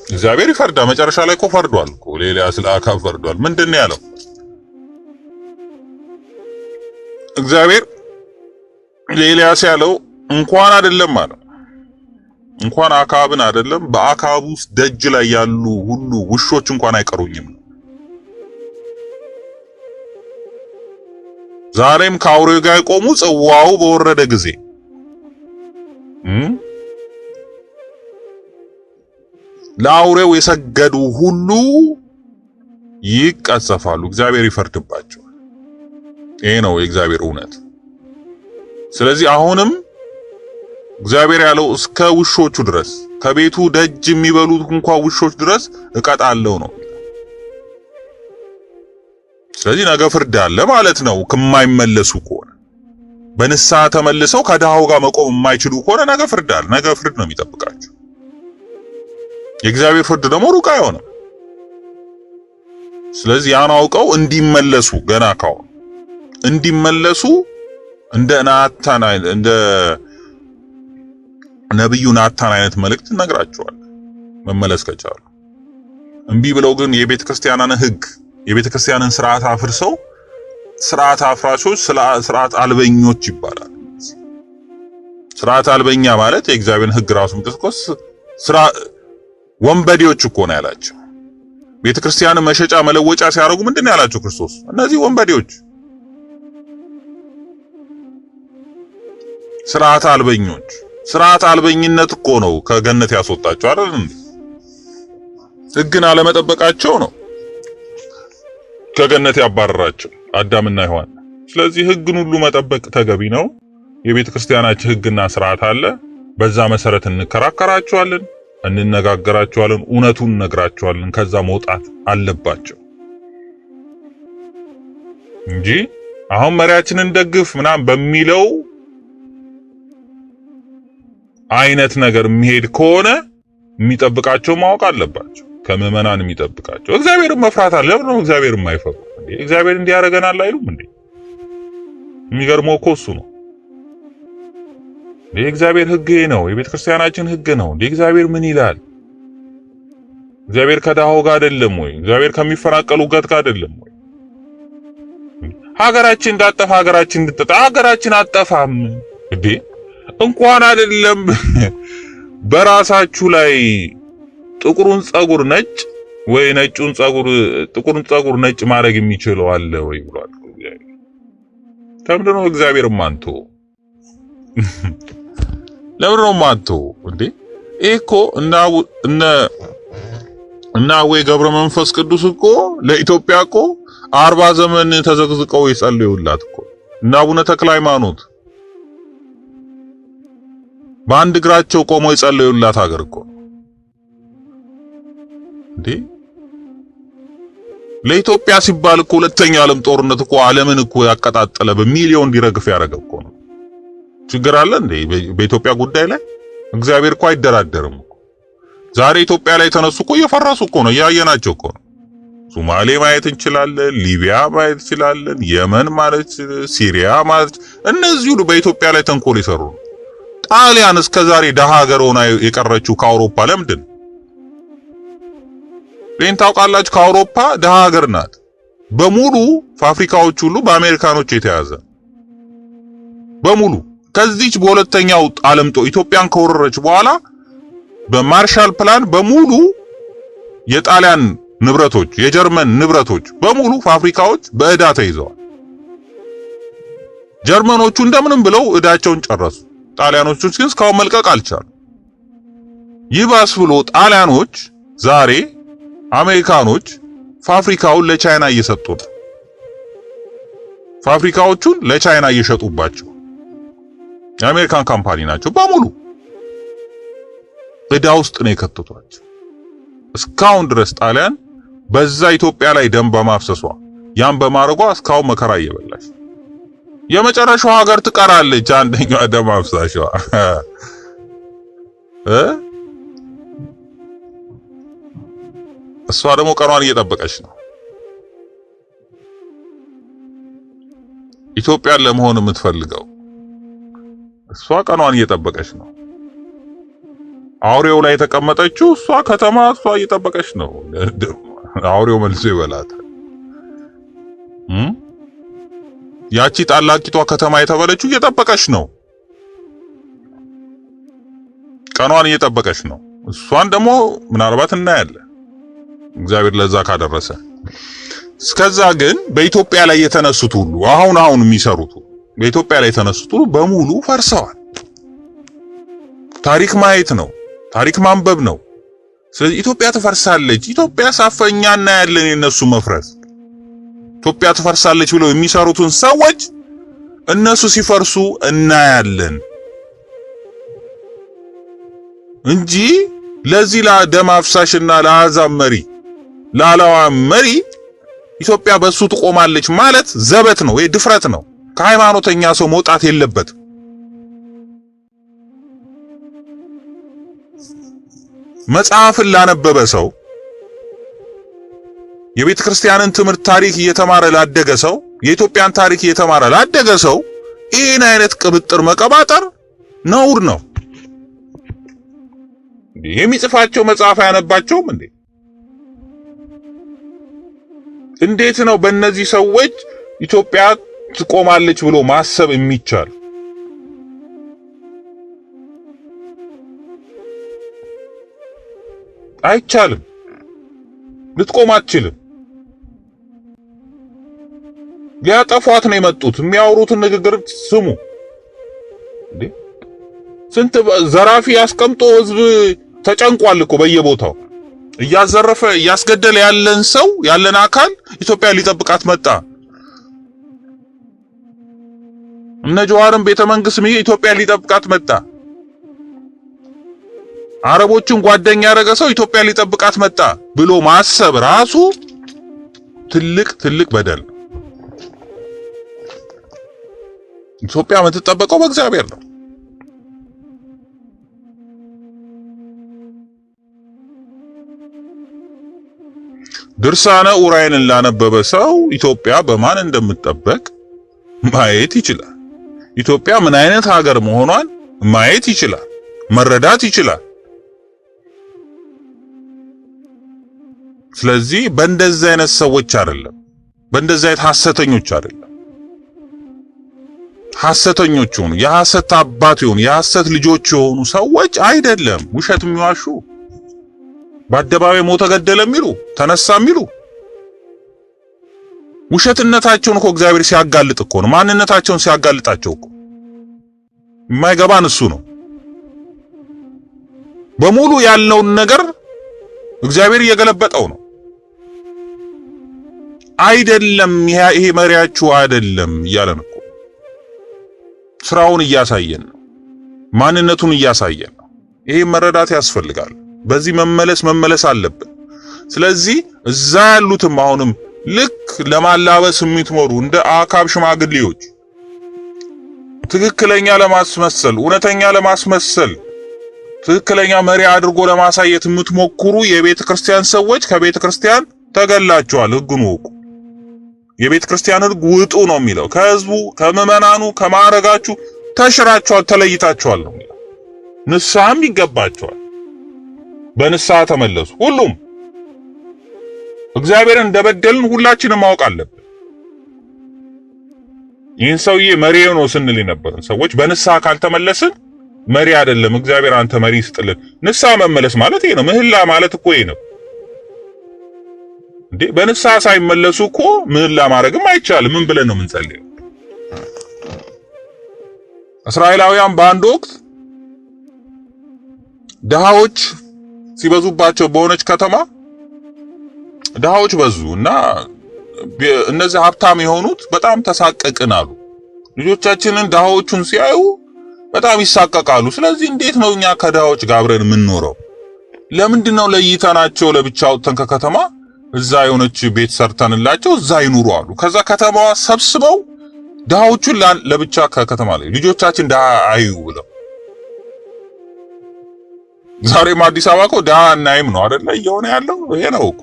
B: እግዚአብሔር ይፈርዳል። መጨረሻ ላይ እኮ ፈርዷል እኮ ለኤልያስ ለአካብ ፈርዷል። ምንድነው ያለው? እግዚአብሔር ለኤልያስ ያለው እንኳን አይደለም ማለት እንኳን አካብን አይደለም በአካብ ውስጥ ደጅ ላይ ያሉ ሁሉ ውሾች እንኳን አይቀሩኝም። ዛሬም ከአውሬው ጋር የቆሙ ጽዋው በወረደ ጊዜ ለአውሬው የሰገዱ ሁሉ ይቀሰፋሉ። እግዚአብሔር ይፈርድባቸዋል። ይሄ ነው የእግዚአብሔር እውነት። ስለዚህ አሁንም እግዚአብሔር ያለው እስከ ውሾቹ ድረስ ከቤቱ ደጅ የሚበሉት እንኳን ውሾች ድረስ እቀጣለሁ ነው። ስለዚህ ነገ ፍርድ አለ ማለት ነው። ከማይመለሱ ከሆነ በንስሐ ተመልሰው ከድሃው ጋር መቆም የማይችሉ ከሆነ ነገ ፍርድ አለ። ነገ ፍርድ ነው የሚጠብቃቸው። የእግዚአብሔር ፍርድ ደግሞ ሩቅ አይሆንም። ስለዚህ ያን አውቀው እንዲመለሱ ገና ካሁን እንዲመለሱ እንደ ናታን እንደ ነብዩ ናታን አይነት መልእክት ነግራቸዋል። መመለስ ከቻሉ እምቢ ብለው ግን የቤተ ክርስቲያናን ሕግ የቤተ ክርስቲያንን ስርዓት አፍርሰው ስርዓት አፍራሾች ስርዓት አልበኞች ይባላል። ስርዓት አልበኛ ማለት የእግዚአብሔርን ሕግ ራሱ ምጥስቆስ ወንበዴዎች እኮ ነው ያላቸው። ቤተ ክርስቲያንን መሸጫ መለወጫ ሲያደርጉ ምንድን ነው ያላቸው ክርስቶስ? እነዚህ ወንበዴዎች ስርዓት አልበኞች። ስርዓት አልበኝነት እኮ ነው ከገነት ያስወጣቸው አይደል እንዴ? ሕግን አለመጠበቃቸው ነው ከገነት ያባረራቸው አዳምና ሔዋን። ስለዚህ ሕግን ሁሉ መጠበቅ ተገቢ ነው። የቤተ ክርስቲያናችን ሕግና ስርዓት አለ። በዛ መሰረት እንከራከራቸዋለን፣ እንነጋገራቸዋለን፣ እውነቱን እነግራቸዋለን። ከዛ መውጣት አለባቸው እንጂ አሁን መሪያችንን ደግፍ ምናምን በሚለው አይነት ነገር የሚሄድ ከሆነ የሚጠብቃቸው ማወቅ አለባቸው። ከምዕመናን የሚጠብቃቸው እግዚአብሔርን መፍራት አለ። ለምን ነው እግዚአብሔርን የማይፈሩ እንዴ? እግዚአብሔር እንዲህ ያደርገናል አይሉም እንዴ? የሚገርመው እኮ እሱ ነው። የእግዚአብሔር ሕግ ነው። የቤተ ክርስቲያናችን ሕግ ነው። እግዚአብሔር ምን ይላል? እግዚአብሔር ከድሃው ጋር አይደለም ወይ? እግዚአብሔር ከሚፈናቀሉ ጋር አይደለም ወይ? ሀገራችን እንዳጠፋ ሀገራችን እንድትጠፋ ሀገራችን አጠፋም እንዴ? እንኳን አይደለም በራሳችሁ ላይ ጥቁሩን ጸጉር ነጭ ወይ ነጩን ጸጉር ጥቁሩን ጸጉር ነጭ ማድረግ የሚችለው አለ ወይ ብሏል እግዚአብሔር። ለምንድን ነው እግዚአብሔር ማንቶ ለምንድን ነው ማንቶ እንዴ? እኮ እና ወይ ገብረ መንፈስ ቅዱስ እኮ ለኢትዮጵያ እኮ 40 ዘመን ተዘግዝቀው ይጸልዩላት እኮ እና አቡነ ተክለ ሃይማኖት በአንድ እግራቸው ቆመው ይጸልዩላት ሀገር እኮ እንዴ። ለኢትዮጵያ ሲባል እኮ ሁለተኛ ዓለም ጦርነት እኮ ዓለምን እኮ ያቀጣጠለ በሚሊዮን እንዲረግፍ ያደረገ እኮ ነው። ችግር አለ እንዴ በኢትዮጵያ ጉዳይ ላይ? እግዚአብሔር እኮ አይደራደርም እኮ። ዛሬ ኢትዮጵያ ላይ ተነሱ እኮ እየፈረሱ እኮ ነው፣ እያየናቸው እኮ ነው። ሶማሌ ማየት እንችላለን፣ ሊቢያ ማየት እንችላለን፣ የመን ማለት ሲሪያ ማለት እነዚህ ሁሉ በኢትዮጵያ ላይ ተንኮል ይሰሩ ነው። ጣሊያን እስከ ዛሬ ደሃ ሀገር ሆና የቀረችው ከአውሮፓ ለምንድን ነው? ለምን ታውቃላችሁ? ከአውሮፓ ደሃ ሀገር ናት። በሙሉ ፋብሪካዎች ሁሉ በአሜሪካኖች የተያዘ በሙሉ። ከዚች በሁለተኛው ዓለም ኢትዮጵያን ከወረረች በኋላ በማርሻል ፕላን በሙሉ የጣሊያን ንብረቶች፣ የጀርመን ንብረቶች በሙሉ ፋብሪካዎች በዕዳ ተይዘዋል። ጀርመኖቹ እንደምንም ብለው ዕዳቸውን ጨረሱ። ጣሊያኖቹ ግን እስካሁን መልቀቅ አልቻሉ። ይባስ ብሎ ጣሊያኖች ዛሬ አሜሪካኖች ፋብሪካውን ለቻይና እየሰጡ ነው። ፋብሪካዎቹን ለቻይና እየሸጡባቸው የአሜሪካን ካምፓኒ ናቸው በሙሉ ዕዳ ውስጥ ነው የከተቷቸው። እስካሁን ድረስ ጣሊያን በዛ ኢትዮጵያ ላይ ደም በማፍሰሷ ያን በማድረጓ እስካሁን መከራ እየበላች የመጨረሻው ሀገር ትቀራለች። አንደኛዋ ደም አፍሳሽዋ እሷ ደግሞ ቀኗን እየጠበቀች ነው። ኢትዮጵያን ለመሆን የምትፈልገው እሷ ቀኗን እየጠበቀች ነው። አውሬው ላይ የተቀመጠችው እሷ ከተማ እሷ እየጠበቀች ነው። አውሬው መልሶ ይበላታል። ያቺ ታላቂቷ ከተማ የተባለችው እየጠበቀች ነው። ቀኗን እየጠበቀች ነው። እሷን ደግሞ ምናልባት እናያለን እግዚአብሔር ለዛ ካደረሰ። እስከዛ ግን በኢትዮጵያ ላይ የተነሱት ሁሉ አሁን የሚሰሩት በኢትዮጵያ ላይ የተነሱት ሁሉ በሙሉ ፈርሰዋል። ታሪክ ማየት ነው፣ ታሪክ ማንበብ ነው። ስለዚህ ኢትዮጵያ ትፈርሳለች፣ ኢትዮጵያ ሳፈኛ እናያለን የነሱ መፍረስ። ኢትዮጵያ ትፈርሳለች ብለው የሚሰሩትን ሰዎች እነሱ ሲፈርሱ እናያለን እንጂ ለዚህ ለደም አፍሳሽና ለአሕዛብ መሪ ለአላዋ መሪ ኢትዮጵያ በሱ ትቆማለች ማለት ዘበት ነው፣ ወይ ድፍረት ነው። ከሃይማኖተኛ ሰው መውጣት የለበት። መጽሐፍን ላነበበ ሰው የቤተ ክርስቲያንን ትምህርት ታሪክ እየተማረ ላደገ ሰው የኢትዮጵያን ታሪክ እየተማረ ላደገ ሰው ይህን አይነት ቅብጥር መቀባጠር ነውር ነው። የሚጽፋቸው መጽሐፍ ያነባቸውም እንዴ? እንዴት ነው በእነዚህ ሰዎች ኢትዮጵያ ትቆማለች ብሎ ማሰብ የሚቻል? አይቻልም። ልትቆም አትችልም። ሊያጠፏት ነው የመጡት። የሚያወሩትን ንግግር ስሙ እንዴ! ስንት ዘራፊ ያስቀምጦ ህዝብ ተጨንቋል እኮ በየቦታው እያዘረፈ እያስገደለ ያለን ሰው ያለን አካል ኢትዮጵያ ሊጠብቃት መጣ። እነ ጀዋርን ቤተ መንግስት ኢትዮጵያ ሊጠብቃት መጣ። አረቦችን ጓደኛ ያደረገ ሰው ኢትዮጵያ ሊጠብቃት መጣ ብሎ ማሰብ ራሱ ትልቅ በደል ነው። ኢትዮጵያ የምትጠበቀው በእግዚአብሔር ነው። ድርሳነ ኡራኤልን ላነበበ ሰው ኢትዮጵያ በማን እንደምትጠበቅ ማየት ይችላል። ኢትዮጵያ ምን አይነት ሀገር መሆኗን ማየት ይችላል፣ መረዳት ይችላል። ስለዚህ በእንደዚህ አይነት ሰዎች አይደለም፣ በእንደዚህ አይነት ሐሰተኞች አይደለም። ሐሰተኞች ሆኑ የሐሰት አባት የሆኑ የሐሰት ልጆች የሆኑ ሰዎች አይደለም ውሸት የሚዋሹ በአደባባይ ሞተ ገደለ የሚሉ ተነሳ የሚሉ ውሸትነታቸውን እኮ እግዚአብሔር ሲያጋልጥ እኮ ነው። ማንነታቸውን ሲያጋልጣቸው እኮ የማይገባን እሱ ነው። በሙሉ ያለውን ነገር እግዚአብሔር እየገለበጠው ነው። አይደለም ይሄ መሪያችሁ አይደለም እያለን እኮ ስራውን እያሳየን ነው። ማንነቱን እያሳየን ነው። ይሄ መረዳት ያስፈልጋል። በዚህ መመለስ አለብን። ስለዚህ እዛ ያሉትም አሁንም ልክ ለማላበስ የሚትሞሩ እንደ አካብ ሽማግሌዎች ትክክለኛ ለማስመሰል እውነተኛ ለማስመሰል ትክክለኛ መሪ አድርጎ ለማሳየት የምትሞክሩ የቤተ ክርስቲያን ሰዎች ከቤተ ክርስቲያን ተገላችኋል። ሕጉን ወቁ። የቤተ ክርስቲያን ሕግ ውጡ ነው የሚለው። ከህዝቡ ከምዕመናኑ ከማዕረጋችሁ ተሽራችኋል፣ ተለይታችኋል ነው የሚለው። ንስሐም ይገባችኋል። በንስሐ ተመለሱ። ሁሉም እግዚአብሔርን እንደበደልን ሁላችንም ማወቅ አለብን። ይህን ሰውዬ መሪ ነው ስንል የነበርን ሰዎች በንስሐ ካልተመለስን መሪ አይደለም እግዚአብሔር አንተ መሪ ስጥልን። ንስሐ መመለስ ማለት ይሄ ነው። ምህላ ማለት እኮ ይሄ ነው እንዴ! በንስሐ ሳይመለሱ እኮ ምህላ ማድረግም አይቻልም። ምን ብለን ነው የምንጸልየው? እስራኤላውያን በአንድ ወቅት ድሃዎች ሲበዙባቸው በሆነች ከተማ ድሃዎች በዙ እና እነዚህ ሀብታም የሆኑት በጣም ተሳቀቅን አሉ። ልጆቻችንን ድሃዎቹን ሲያዩ በጣም ይሳቀቃሉ። ስለዚህ እንዴት ነው እኛ ከድሃዎች ጋር አብረን የምንኖረው? ለምንድን ነው ለይተናቸው ለብቻ ወጥተን ከከተማ እዛ የሆነች ቤት ሰርተንላቸው እዛ ይኑሩ አሉ። ከዛ ከተማዋ ሰብስበው ድሃዎቹን ለብቻ ከከተማ ላይ ልጆቻችን ድሃ አዩ ብለው ዛሬም አዲስ አበባ እኮ ድሃ እናይም ነው አይደለ እየሆነ ያለው ይሄ ነው እኮ።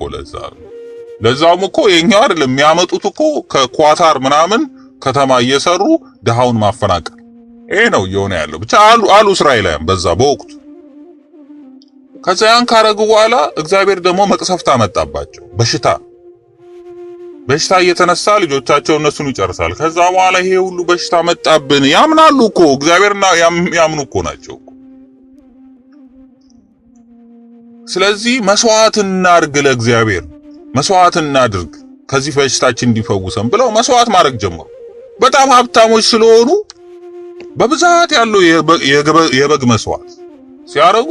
B: ለዛውም እኮ የኛው አይደለም የሚያመጡት እኮ ከኳታር ምናምን ከተማ እየሰሩ ድሃውን ማፈናቀል ይሄ ነው እየሆነ ያለው። ብቻ አሉ እስራኤላውያን በዛ በወቅቱ። ከዛ ያን ካረጉ በኋላ እግዚአብሔር ደግሞ መቅሰፍት አመጣባቸው። በሽታ እየተነሳ ልጆቻቸው እነሱን ይጨርሳል። ከዛ በኋላ ይሄ ሁሉ በሽታ መጣብን። ያምናሉ እኮ እግዚአብሔርና ያምኑ እኮ ናቸው። ስለዚህ መስዋዕት እናድርግ፣ ለእግዚአብሔር መስዋዕት እናድርግ ከዚህ በሽታችን እንዲፈውሰን ብለው መስዋዕት ማድረግ ጀመሩ። በጣም ሀብታሞች ስለሆኑ በብዛት ያለው የበግ መስዋዕት ሲያረጉ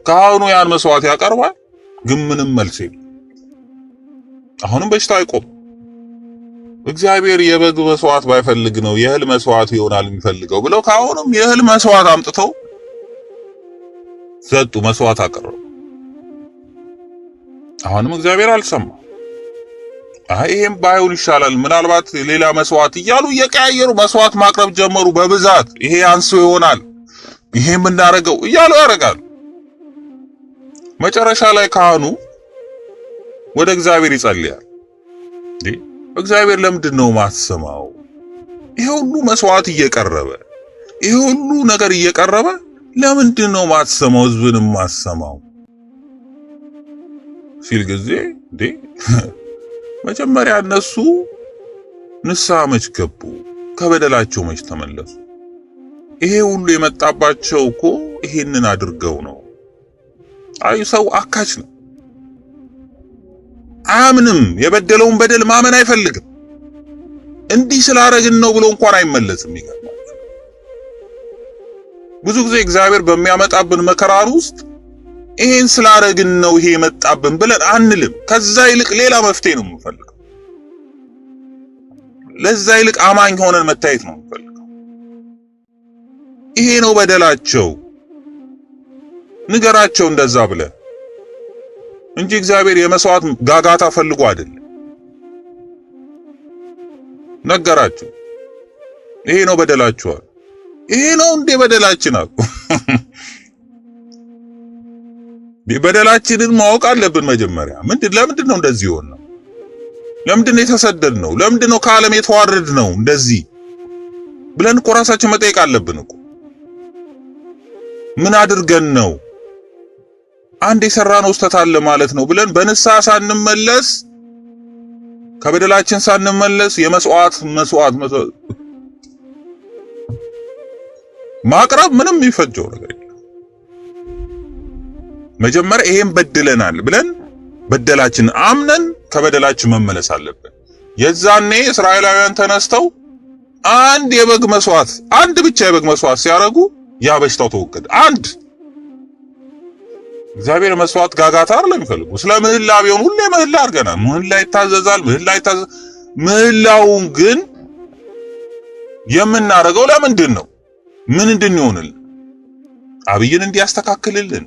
B: ካህኑ ያን መስዋዕት ያቀርባል፣ ግን ምንም መልስ የለም። አሁንም በሽታው አይቆም። እግዚአብሔር የበግ መስዋዕት ባይፈልግ ነው የእህል መስዋዕት ይሆናል የሚፈልገው ብለው ካህኑም የእህል መስዋዕት አምጥተው ሰጡ፣ መስዋዕት አቀረቡ። አሁንም እግዚአብሔር አልሰማ። ይሄም ባይሆን ይሻላል ምናልባት ሌላ መስዋዕት እያሉ እየቀያየሩ መስዋዕት ማቅረብ ጀመሩ በብዛት። ይሄ አንሶ ይሆናል ይሄም እናረገው እያሉ ያረጋሉ። መጨረሻ ላይ ካህኑ ወደ እግዚአብሔር ይጸልያል። እግዚአብሔር ለምንድን ነው ማትሰማው? ይሄ ሁሉ መስዋዕት እየቀረበ ይሄ ሁሉ ነገር እየቀረበ ለምንድን ነው ማትሰማው? ህዝብንም ማትሰማው ሲል ጊዜ መጀመሪያ እነሱ ንስሐ መች ገቡ? ከበደላቸው መች ተመለሱ? ይሄ ሁሉ የመጣባቸው እኮ ይሄንን አድርገው ነው። አይ ሰው አካች ነው፣ አያምንም። የበደለውን በደል ማመን አይፈልግም። እንዲህ ስላረግን ነው ብሎ እንኳን አይመለስም። ይገርማል። ብዙ ጊዜ እግዚአብሔር በሚያመጣብን መከራር ውስጥ ይሄን ስላረግን ነው ይሄ የመጣብን ብለን አንልም። ከዛ ይልቅ ሌላ መፍትሄ ነው የምንፈልገው። ለዛ ይልቅ አማኝ ሆነን መታየት ነው የምንፈልገው። ይሄ ነው በደላቸው ንገራቸው እንደዛ ብለ እንጂ እግዚአብሔር የመስዋዕት ጋጋታ ፈልጎ አይደለም። ነገራቸው ይሄ ነው በደላቸው። ይሄ ነው እንደ በደላችን አሉ። በደላችንን ማወቅ አለብን መጀመሪያ። ለምንድን ነው እንደዚህ ሆነ? ለምንድን ነው የተሰደድ ነው? ለምንድን ነው ከዓለም የተዋረድ ነው? እንደዚህ ብለን እኮ ራሳችን መጠየቅ አለብን እኮ። ምን አድርገን ነው? አንድ የሰራነው ስህተት አለ ማለት ነው ብለን በንስሐ ሳንመለስ ከበደላችን ሳንመለስ የመስዋዕት ማቅረብ ምንም የሚፈጀው ነገር የለም። መጀመሪያ ይሄን በድለናል ብለን በደላችን አምነን ከበደላችን መመለስ አለብን። የዛኔ እስራኤላውያን ተነስተው አንድ ብቻ የበግ መስዋዕት ሲያረጉ ያ በሽታው ተወገደ። አንድ እግዚአብሔር መስዋዕት ጋጋታ አይደለም የሚፈልጉ። ስለ ምህላ ቢሆን ሁሌ ምህላ አድርገናል። ምህላ ይታዘዛል። ምህላውን ግን የምናረገው ለምንድን ነው? ምን እንድንሆንልን? አብይን እንዲያስተካክልልን፣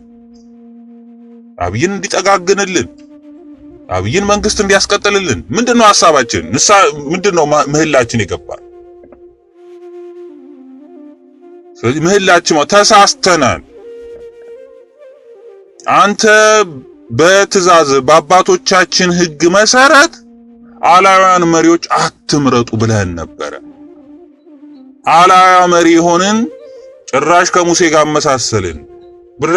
B: አብይን እንዲጠጋግንልን፣ አብይን መንግስት እንዲያስቀጥልልን። ምንድነው ሐሳባችን? ምንድነው ምህላችን የገባል? ስለዚህ ምህላችን ተሳስተናል። አንተ በትእዛዝ በአባቶቻችን ሕግ መሰረት አላውያን መሪዎች አትምረጡ ብለህን ነበረ። አላውያ መሪ ሆንን፣ ጭራሽ ከሙሴ ጋር መሳሰልን፣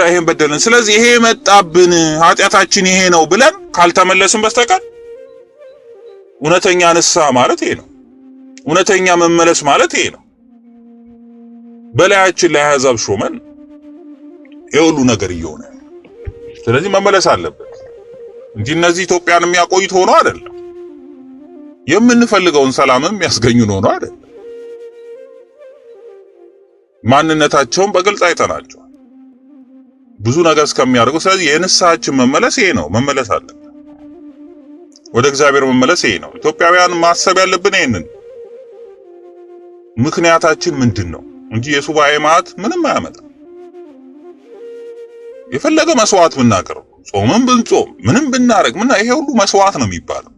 B: ይሄን በደልን። ስለዚህ ይሄ መጣብን፣ ኃጢአታችን ይሄ ነው ብለን ካልተመለስን በስተቀር እውነተኛ ንስሐ ማለት ይሄ ነው። እውነተኛ መመለስ ማለት ይሄ ነው። በላያችን ላይ አሕዛብ ሾመን የሁሉ ነገር እየሆነ፣ ስለዚህ መመለስ አለበት እንጂ እነዚህ ኢትዮጵያን የሚያቆዩት ሆኖ አይደለም። የምንፈልገውን ሰላምም የሚያስገኙን ሆኖ አይደለም። ማንነታቸውን በግልጽ አይተናቸዋል ብዙ ነገር እስከሚያደርጉ። ስለዚህ የንስሐችን መመለስ ይሄ ነው። መመለስ አለበት። ወደ እግዚአብሔር መመለስ ይሄ ነው። ኢትዮጵያውያን ማሰብ ያለብን ይሄንን ምክንያታችን ምንድነው እንጂ የሱባኤ ማዕት ምንም አያመጣም። የፈለገ መስዋዕት ብናቀርብ ጾምም ብንጾም ምንም ብናረግ ይሄ ሁሉ መስዋዕት ነው የሚባለው።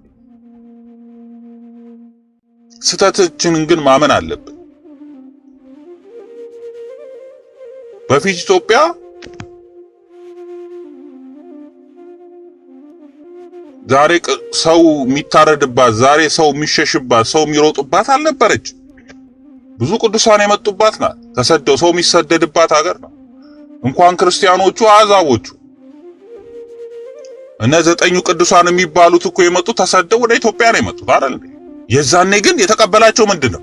B: ስተታችንን ግን ማመን አለብን። በፊት ኢትዮጵያ ዛሬ ሰው የሚታረድባት፣ ዛሬ ሰው የሚሸሽባት፣ ሰው የሚሮጥባት አልነበረች። ብዙ ቅዱሳን የመጡባት ናት። ተሰደው ሰው የሚሰደድባት ሀገር ነው። እንኳን ክርስቲያኖቹ አሕዛቦቹ እነ 9 ቅዱሳን የሚባሉት እኮ የመጡት ተሰደው ወደ ኢትዮጵያ ነው የመጡት አይደል? የዛኔ ግን የተቀበላቸው ምንድነው?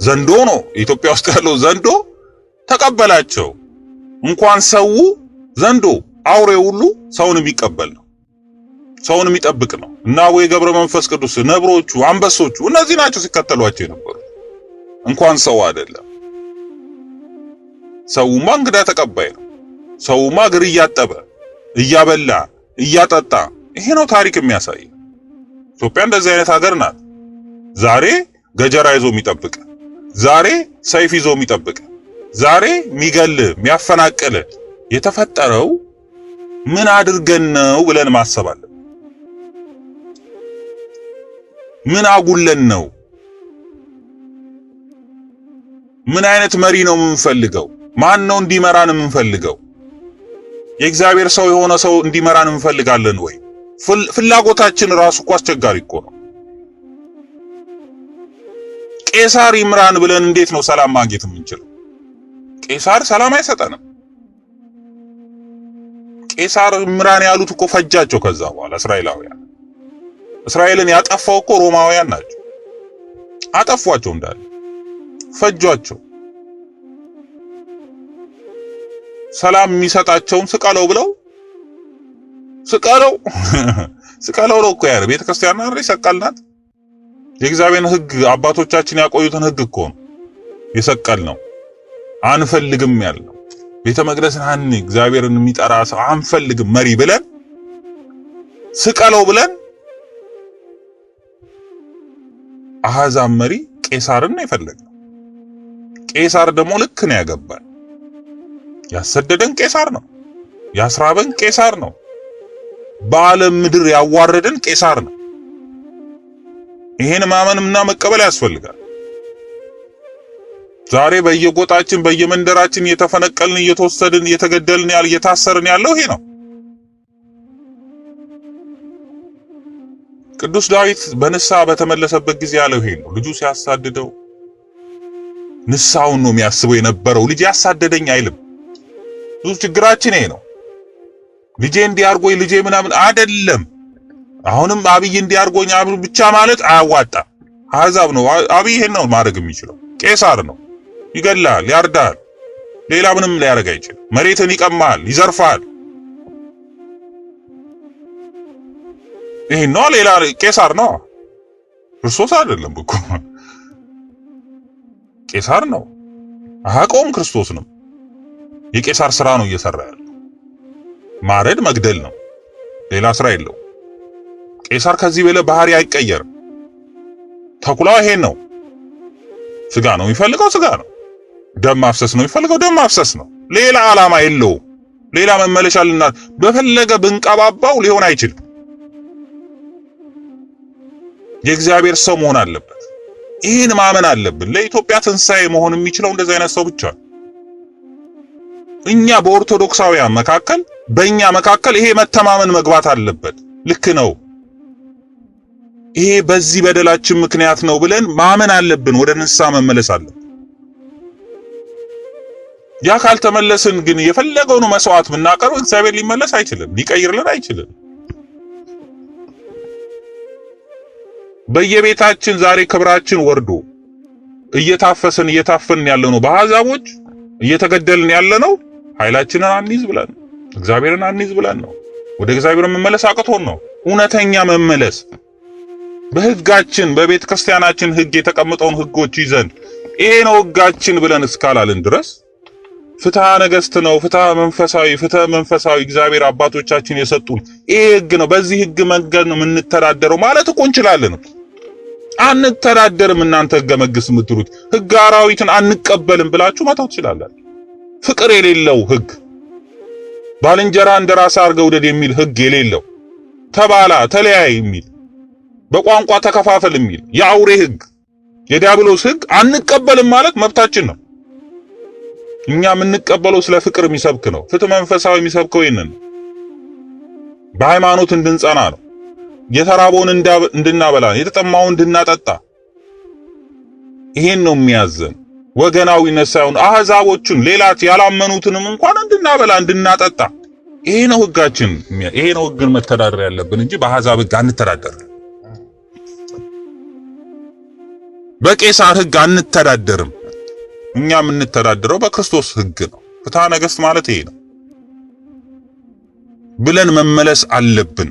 B: ዘንዶ ነው። ኢትዮጵያ ውስጥ ያለው ዘንዶ ተቀበላቸው። እንኳን ሰው ዘንዶ አውሬ ሁሉ ሰውን የሚቀበል ነው፣ ሰውን የሚጠብቅ ነው። እና ወይ ገብረ መንፈስ ቅዱስ፣ ነብሮቹ፣ አንበሶቹ እነዚህ ናቸው ሲከተሏቸው የነበሩት። እንኳን ሰው አይደለም። ሰውማ እንግዳ ተቀባይ ነው። ሰውማ እግር እያጠበ እያበላ እያጠጣ፣ ይሄ ነው ታሪክ የሚያሳይ። ኢትዮጵያ እንደዚህ አይነት ሀገር ናት። ዛሬ ገጀራ ይዞ የሚጠብቅ፣ ዛሬ ሰይፍ ይዞ የሚጠብቅ፣ ዛሬ የሚገል የሚያፈናቅል የተፈጠረው ምን አድርገን ነው ብለን ማሰብ አለብን። ምን አጉለን ነው? ምን አይነት መሪ ነው የምንፈልገው? ማን ነው እንዲመራን የምንፈልገው? የእግዚአብሔር ሰው የሆነ ሰው እንዲመራን እንፈልጋለን ወይ? ፍላጎታችን ራሱ እኮ አስቸጋሪ እኮ ነው። ቄሳር ይምራን ብለን እንዴት ነው ሰላም ማግኘት የምንችለው? ቄሳር ሰላም አይሰጠንም። ቄሳር ይምራን ያሉት እኮ ፈጃቸው። ከዛ በኋላ እስራኤልን ያጠፋው እኮ ሮማውያን ናቸው። አጠፏቸው፣ እንዳለ ፈጇቸው። ሰላም የሚሰጣቸውን ስቀለው ብለው ስቀለው ነው እኮ ያለ ቤተክርስቲያን አይደል ሰቀልናት። የእግዚአብሔርን ሕግ አባቶቻችን ያቆዩትን ሕግ እኮ ነው የሰቀል ነው። አንፈልግም ያልነው ቤተ መቅደስን እግዚአብሔርን የሚጠራ ሰው አንፈልግም መሪ ብለን ስቀለው ብለን አሕዛብ መሪ ቄሳርን ነው የፈለግነው። ቄሳር ደግሞ ልክ ነው ያገባን። ያሰደደን ቄሳር ነው። ያስራበን ቄሳር ነው። በዓለም ምድር ያዋረደን ቄሳር ነው። ይሄን ማመንና መቀበል ያስፈልጋል። ዛሬ በየጎጣችን በየመንደራችን እየተፈነቀልን እየተወሰድን እየተገደልን እየታሰርን ያለው ይሄ ነው። ቅዱስ ዳዊት በንስሐ በተመለሰበት ጊዜ ያለው ይሄ ነው። ልጁ ሲያሳድደው ንስሐውን ነው የሚያስበው የነበረው። ልጅ ያሳደደኝ አይልም። ብዙ ችግራችን ይሄ ነው። ልጄ እንዲያርጎኝ ልጄ ምናምን አይደለም። አሁንም አብይ እንዲያርጎኝ ብቻ ማለት አያዋጣም። አሕዛብ ነው አብይ ይሄን ነው ማድረግ የሚችለው። ቄሳር ነው። ይገላል፣ ያርዳል። ሌላ ምንም ሊያደርግ አይችልም። መሬትን ይቀማል፣ ይዘርፋል። ይሄን ነው ሌላ ቄሳር ነው። ክርስቶስ አይደለም እኮ ቄሳር ነው። አያውቀውም ክርስቶስ ነው። የቄሳር ስራ ነው እየሰራ ያለው። ማረድ መግደል ነው። ሌላ ስራ የለው። ቄሳር ከዚህ በላይ ባህሪ አይቀየርም። ተኩላው ይሄን ነው። ስጋ ነው የሚፈልገው፣ ስጋ ነው። ደም ማፍሰስ ነው የሚፈልገው፣ ደም ማፍሰስ ነው። ሌላ ዓላማ የለውም። ሌላ መመለሻ በፈለገ ብንቀባባው ሊሆን አይችልም። የእግዚአብሔር ሰው መሆን አለበት። ይህን ማመን አለብን። ለኢትዮጵያ ትንሣኤ መሆን የሚችለው እንደዚህ አይነት ሰው ብቻ ነው። እኛ በኦርቶዶክሳውያን መካከል በእኛ መካከል ይሄ መተማመን መግባት አለበት። ልክ ነው፣ ይሄ በዚህ በደላችን ምክንያት ነው ብለን ማመን አለብን። ወደ ንስሐ መመለስ አለብን። ያ ካልተመለስን ግን የፈለገውን መስዋዕት ብናቀርብ እግዚአብሔር ሊመለስ አይችልም፣ ሊቀይርልን አይችልም። በየቤታችን ዛሬ ክብራችን ወርዶ እየታፈስን ያለ ነው። በአሕዛቦች እየተገደልን ያለ ነው። ኃይላችንን አንይዝ ብለን ነው። እግዚአብሔርን አንይዝ ብለን ነው። ወደ እግዚአብሔር መመለስ አቅቶን ነው። እውነተኛ መመለስ በሕጋችን በቤተ ክርስቲያናችን ሕግ የተቀመጠውን ሕጎች ይዘን ይሄ ነው ሕጋችን ብለን እስካላልን ድረስ ፍትሐ ነገሥት ነው፣ ፍትሐ መንፈሳዊ እግዚአብሔር አባቶቻችን የሰጡን ይሄ ህግ ነው። በዚህ ህግ መንገድ ነው የምንተዳደረው ማለት እኮ እንችላለን። አንተዳደርም እናንተ ህገ መንግስት የምትሉት ህግ አራዊትን አንቀበልም ብላችሁ መተው ትችላላችሁ። ፍቅር የሌለው ህግ፣ ባልንጀራ እንደራስ አድርገህ ውደድ የሚል ህግ የሌለው፣ ተባላ ተለያይ የሚል፣ በቋንቋ ተከፋፈል የሚል የአውሬ ህግ፣ የዲያብሎስ ህግ አንቀበልም ማለት መብታችን ነው። እኛ የምንቀበለው ስለ ፍቅር የሚሰብክ ነው። ፍትህ መንፈሳዊ የሚሰብከው ይሄንን ነው። በሃይማኖት እንድንጸና ነው። የተራበውን እንድናበላ፣ የተጠማውን እንድናጠጣ፣ ይሄን ነው የሚያዘን። ወገናዊነት ሳይሆን አህዛቦችን ሌላት ያላመኑትንም እንኳን እንድናበላ እንድናጠጣ፣ ይሄ ነው ህጋችን። ይሄ ነው ህግን መተዳደር ያለብን እንጂ በአህዛብ ህግ አንተዳደርም። በቄሳር ህግ አንተዳደርም። እኛ የምንተዳደረው በክርስቶስ ህግ ነው። ፍትሐ ነገሥት ማለት ይሄ ነው ብለን መመለስ አለብን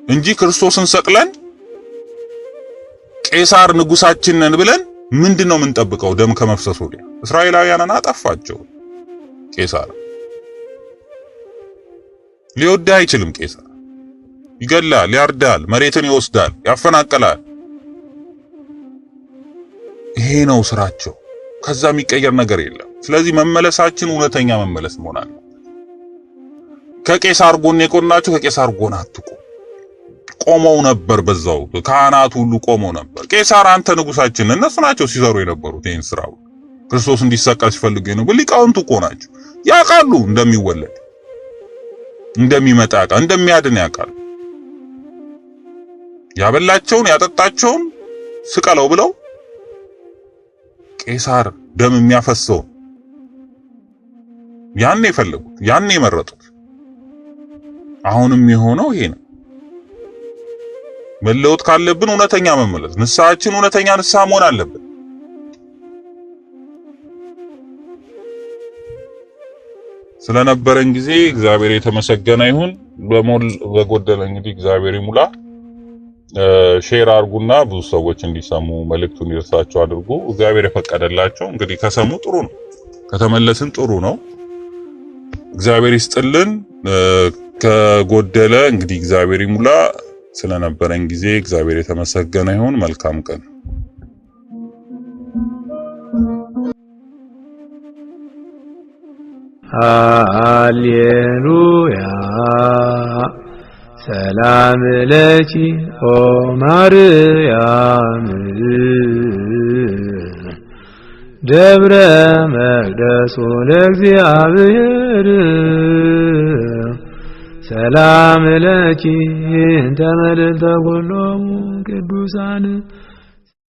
B: እንጂ ክርስቶስን ሰቅለን ቄሳር ንጉሳችን ነን ብለን ምንድነው የምንጠብቀው? ደም ከመፍሰሱ ወዲያ እስራኤላውያንን አጠፋቸው። ቄሳር ሊወድህ አይችልም። ቄሳር ይገላል፣ ያርዳል፣ መሬትን ይወስዳል፣ ያፈናቅላል። ይሄ ነው ስራቸው። ከዛ የሚቀየር ነገር የለም። ስለዚህ መመለሳችን እውነተኛ መመለስ መሆን አለበት። ከቄሳር ጎን የቆናችሁ ከቄሳር ጎን አትቆሙ። ቆመው ነበር፣ በዛው ካህናት ሁሉ ቆመው ነበር። ቄሳር አንተ ንጉሳችን፣ እነሱ ናቸው ሲሰሩ የነበሩት ይሄን ስራው። ክርስቶስ እንዲሰቀል ሲፈልጉ ነው። ሊቃውንቱ እኮ ናቸው። ያውቃሉ እንደሚወለድ፣ እንደሚመጣ፣ እንደሚያድን ያውቃሉ። ያበላቸውን ያጠጣቸውን ስቀለው ብለው ቄሳር ደም የሚያፈሰው ያኔ የፈለጉት ያኔ የመረጡት። አሁንም የሆነው ይሄ ነው። መለወጥ ካለብን እውነተኛ መመለስ፣ ንስሐችን እውነተኛ ንስሐ መሆን አለብን። ስለነበረን ጊዜ እግዚአብሔር የተመሰገነ ይሁን። በጎደለ እንግዲህ እግዚአብሔር ይሙላ። ሼር አድርጉና ብዙ ሰዎች እንዲሰሙ መልእክቱን ይደርሳቸው አድርጉ። እግዚአብሔር የፈቀደላቸው እንግዲህ ከሰሙ ጥሩ ነው፣ ከተመለስን ጥሩ ነው። እግዚአብሔር ይስጥልን። ከጎደለ እንግዲህ እግዚአብሔር ይሙላ። ስለነበረን ጊዜ እግዚአብሔር የተመሰገነ ይሁን። መልካም ቀን።
C: ሃሌሉያ ሰላም ለኪ ኦ ማርያም ደብረ መቅደሱ ለእግዚአብሔር ሰላም ለኪ እንተ መልዕልተ ኩሎሙ ቅዱሳን